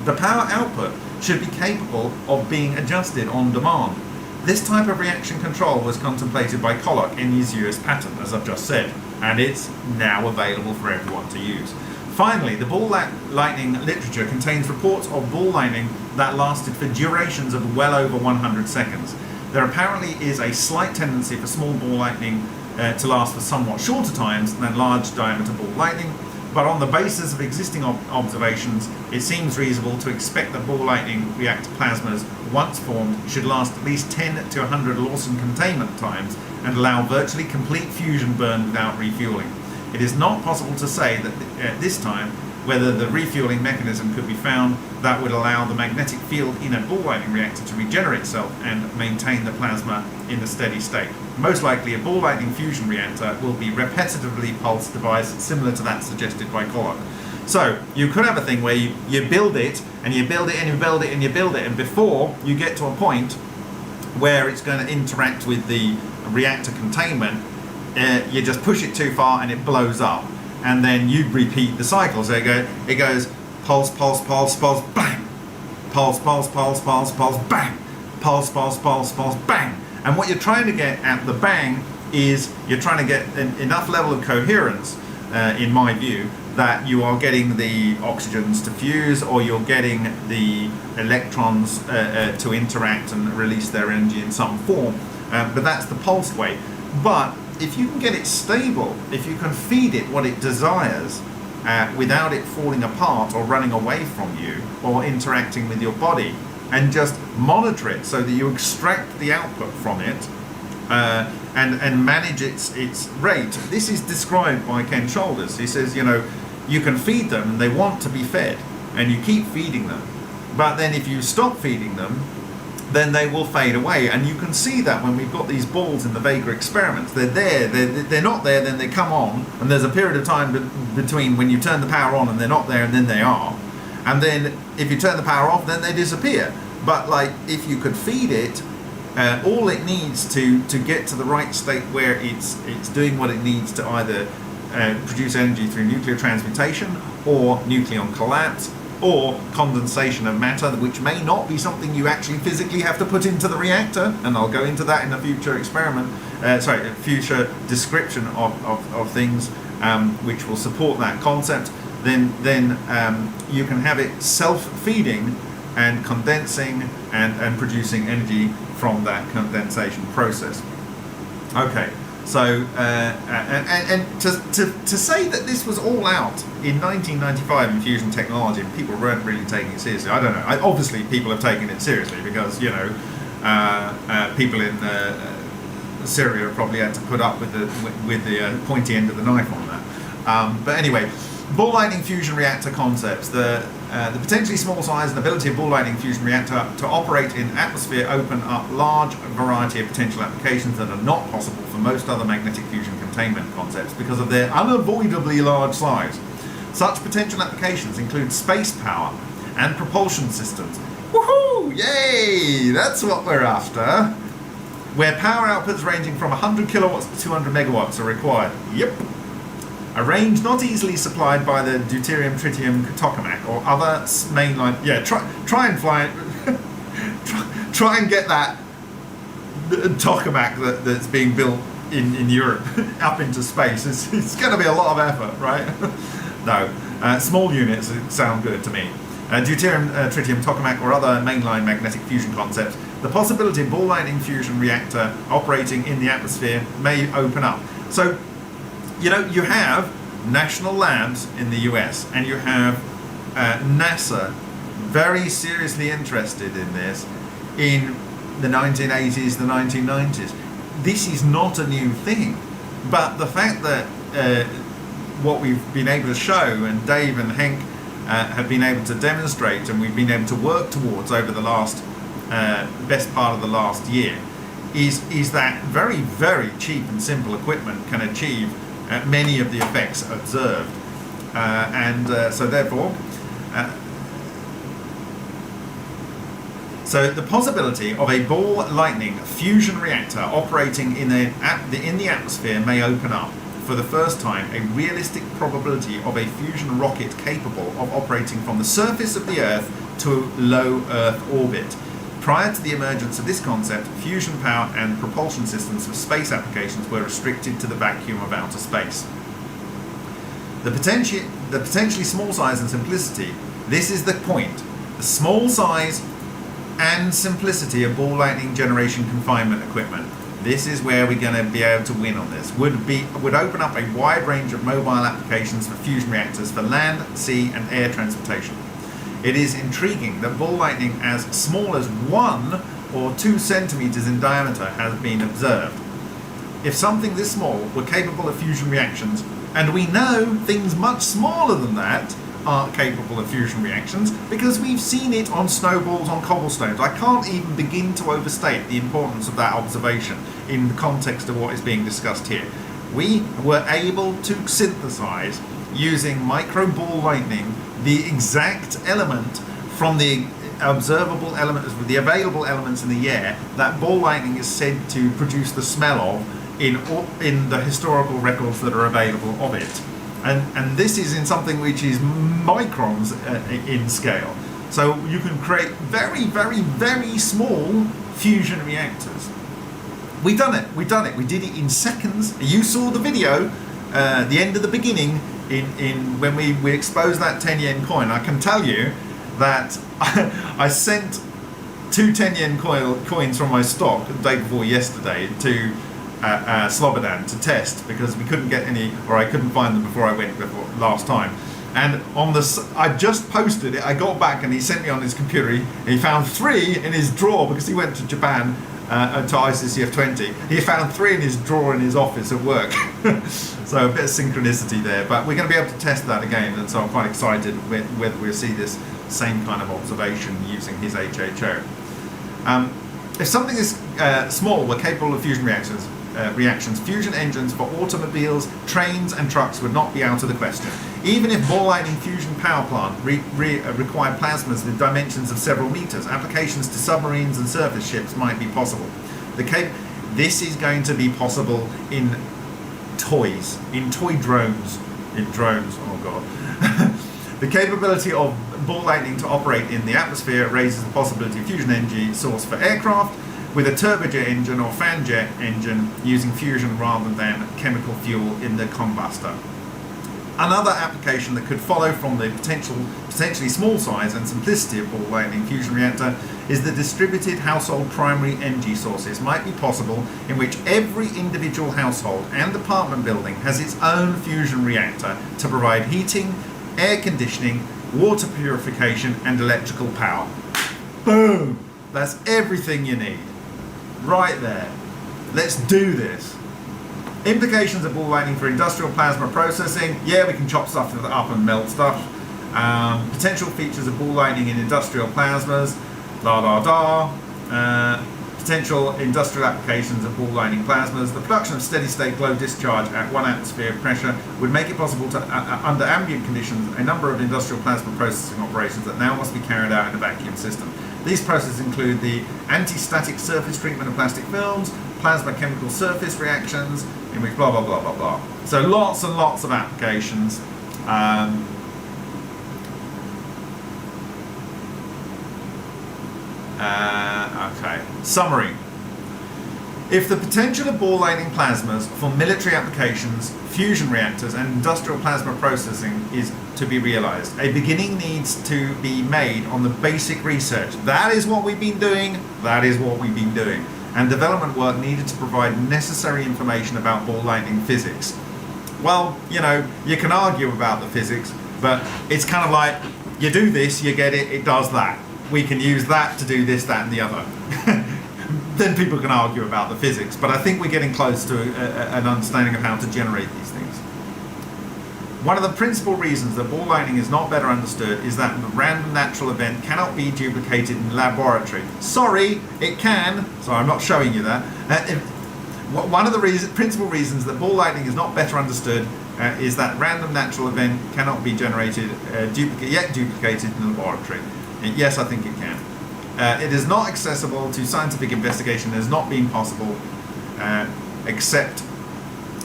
S1: the power output should be capable of being adjusted on demand. This type of reaction control was contemplated by Collet in his US patent, as I've just said, and it's now available for everyone to use. Finally, the ball lightning literature contains reports of ball lightning that lasted for durations of well over 100 seconds. There apparently is a slight tendency for small ball lightning to last for somewhat shorter times than large diameter ball lightning, but on the basis of existing observations, it seems reasonable to expect that ball lightning reactor plasmas, once formed, should last at least 10 to 100 Lawson containment times and allow virtually complete fusion burn without refueling. It is not possible to say that at this time whether the refueling mechanism could be found that would allow the magnetic field in a ball lightning reactor to regenerate itself and maintain the plasma in a steady state. Most likely a ball lightning fusion reactor will be repetitively pulsed device similar to that suggested by Collet. So you could have a thing where you build it and you build it and you build it and you build it, and before you get to a point where it's going to interact with the reactor containment, you just push it too far and it blows up. And then you repeat the cycle. So it goes pulse, pulse, pulse, pulse, bang, pulse, pulse, pulse, pulse, pulse, bang, pulse, pulse, pulse, pulse, bang. And what you're trying to get at the bang is you're trying to get enough level of coherence, in my view, that you are getting the oxygens to fuse, or you're getting the electrons to interact and release their energy in some form. But that's the pulsed way. But if you can get it stable, if you can feed it what it desires without it falling apart or running away from you or interacting with your body, and just monitor it so that you extract the output from it and manage its rate. This is described by Ken Shoulders. He says, you can feed them and they want to be fed, and you keep feeding them. But then if you stop feeding them, then they will fade away. And you can see that when we've got these balls in the Vega experiments. They're there, they're not there, then they come on, and there's a period of time between when you turn the power on and they're not there and then they are. And then if you turn the power off, then they disappear. But if you could feed it, all it needs to get to the right state where it's doing what it needs to either produce energy through nuclear transmutation or nucleon collapse, or condensation of matter, which may not be something you actually physically have to put into the reactor, and I'll go into that in a future experiment, a future description of things which will support that concept. Then you can have it self-feeding and condensing and producing energy from that condensation process. Okay. So, and to say that this was all out in 1995 in fusion technology and people weren't really taking it seriously, I don't know. Obviously, people have taken it seriously because, people in Syria probably had to put up with the pointy end of the knife on that. But anyway, ball lightning fusion reactor concepts. The potentially small size and ability of ball lightning fusion reactor to operate in atmosphere open up large variety of potential applications that are not possible for most other magnetic fusion containment concepts because of their unavoidably large size. Such potential applications include space power and propulsion systems. Woohoo! Yay! That's what we're after. Where power outputs ranging from 100 kilowatts to 200 megawatts are required. Yep. A range not easily supplied by the deuterium, tritium, tokamak or other mainline. Yeah, try and fly it. try and get that tokamak that's being built in Europe up into space. It's going to be a lot of effort, right? No, small units sound good to me. Deuterium, tritium, tokamak or other mainline magnetic fusion concepts. The possibility of ball lightning fusion reactor operating in the atmosphere may open up. So, you know, you have national labs in the US and you have NASA very seriously interested in this in the 1980s, the 1990s. This is not a new thing, but the fact that what we've been able to show, and Dave and Henk have been able to demonstrate, and we've been able to work towards over the last best part of the last year, is that very, very cheap and simple equipment can achieve many of the effects observed, so therefore. So the possibility of a ball lightning fusion reactor operating in the atmosphere may open up, for the first time, a realistic probability of a fusion rocket capable of operating from the surface of the Earth to low Earth orbit. Prior to the emergence of this concept, fusion power and propulsion systems for space applications were restricted to the vacuum of outer space. The potentially small size and simplicity, this is the point. The small size and simplicity of ball lightning generation confinement equipment. This is where we're going to be able to win on this. Would open up a wide range of mobile applications for fusion reactors for land, sea and air transportation. It is intriguing that ball lightning as small as 1 or 2 centimeters in diameter has been observed. If something this small were capable of fusion reactions, and we know things much smaller than that are capable of fusion reactions because we've seen it on snowballs on cobblestones. I can't even begin to overstate the importance of that observation in the context of what is being discussed here. We were able to synthesize, using micro ball lightning, the exact element from the observable elements, the available elements in the air that ball lightning is said to produce the smell of in the historical records that are available of it. And this is in something which is microns in scale. So you can create very, very, very small fusion reactors. We've done it. We did it in seconds. You saw the video, the end of the beginning, in when we exposed that 10 yen coin. I can tell you that I sent 2 10 yen coins from my stock the day before yesterday to Slobodan to test because we couldn't get any, or I couldn't find them before I went last time. And on I just posted it. I got back and he sent me on his computer. He found 3 in his drawer because he went to Japan to ICCF 20. He found 3 in his drawer in his office at work. So a bit of synchronicity there. But we're going to be able to test that again, and so I'm quite excited whether we'll see this same kind of observation using his HHO. If something is small, we're capable of fusion reactions. Fusion engines for automobiles, trains and trucks would not be out of the question. Even if ball lightning fusion power plant required plasmas with dimensions of several meters, applications to submarines and surface ships might be possible. This is going to be possible in toys, in toy drones, oh god. The capability of ball lightning to operate in the atmosphere raises the possibility of fusion energy source for aircraft, with a turbojet engine or fan jet engine using fusion rather than chemical fuel in the combustor. Another application that could follow from the potentially small size and simplicity of ball lightning fusion reactor is the distributed household primary energy sources might be possible, in which every individual household and apartment building has its own fusion reactor to provide heating, air conditioning, water purification and electrical power. Boom! That's everything you need. Right there. Let's do this. Implications of ball lightning for industrial plasma processing. Yeah, we can chop stuff up and melt stuff. Potential features of ball lightning in industrial plasmas. potential industrial applications of ball lightning plasmas. The production of steady-state glow discharge at 1 atmosphere pressure would make it possible to, under ambient conditions, a number of industrial plasma processing operations that now must be carried out in a vacuum system. These processes include the anti-static surface treatment of plastic films, plasma chemical surface reactions, in which blah, blah, blah, blah, blah. So lots and lots of applications. Okay, summary. If the potential of ball lightning plasmas for military applications, fusion reactors and industrial plasma processing is to be realized, a beginning needs to be made on the basic research. That is what we've been doing, and development work needed to provide necessary information about ball lightning physics. Well, you know, you can argue about the physics, but it's kind of like, you do this, you get it, it does that. We can use that to do this, that and the other. Then people can argue about the physics, but I think we're getting close to an understanding of how to generate these things. One of the principal reasons that ball lightning is not better understood is that the random natural event cannot be duplicated in laboratory. Sorry, it can. So I'm not showing you that. One of the principal reasons that ball lightning is not better understood is that random natural event cannot be generated, yet duplicated in the laboratory. Yes, I think it can. It is not accessible to scientific investigation. It has not been possible, except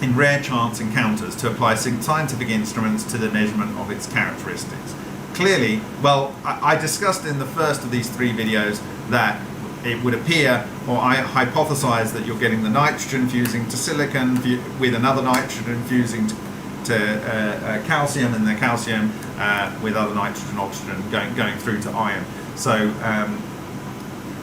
S1: in rare chance encounters, to apply scientific instruments to the measurement of its characteristics. Clearly, well, I discussed in the first of these 3 videos that it would appear, or I hypothesized, that you're getting the nitrogen fusing to silicon with another nitrogen fusing to calcium, and the calcium with other nitrogen, oxygen going through to iron. So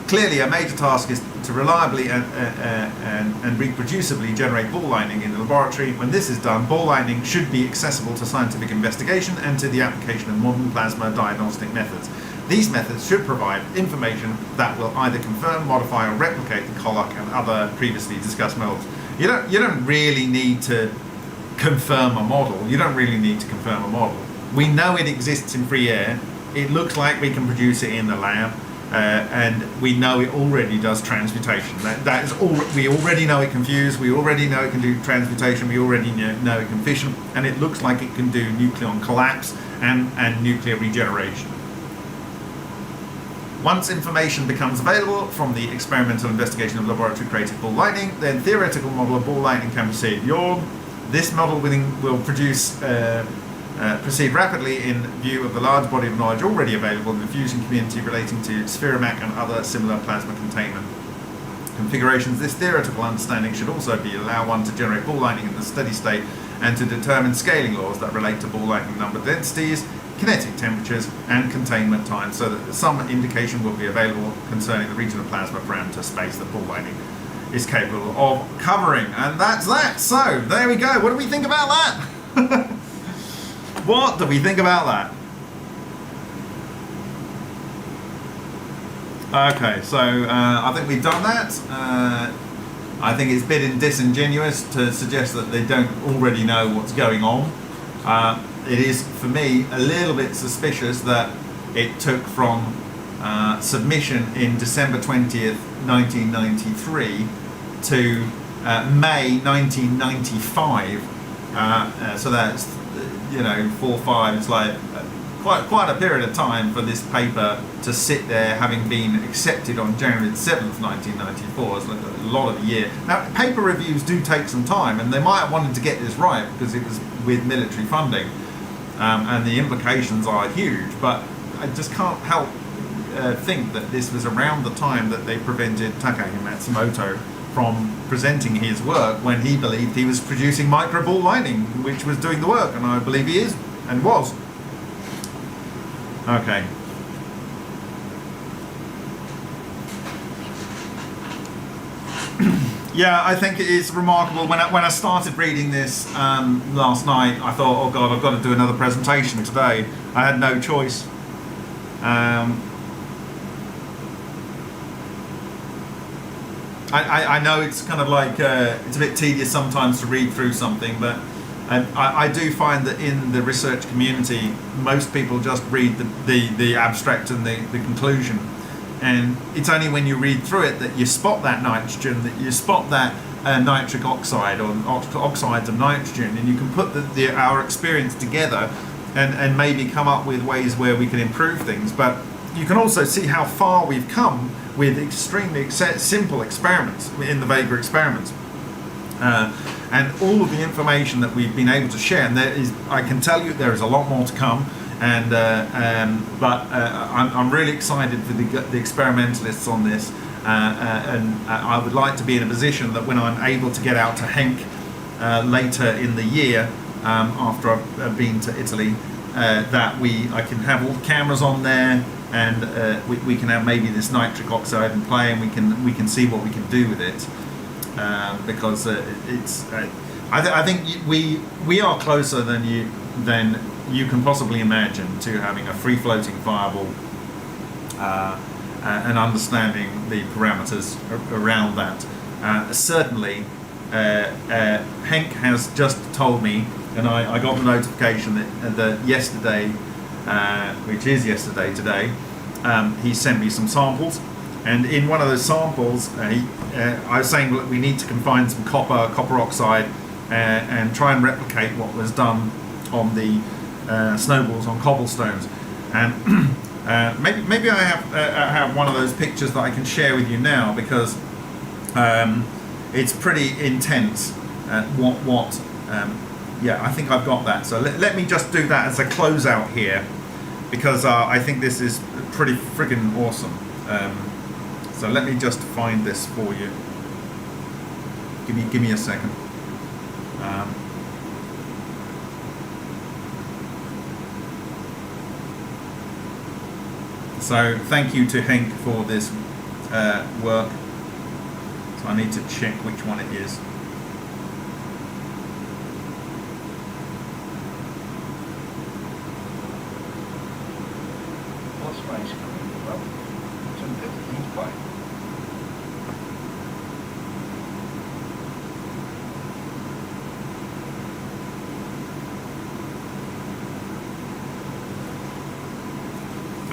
S1: clearly a major task is to reliably and reproducibly generate ball lightning in the laboratory. When this is done, ball lightning should be accessible to scientific investigation and to the application of modern plasma diagnostic methods. These methods should provide information that will either confirm, modify or replicate the Colloq and other previously discussed models. You don't really need to confirm a model. We know it exists in free air. It looks like we can produce it in the lab, and we know it already does transmutation. That is all. We already know it can fuse. We already know it can do transmutation. We already know it can fission, and it looks like it can do nucleon collapse and nuclear regeneration. Once information becomes available from the experimental investigation of laboratory created ball lightning, then theoretical model of ball lightning can proceed. This model will proceed rapidly in view of the large body of knowledge already available in the fusion community relating to SWIFTBIC and other similar plasma containment configurations. This theoretical understanding should also allow one to generate ball lightning in the steady state and to determine scaling laws that relate to ball lightning number densities, kinetic temperatures and containment time, so that some indication will be available concerning the region of plasma parameter space that ball lightning is capable of covering. And that's that. So there we go. What do we think about that? What do we think about that? Okay, so I think we've done that. I think it's a bit disingenuous to suggest that they don't already know what's going on. It is, for me, a little bit suspicious that it took from submission in December 20th, 1993 to May 1995. So that's, 4 or 5, it's like quite a period of time for this paper to sit there, having been accepted on January 7th, 1994. It's like a lot of a year. Now, paper reviews do take some time, and they might have wanted to get this right because it was with military funding, and the implications are huge, but I just can't help think that this was around the time that they prevented Takagi Matsumoto from presenting his work when he believed he was producing micro ball lightning, which was doing the work, and I believe he is and was. Okay. Yeah, I think it is remarkable. When I started reading this last night, I thought, oh God, I've got to do another presentation today. I had no choice. I know it's kind of like, it's a bit tedious sometimes to read through something, but I do find that in the research community, most people just read the abstract and the conclusion. and it's only when you read through it that you spot that nitrogen, that you spot that nitric oxide or oxides of nitrogen, and you can put our experience together and maybe come up with ways where we can improve things. But you can also see how far we've come with extremely simple experiments in the Vega experiments. And all of the information that we've been able to share, and I can tell you there is a lot more to come, and I'm really excited for the experimentalists on this, and I would like to be in a position that when I'm able to get out to Henk later in the year, after I've been to Italy, that I can have all the cameras on there, and we can have maybe this nitric oxide in play, and we can see what we can do with it. Because I think we are closer than you can possibly imagine to having a free floating fireball and understanding the parameters around that. Certainly, Henk has just told me, and I got the notification that yesterday, which is yesterday today, he sent me some samples. And in one of those samples, I was saying, look, we need to confine some copper oxide, and try and replicate what was done on the snowballs on cobblestones. And maybe I have one of those pictures that I can share with you now, because it's pretty intense. Yeah, I think I've got that. So let me just do that as a closeout here, because I think this is pretty friggin' awesome. So let me just find this for you. Give me a second. So thank you to Henk for this work. So I need to check which one it is.
S2: What's space coming from? He's by.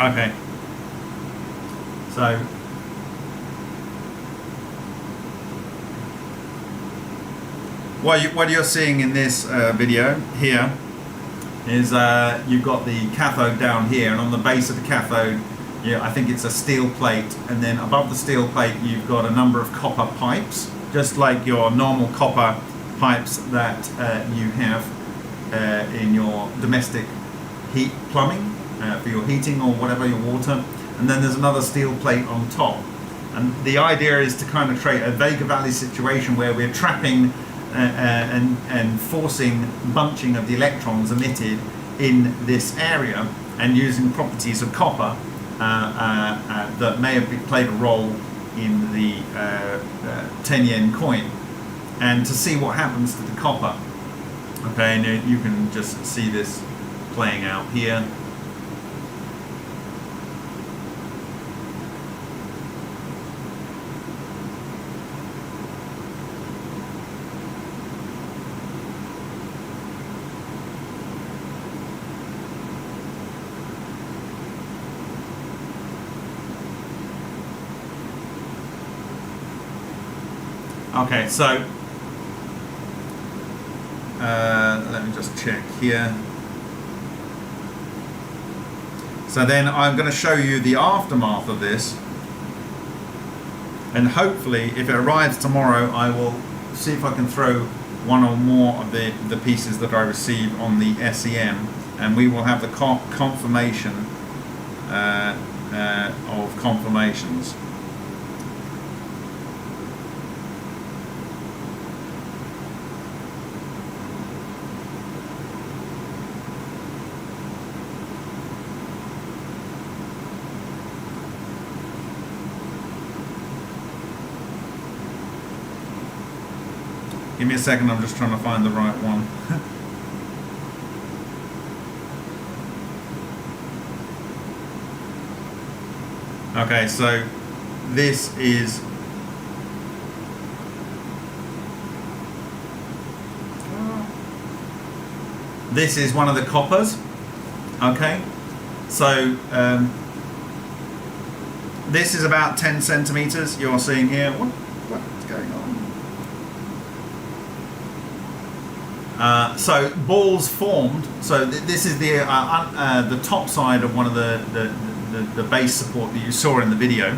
S1: Okay. So what you're seeing in this video here is you've got the cathode down here, and on the base of the cathode, I think it's a steel plate, and then above the steel plate you've got a number of copper pipes, just like your normal copper pipes that you have in your domestic heat plumbing for your heating or whatever, your water. And then there's another steel plate on top. And the idea is to kind of create a Vega Valley situation where we're trapping and forcing bunching of the electrons emitted in this area, and using properties of copper that may have played a role in the 10 yen coin, and to see what happens to the copper. Okay, and you can just see this playing out here. Okay, so let me just check here. So then I'm going to show you the aftermath of this, and hopefully if it arrives tomorrow, I will see if I can throw one or more of the pieces that I receive on the SEM, and we will have the confirmation of confirmations. Give me a second, I'm just trying to find the right one. Okay, so this is one of the coppers. Okay, so This is about 10 centimeters. You're seeing here. What's going on? So balls formed. So this is the top side of one of the base support that you saw in the video,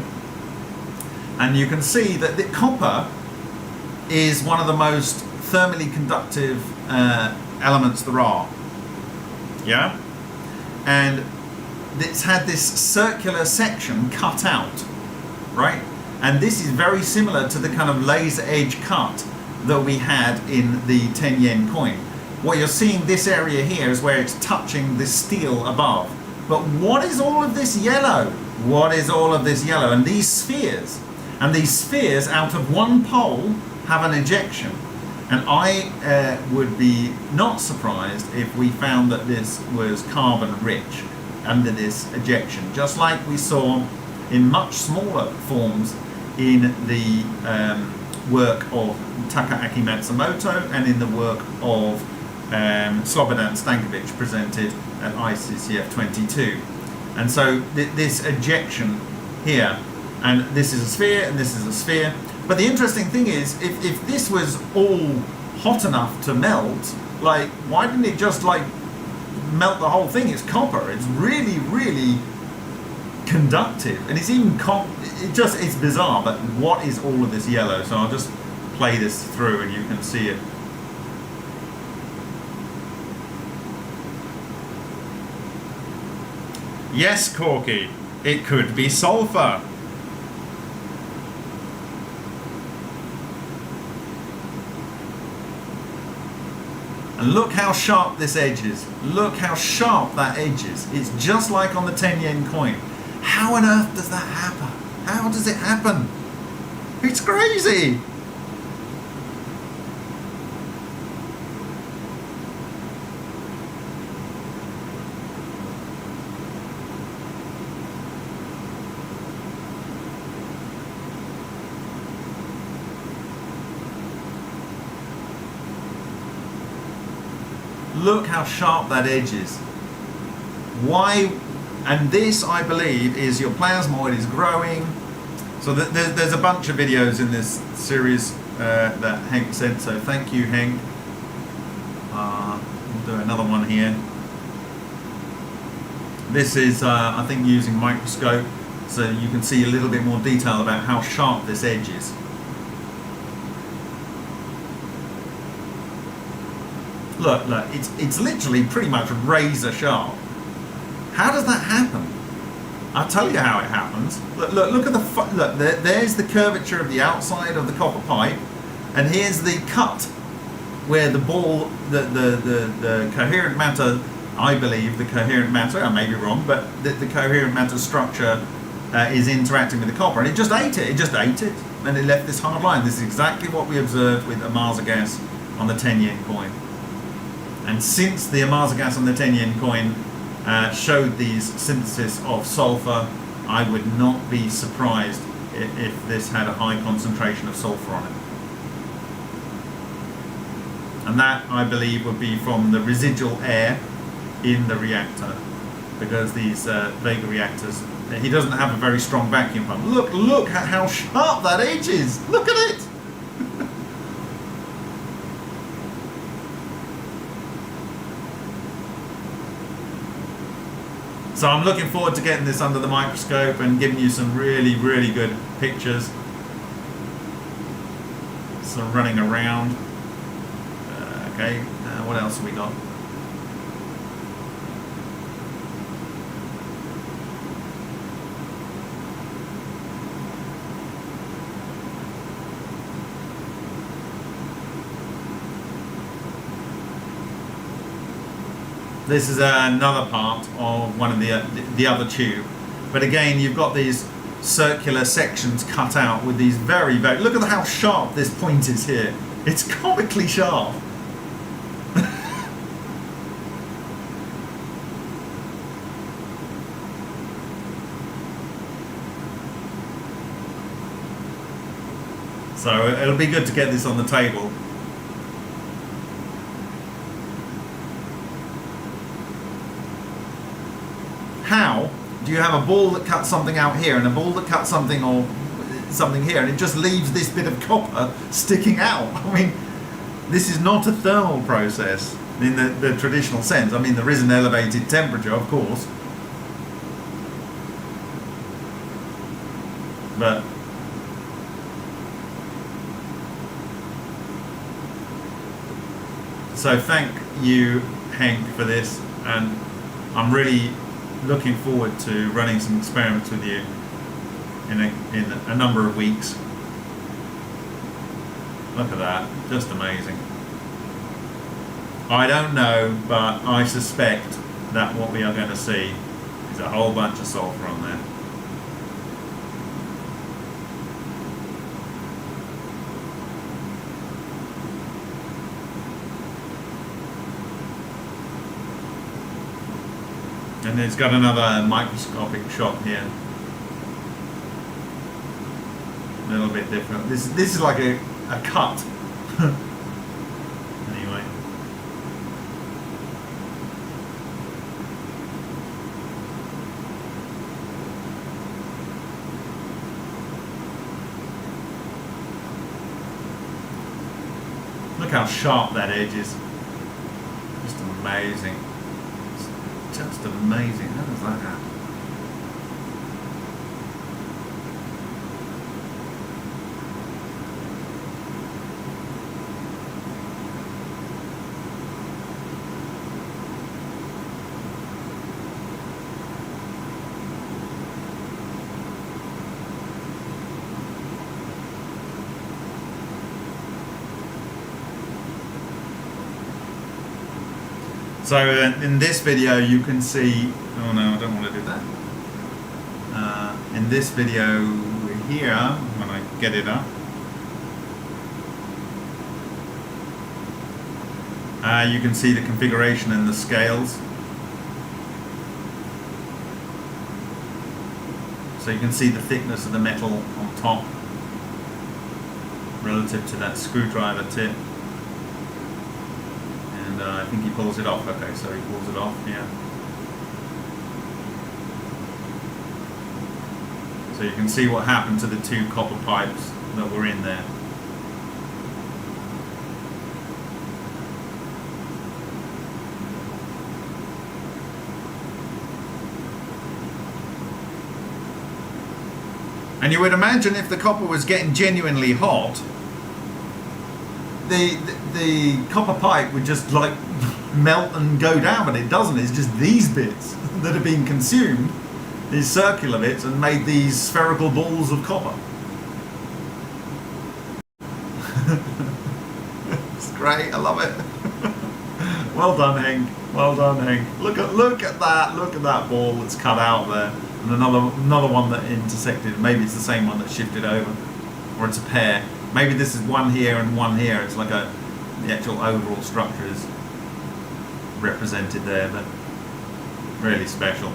S1: and you can see that the copper is one of the most thermally conductive elements there are. Yeah, and it's had this circular section cut out, right? And this is very similar to the kind of laser edge cut that we had in the 10 yen coin. What you're seeing, this area here, is where it's touching the steel above. But what is all of this yellow? What is all of this yellow? And these spheres out of one pole have an ejection. And I would be not surprised if we found that this was carbon rich under this ejection, just like we saw in much smaller forms in the work of Takaaki Matsumoto and in the work of Slobodan Stankovic presented at ICCF 22. And so this ejection here, and this is a sphere and this is a sphere. But the interesting thing is, if this was all hot enough to melt, like, why didn't it just like melt the whole thing? It's copper. It's really, really conductive, and it's even it's bizarre. But what is all of this yellow? So I'll just play this through, and you can see it. Yes, Corky, it could be sulfur. And look how sharp this edge is. Look how sharp that edge is. It's just like on the 10 yen coin. How on earth does that happen? How does it happen? It's crazy. Look how sharp that edge is. Why? And this, I believe, is your plasmoid is growing. So there's a bunch of videos in this series that Henk sent. So thank you, Henk. We'll do another one here. This is, I think, using microscope, so you can see a little bit more detail about how sharp this edge is. Look, it's literally pretty much razor sharp. How does that happen? I'll tell you how it happens. Look at the there's the curvature of the outside of the copper pipe, and here's the cut where the ball, the coherent matter, I believe the coherent matter, I may be wrong, but the coherent matter structure is interacting with the copper, and it just ate it. It just ate it, and it left this hard line. This is exactly what we observed with Amasa gas on the 10 yen coin. And since the Amasa gas on the 10 yen coin showed these synthesis of sulfur, I would not be surprised if this had a high concentration of sulfur on it. And that, I believe, would be from the residual air in the reactor, because these Vega reactors, he doesn't have a very strong vacuum pump. Look how sharp that edge is. Look at it. So I'm looking forward to getting this under the microscope and giving you some really, really good pictures. So running around. Okay, what else have we got? This is another part of one of the other tube, but again you've got these circular sections cut out with these very, very, look at how sharp this point is here. It's comically sharp. So it'll be good to get this on the table. How do you have a ball that cuts something out here and a ball that cuts something or something here, and it just leaves this bit of copper sticking out? I mean, this is not a thermal process in the traditional sense. I mean, there is an elevated temperature, of course, but so thank you, Henk, for this, and I'm really looking forward to running some experiments with you in a number of weeks. Look at that, just amazing. I don't know, but I suspect that what we are going to see is a whole bunch of sulfur on there. And it's got another microscopic shot here. A little bit different. This is like a cut. Anyway. Look how sharp that edge is. Just amazing. Just amazing. How does that happen? So in this video you can see, oh no, I don't want to do that. In this video here, when I get it up, you can see the configuration and the scales. So you can see the thickness of the metal on top relative to that screwdriver tip. I think he pulls it off. Okay, so he pulls it off, yeah. So you can see what happened to the two copper pipes that were in there. And you would imagine if the copper was getting genuinely hot, the copper pipe would just like melt and go down, but it doesn't. It's just these bits that are being consumed, these circular bits, and made these spherical balls of copper. It's great. I love it. Well done, Henk. Well done, Henk. Look at that. Look at that ball that's cut out there, and another one that intersected. Maybe it's the same one that shifted over, or it's a pair. Maybe this is one here and one here. It's like the actual overall structure is represented there, but really special.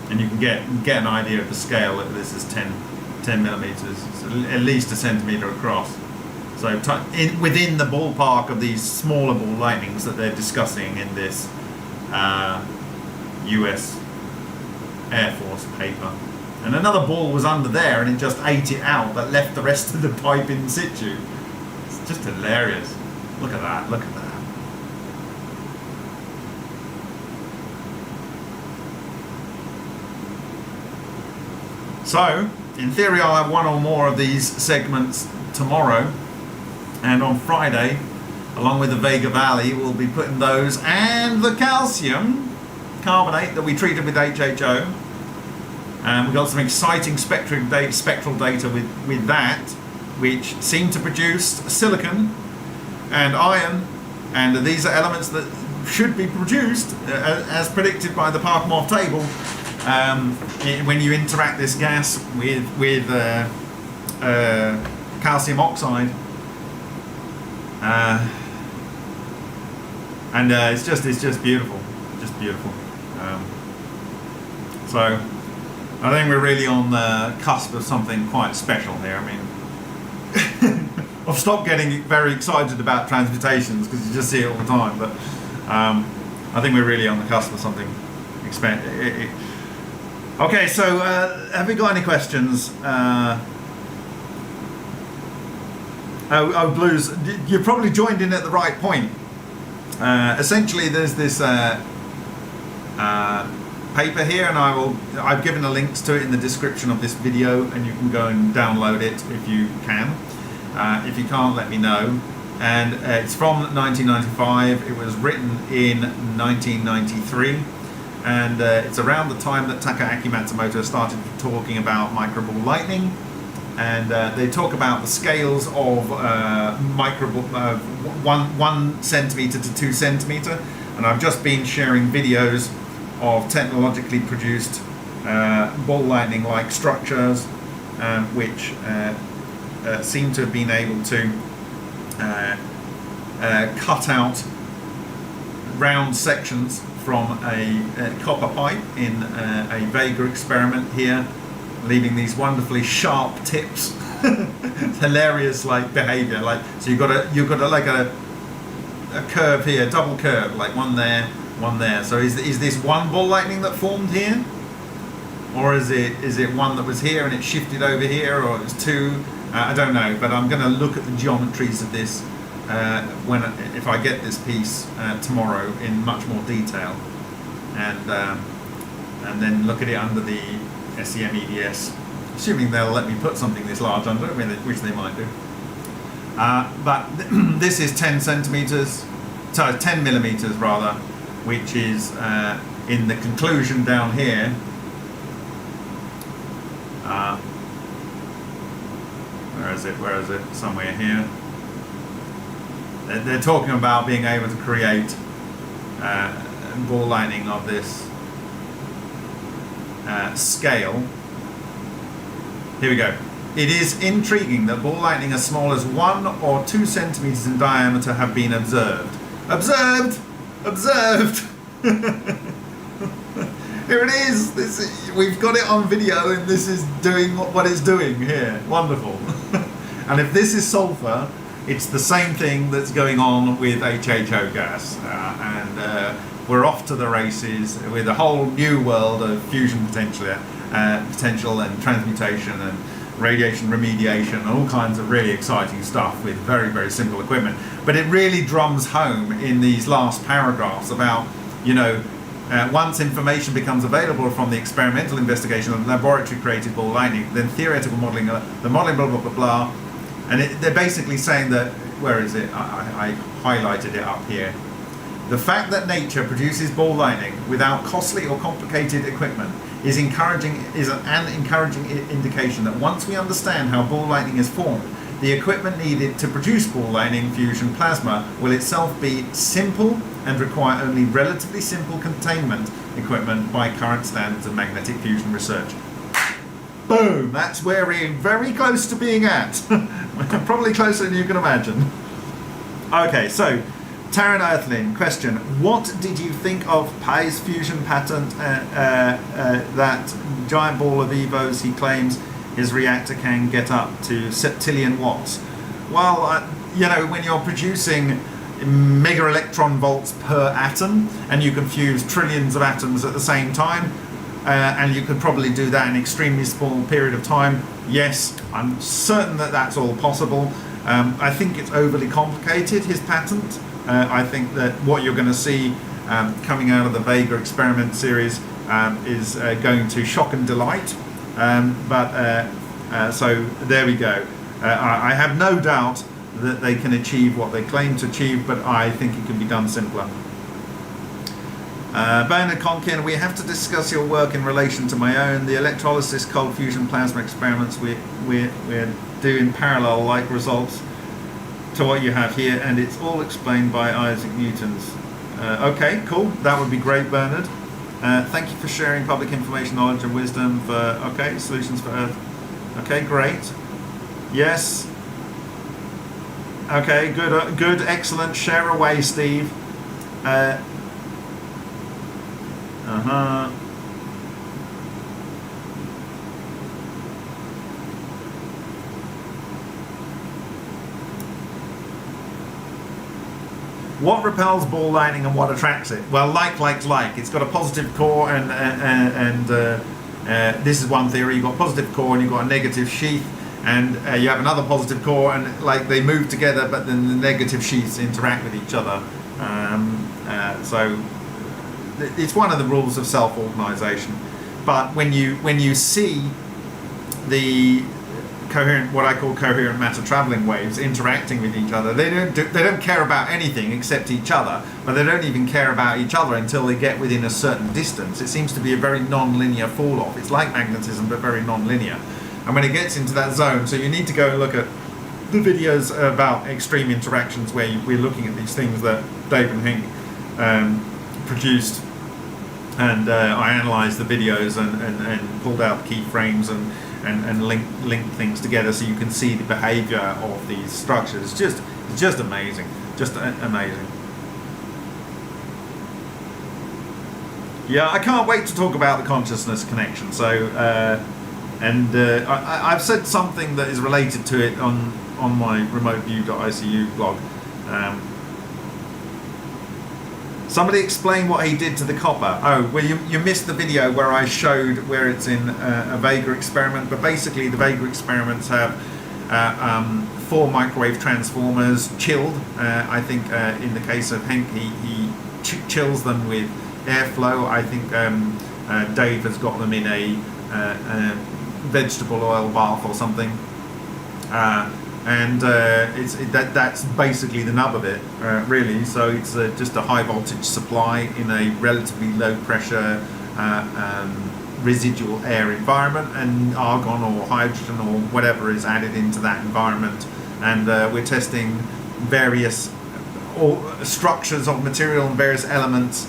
S1: And you can get an idea of the scale. This is 10 millimeters. It's at least a centimeter across. So within the ballpark of these smaller ball lightnings that they're discussing in this US Air Force paper. And another ball was under there and it just ate it out, but left the rest of the pipe in situ. It's just hilarious. Look at that, look at that. So, in theory I'll have one or more of these segments tomorrow, and on Friday, along with the Vega Valley, we'll be putting those and the calcium carbonate that we treated with HHO. And we've got some exciting spectral data with that, which seem to produce silicon and iron, and these are elements that should be produced as predicted by the Parkhomov table when you interact this gas with calcium oxide, and it's just beautiful, so I think we're really on the cusp of something quite special here. I mean, I've stopped getting very excited about transmutations because you just see it all the time, but I think we're really on the cusp of something Okay, so have we got any questions? Blues, you probably joined in at the right point. Essentially, there's this paper here, and I've given the links to it in the description of this video, and you can go and download it if you can. If you can't, let me know. And it's from 1995. It was written in 1993, and it's around the time that Takaaki Matsumoto started talking about microball lightning. And they talk about the scales of 1 centimeter to 2 centimeter. And I've just been sharing videos of technologically produced ball lightning like structures, which seem to have been able to cut out round sections from a copper pipe in a Vega experiment here, leaving these wonderfully sharp tips. Hilarious like behavior, like so you've got a like a curve here, double curve, like one there, one there. So is this one ball lightning that formed here, or is it one that was here and it shifted over here, or it's two? I don't know, but I'm going to look at the geometries of this if I get this piece tomorrow in much more detail, and then look at it under the SEM EDS, assuming they'll let me put something this large under it, which they might do. But this is 10 centimeters, sorry, 10 millimeters rather, which is in the conclusion down here. Where is it? Where is it? Somewhere here. They're talking about being able to create ball lightning of this scale. Here we go. It is intriguing that ball lightning as small as 1 or 2 centimeters in diameter have been observed. Observed! Observed! Here it is. We've got it on video, and this is doing what it's doing here. Wonderful. And if this is sulfur, it's the same thing that's going on with HHO gas. And we're off to the races with a whole new world of fusion potential and transmutation and radiation remediation and all kinds of really exciting stuff with very, very simple equipment. But it really drums home in these last paragraphs about, once information becomes available from the experimental investigation of laboratory created ball lightning, then theoretical modeling, the modeling blah, blah, blah, blah. And they're basically saying that, where is it? I highlighted it up here. The fact that nature produces ball lightning without costly or complicated equipment is an encouraging indication that once we understand how ball lightning is formed, the equipment needed to produce ball lightning fusion plasma will itself be simple and require only relatively simple containment equipment by current standards of magnetic fusion research. Boom! That's where we're very close to being at. Probably closer than you can imagine. Okay, so Taryn Earthlin, question: what did you think of Pai's fusion patent? That giant ball of EVOs he claims his reactor can get up to septillion watts. Well, when you're producing mega electron volts per atom, and you can fuse trillions of atoms at the same time, and you could probably do that in an extremely small period of time. Yes, I'm certain that that's all possible. I think it's overly complicated, his patent. I think that what you're going to see coming out of the Vega experiment series is going to shock and delight. So there we go. I have no doubt that they can achieve what they claim to achieve, but I think it can be done simpler. Bernard Conkin, we have to discuss your work in relation to my own. The electrolysis cold fusion plasma experiments we're doing parallel like results to what you have here, and it's all explained by Isaac Newton's. Okay, cool. That would be great, Bernard. Thank you for sharing public information, knowledge, and wisdom for solutions for Earth. Okay, great. Yes. Okay, good, excellent. Share away, Steve. What repels ball lightning and what attracts it? Well, like. It's got a positive core and this is one theory. You've got positive core and you've got a negative sheath, and you have another positive core, and like they move together, but then the negative sheaths interact with each other. So it's one of the rules of self-organization. But when you see the coherent, what I call coherent matter traveling waves interacting with each other, they don't care about anything except each other, but they don't even care about each other until they get within a certain distance. It seems to be a very non-linear fall off. It's like magnetism, but very non-linear. And when it gets into that zone, so you need to go and look at the videos about extreme interactions where we're looking at these things that Dave and Henk produced, and I analysed the videos and pulled out keyframes and linked things together so you can see the behaviour of these structures. It's just amazing, amazing. Yeah, I can't wait to talk about the consciousness connection. So, I've said something that is related to it on my remoteview.icu blog. Somebody explain what he did to the copper. Oh, well, you missed the video where I showed where it's in a Vega experiment, but basically the Vega experiments have 4 microwave transformers chilled. I think in the case of Henk, he chills them with airflow. I think Dave has got them in a vegetable oil bath or something. That's basically the nub of it, really. So it's just a high voltage supply in a relatively low pressure residual air environment, and argon or hydrogen or whatever is added into that environment, and we're testing various structures of material and various elements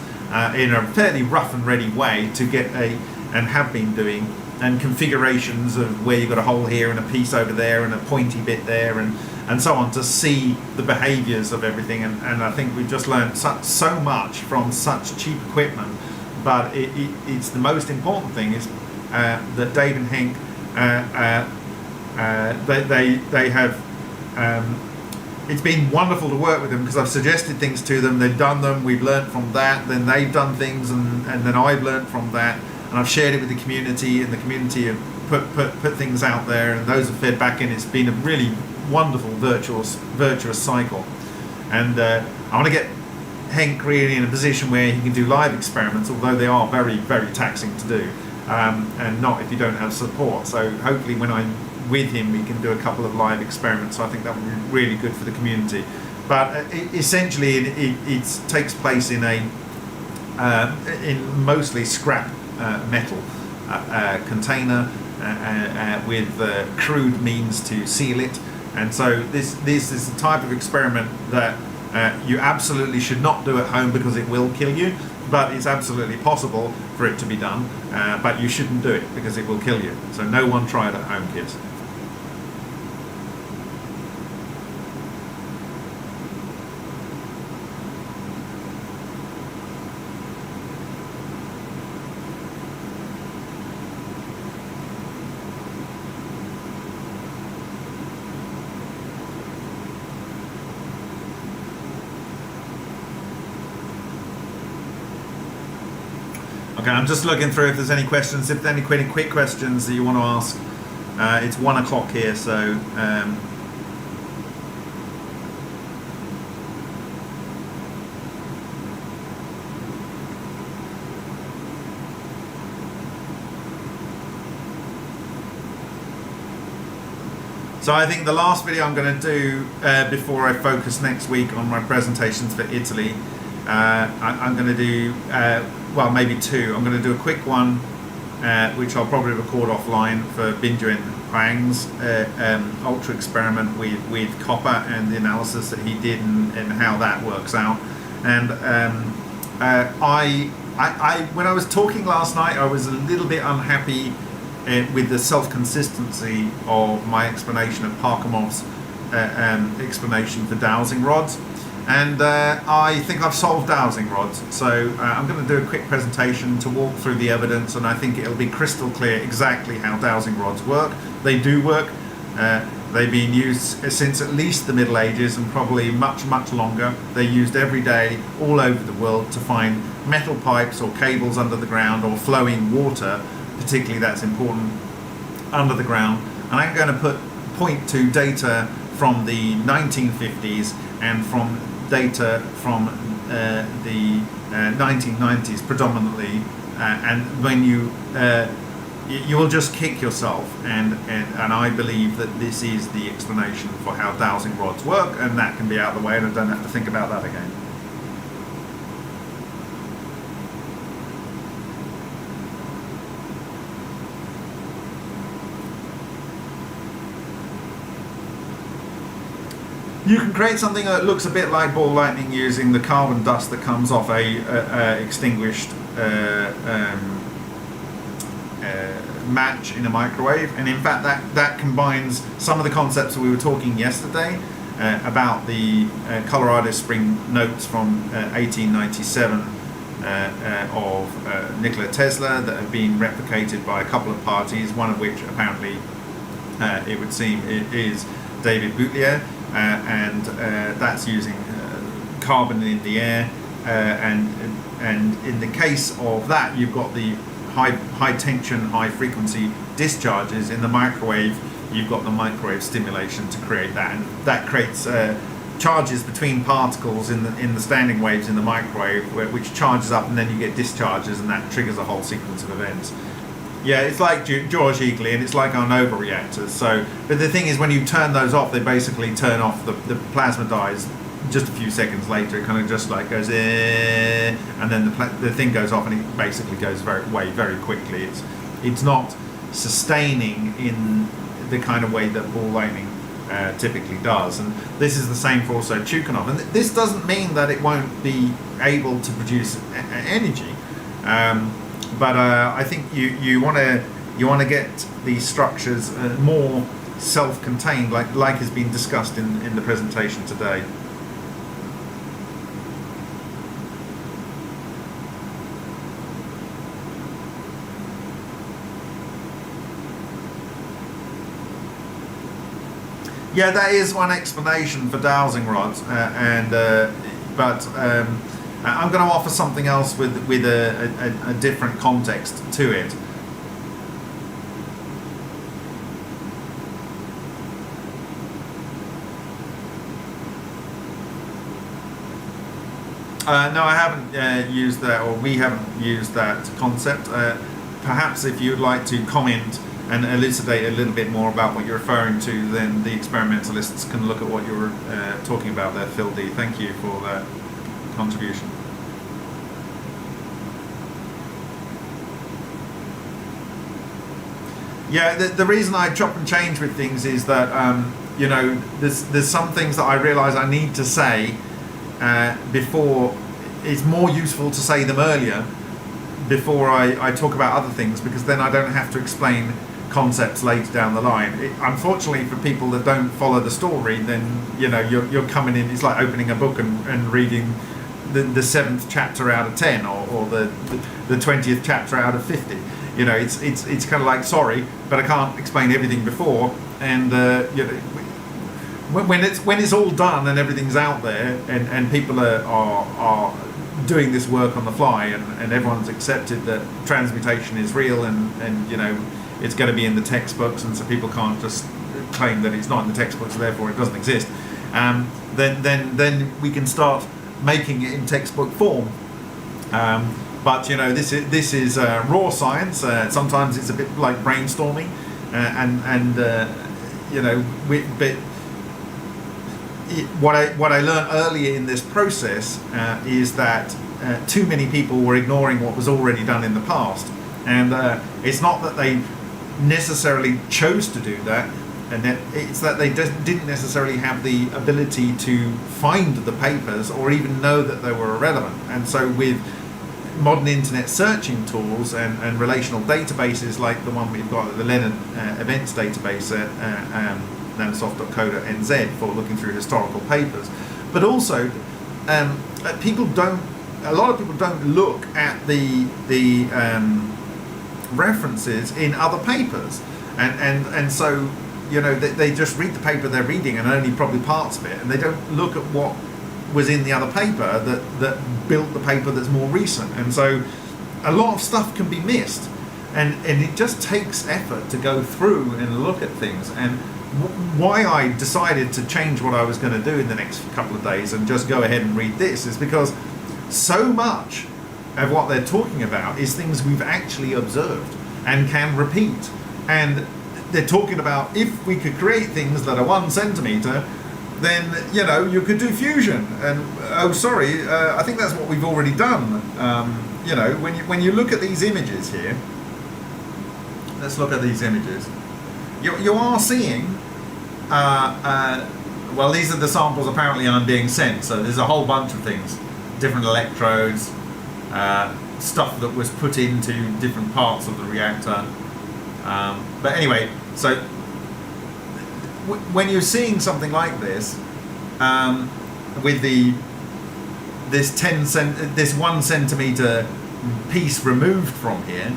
S1: in a fairly rough and ready way to get and have been doing, and configurations of where you've got a hole here and a piece over there and a pointy bit there and so on, to see the behaviours of everything. And I think we've just learned so much from such cheap equipment. But it's the most important thing is that Dave and Henk, they have, it's been wonderful to work with them because I've suggested things to them, they've done them, we've learned from that, then they've done things, and then I've learned from that. And I've shared it with the community, and the community have put things out there, and those have fed back in. It's been a really wonderful, virtuous cycle. And I want to get Henk really in a position where he can do live experiments, although they are very, very taxing to do, and not if you don't have support. So hopefully when I'm with him, we can do a couple of live experiments. So I think that would be really good for the community. But essentially, it takes place in in mostly scrap metal container with crude means to seal it, and so this is the type of experiment that you absolutely should not do at home because it will kill you, but it's absolutely possible for it to be done, but you shouldn't do it because it will kill you. So no one try it at home, kids. Okay, I'm just looking through if there's any questions. If there's any quick questions that you want to ask, it's 1 o'clock here, so so I think the last video I'm going to do before I focus next week on my presentations for Italy, I'm going to do well, maybe 2. I'm going to do a quick one, which I'll probably record offline, for Binjuan Huang's ultra experiment with copper and the analysis that he did and how that works out. And I when I was talking last night, I was a little bit unhappy with the self-consistency of my explanation of Parkhomov's explanation for dowsing rods. And I think I've solved dowsing rods, so I'm going to do a quick presentation to walk through the evidence, and I think it'll be crystal clear exactly how dowsing rods work. They do work. They've been used since at least the Middle Ages, and probably much, much longer. They're used every day all over the world to find metal pipes or cables under the ground or flowing water particularly that's important, under the ground. And I'm going to point to data from the 1950s and from data from the 1990s predominantly, and when you will just kick yourself, and I believe that this is the explanation for how dowsing rods work, and that can be out of the way and I don't have to think about that again. You can create something that looks a bit like ball lightning using the carbon dust that comes off a extinguished match in a microwave, and in fact that combines some of the concepts that we were talking yesterday about the Colorado Spring notes from 1897 of Nikola Tesla that have been replicated by a couple of parties, one of which apparently it would seem is David Boutlier. And that's using carbon in the air, and in the case of that, you've got the high tension, high frequency discharges in the microwave. You've got the microwave stimulation to create that, and that creates charges between particles in the standing waves in the microwave, which charges up, and then you get discharges, and that triggers a whole sequence of events. Yeah, it's like George Eagley, and it's like our Nova reactors. So, but the thing is, when you turn those off, they basically turn off. The plasma dies just a few seconds later. It kind of just like goes, and then the thing goes off, and it basically goes away very quickly. It's not sustaining in the kind of way that ball lightning typically does. And this is the same for also Tuchanov. And this doesn't mean that it won't be able to produce energy. But I think you want to get these structures more self-contained, like has been discussed in the presentation today. Yeah, that is one explanation for dowsing rods, but I'm going to offer something else with a different context to it. No, I haven't used that, or we haven't used that concept. Perhaps if you'd like to comment and elucidate a little bit more about what you're referring to, then the experimentalists can look at what you're talking about there, Phil D. Thank you for that contribution. Yeah, the reason I chop and change with things is that there's some things that I realise I need to say before. It's more useful to say them earlier before I talk about other things, because then I don't have to explain concepts later down the line. Unfortunately, for people that don't follow the story, then you're coming in. It's like opening a book and reading the 7th chapter out of 10, or the 20th chapter out of 50. It's kind of like, sorry, but I can't explain everything before. And when it's all done and everything's out there, and people are doing this work on the fly, and everyone's accepted that transmutation is real, and it's going to be in the textbooks, and so people can't just claim that it's not in the textbooks, so therefore it doesn't exist. Then we can start making it in textbook form. But this is raw science. Sometimes it's a bit like brainstorming, but what I learned earlier in this process is that too many people were ignoring what was already done in the past, and it's not that they necessarily chose to do that, and it's that they didn't necessarily have the ability to find the papers or even know that they were irrelevant. And so with modern internet searching tools and relational databases like the one we've got, the Leonard events database at nanosoft.co.nz for looking through historical papers, but also a lot of people don't look at the references in other papers, and so they just read the paper they're reading and only probably parts of it, and they don't look at what was in the other paper that built the paper that's more recent. And so a lot of stuff can be missed, and it just takes effort to go through and look at things. And why I decided to change what I was going to do in the next couple of days and just go ahead and read this is because so much of what they're talking about is things we've actually observed and can repeat. And they're talking about if we could create things that are 1 centimeter, then you could do fusion. And I think that's what we've already done. When you look at these images here, let's look at these images. You are seeing, well, these are the samples apparently I'm being sent. So there's a whole bunch of things, different electrodes, stuff that was put into different parts of the reactor. But anyway, so when you're seeing something like this, with this 1 centimeter piece removed from here,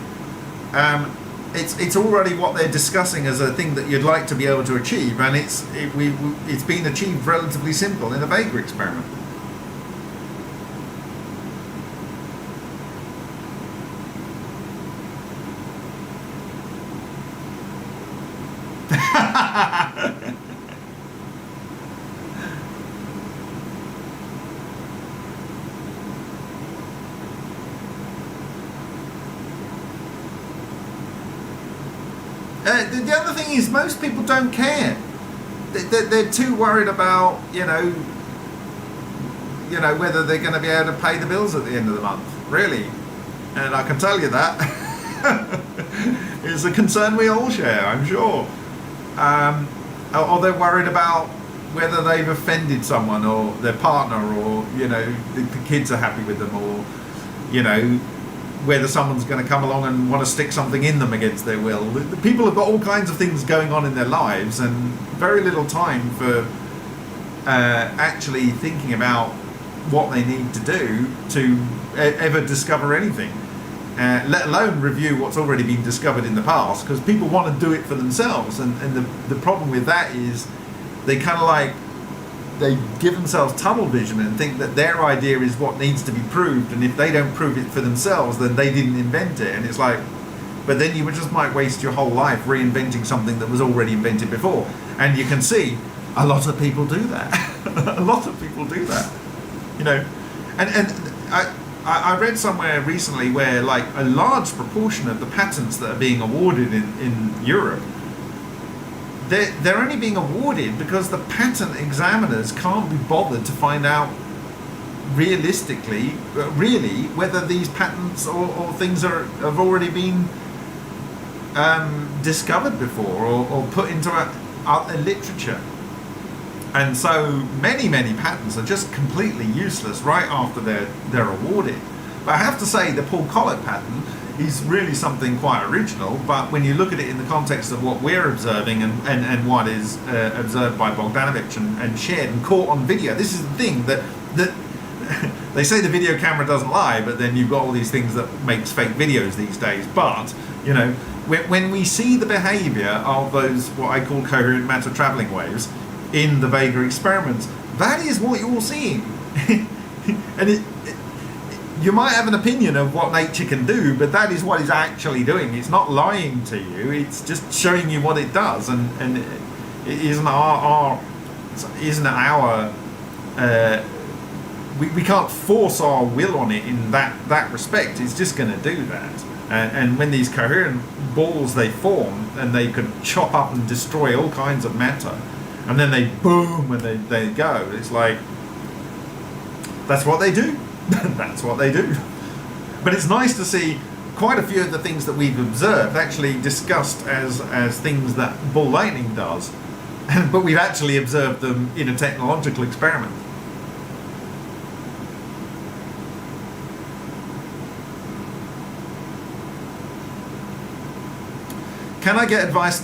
S1: it's already what they're discussing as a thing that you'd like to be able to achieve, and it's been achieved relatively simple in a Vega experiment. The other thing is most people don't care. They're too worried about whether they're going to be able to pay the bills at the end of the month, really. And I can tell you that is a concern we all share, I'm sure. Or they're worried about whether they've offended someone or their partner, or the kids are happy with them, or whether someone's going to come along and want to stick something in them against their will. The people have got all kinds of things going on in their lives and very little time for actually thinking about what they need to do to ever discover anything, let alone review what's already been discovered in the past, because people want to do it for themselves. And the problem with that is they kind of they give themselves tunnel vision and think that their idea is what needs to be proved, and if they don't prove it for themselves, then they didn't invent it. And it's like, but then you just might waste your whole life reinventing something that was already invented before. And you can see a lot of people do that. A lot of people do that, and I read somewhere recently where a large proportion of the patents that are being awarded in Europe, they're only being awarded because the patent examiners can't be bothered to find out realistically, really, whether these patents or things have already been discovered before or put into a literature. And so many patents are just completely useless right after they're awarded. But I have to say the Paul Collett patent is really something quite original, but when you look at it in the context of what we're observing and what is observed by Bogdanovich and shared and caught on video, this is the thing that they say the video camera doesn't lie, but then you've got all these things that makes fake videos these days. But when we see the behavior of those what I call coherent matter traveling waves in the Vega experiments, that is what you're seeing. And you might have an opinion of what nature can do, but that is what it's actually doing. It's not lying to you, it's just showing you what it does. And it isn't we can't force our will on it in that respect. It's just going to do that. And when these coherent balls, they form, and they could chop up and destroy all kinds of matter, and then they boom and they go. It's like, that's what they do. That's what they do. But it's nice to see quite a few of the things that we've observed actually discussed as things that ball lightning does, but we've actually observed them in a technological experiment. Can I get advance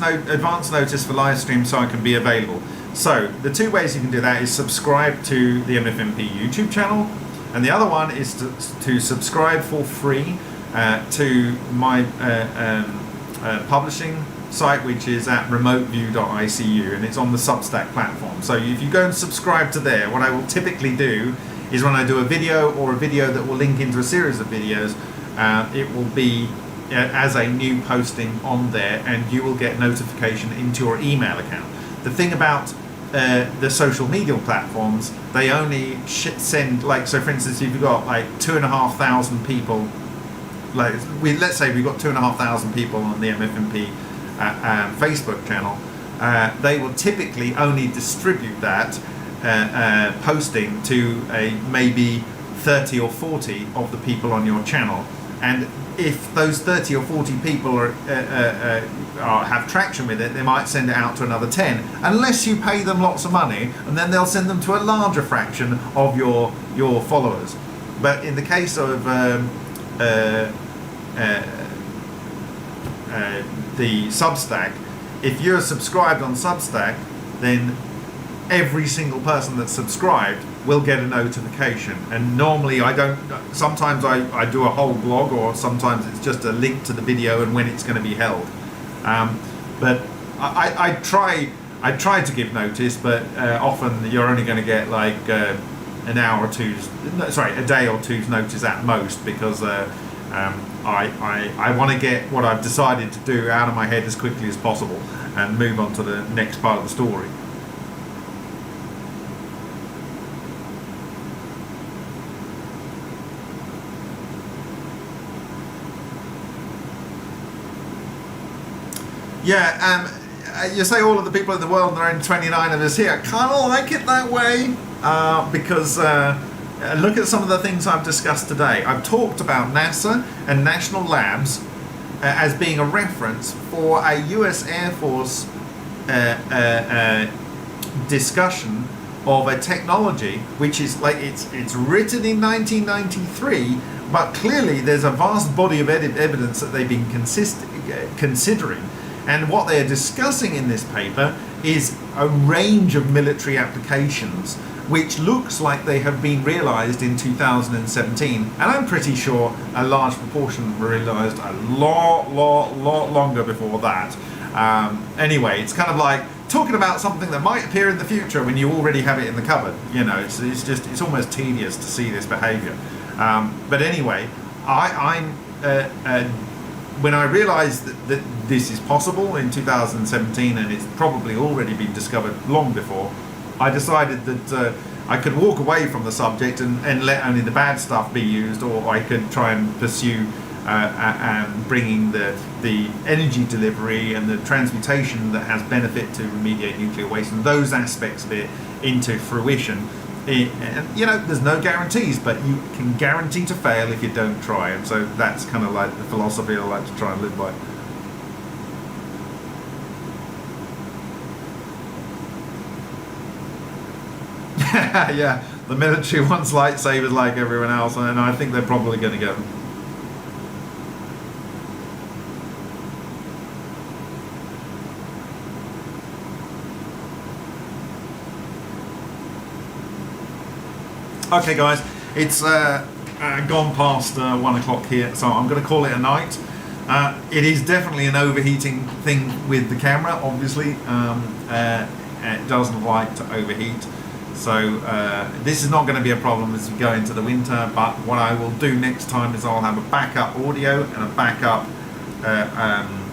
S1: notice for live stream so I can be available? So the two ways you can do that is subscribe to the MFMP YouTube channel, and the other one is to subscribe for free to my publishing site, which is at remoteview.icu, and it's on the Substack platform. So if you go and subscribe to there, what I will typically do is when I do a video or a video that will link into a series of videos, it will be as a new posting on there, and you will get notification into your email account. The thing about the social media platforms, they only send, like, so for instance, if you've got like 2,500 people, like let's say we've got 2,500 people on the MFMP Facebook channel, they will typically only distribute that posting to maybe 30 or 40 of the people on your channel. And if those 30 or 40 people have traction with it, they might send it out to another 10, unless you pay them lots of money, and then they'll send them to a larger fraction of your followers. But in the case of the Substack, if you're subscribed on Substack, then every single person that's subscribed will get a notification. And normally sometimes I do a whole blog, or sometimes it's just a link to the video and when it's going to be held. But I try to give notice, but often you're only going to get like an hour or two's, a day or two's notice at most, because I want to get what I've decided to do out of my head as quickly as possible and move on to the next part of the story. Yeah, you say all of the people in the world, and there are only 29 of us here. I kind of like it that way, because look at some of the things I've discussed today. I've talked about NASA and national labs as being a reference for a US Air Force discussion of a technology which is like, it's written in 1993, but clearly there's a vast body of evidence that they've been considering. And what they're discussing in this paper is a range of military applications, which looks like they have been realized in 2017. And I'm pretty sure a large proportion were realized a lot longer before that. Anyway, it's kind of like talking about something that might appear in the future when you already have it in the cupboard. You know, it's almost tedious to see this behavior. But anyway, when I realized that this is possible in 2017, and it's probably already been discovered long before, I decided that I could walk away from the subject and let only the bad stuff be used, or I could try and pursue bringing the energy delivery and the transmutation that has benefit to remediate nuclear waste and those aspects of it into fruition. And, you know, there's no guarantees, but you can guarantee to fail if you don't try. And so that's kind of like the philosophy I like to try and live by. Yeah, the military wants lightsabers like everyone else, and I think they're probably going to get them. Okay guys, it's gone past 1 o'clock here, so I'm going to call it a night. It is definitely an overheating thing with the camera, obviously. It doesn't like to overheat. So this is not going to be a problem as we go into the winter, but what I will do next time is I'll have a backup audio and a backup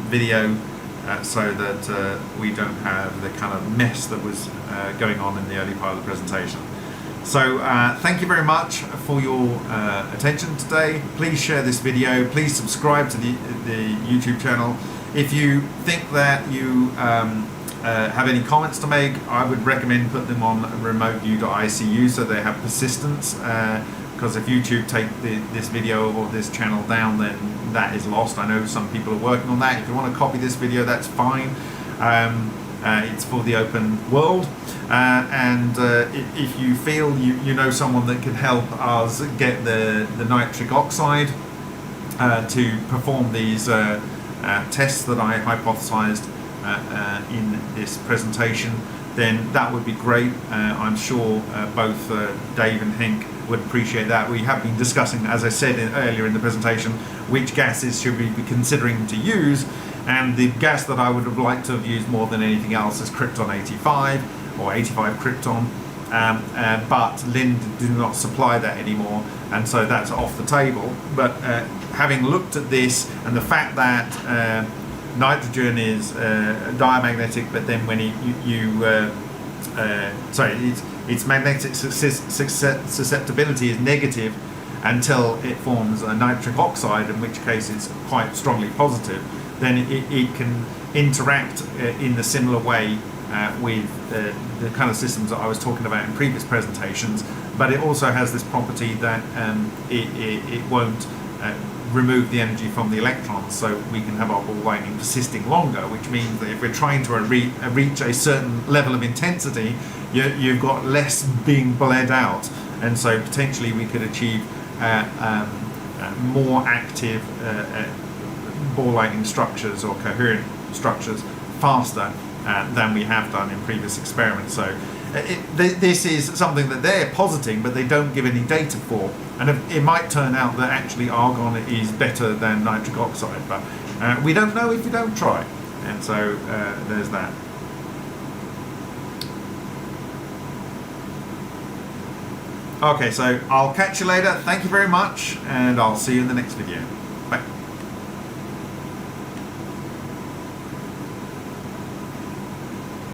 S1: video, so that we don't have the kind of mess that was going on in the early part of the presentation. So thank you very much for your attention today. Please share this video. Please subscribe to the YouTube channel. If you think that you have any comments to make, I would recommend put them on remoteview.icu so they have persistence, because if YouTube take this video or this channel down, then that is lost. I know some people are working on that. If you want to copy this video, that's fine. It's for the open world, and if you feel you know someone that can help us get the nitric oxide to perform these tests that I hypothesized in this presentation, then that would be great. I'm sure both Dave and Henk would appreciate that. We have been discussing, as I said earlier in the presentation, which gases should we be considering to use, and the gas that I would have liked to have used more than anything else is krypton 85 or 85 krypton, but Lind do not supply that anymore, and so that's off the table. But having looked at this and the fact that nitrogen is diamagnetic, but then when its magnetic susceptibility is negative until it forms a nitric oxide, in which case it's quite strongly positive, then it can interact in a similar way with the kind of systems that I was talking about in previous presentations. But it also has this property that it won't remove the energy from the electrons, so we can have our ball lightning persisting longer, which means that if we're trying to reach a certain level of intensity, you've got less being bled out, and so potentially we could achieve more active ball lightning structures or coherent structures faster than we have done in previous experiments. So this is something that they're positing, but they don't give any data for, and it might turn out that actually argon is better than nitric oxide, but we don't know if we don't try, and so there's that. Okay, so I'll catch you later. Thank you very much, and I'll see you in the next video.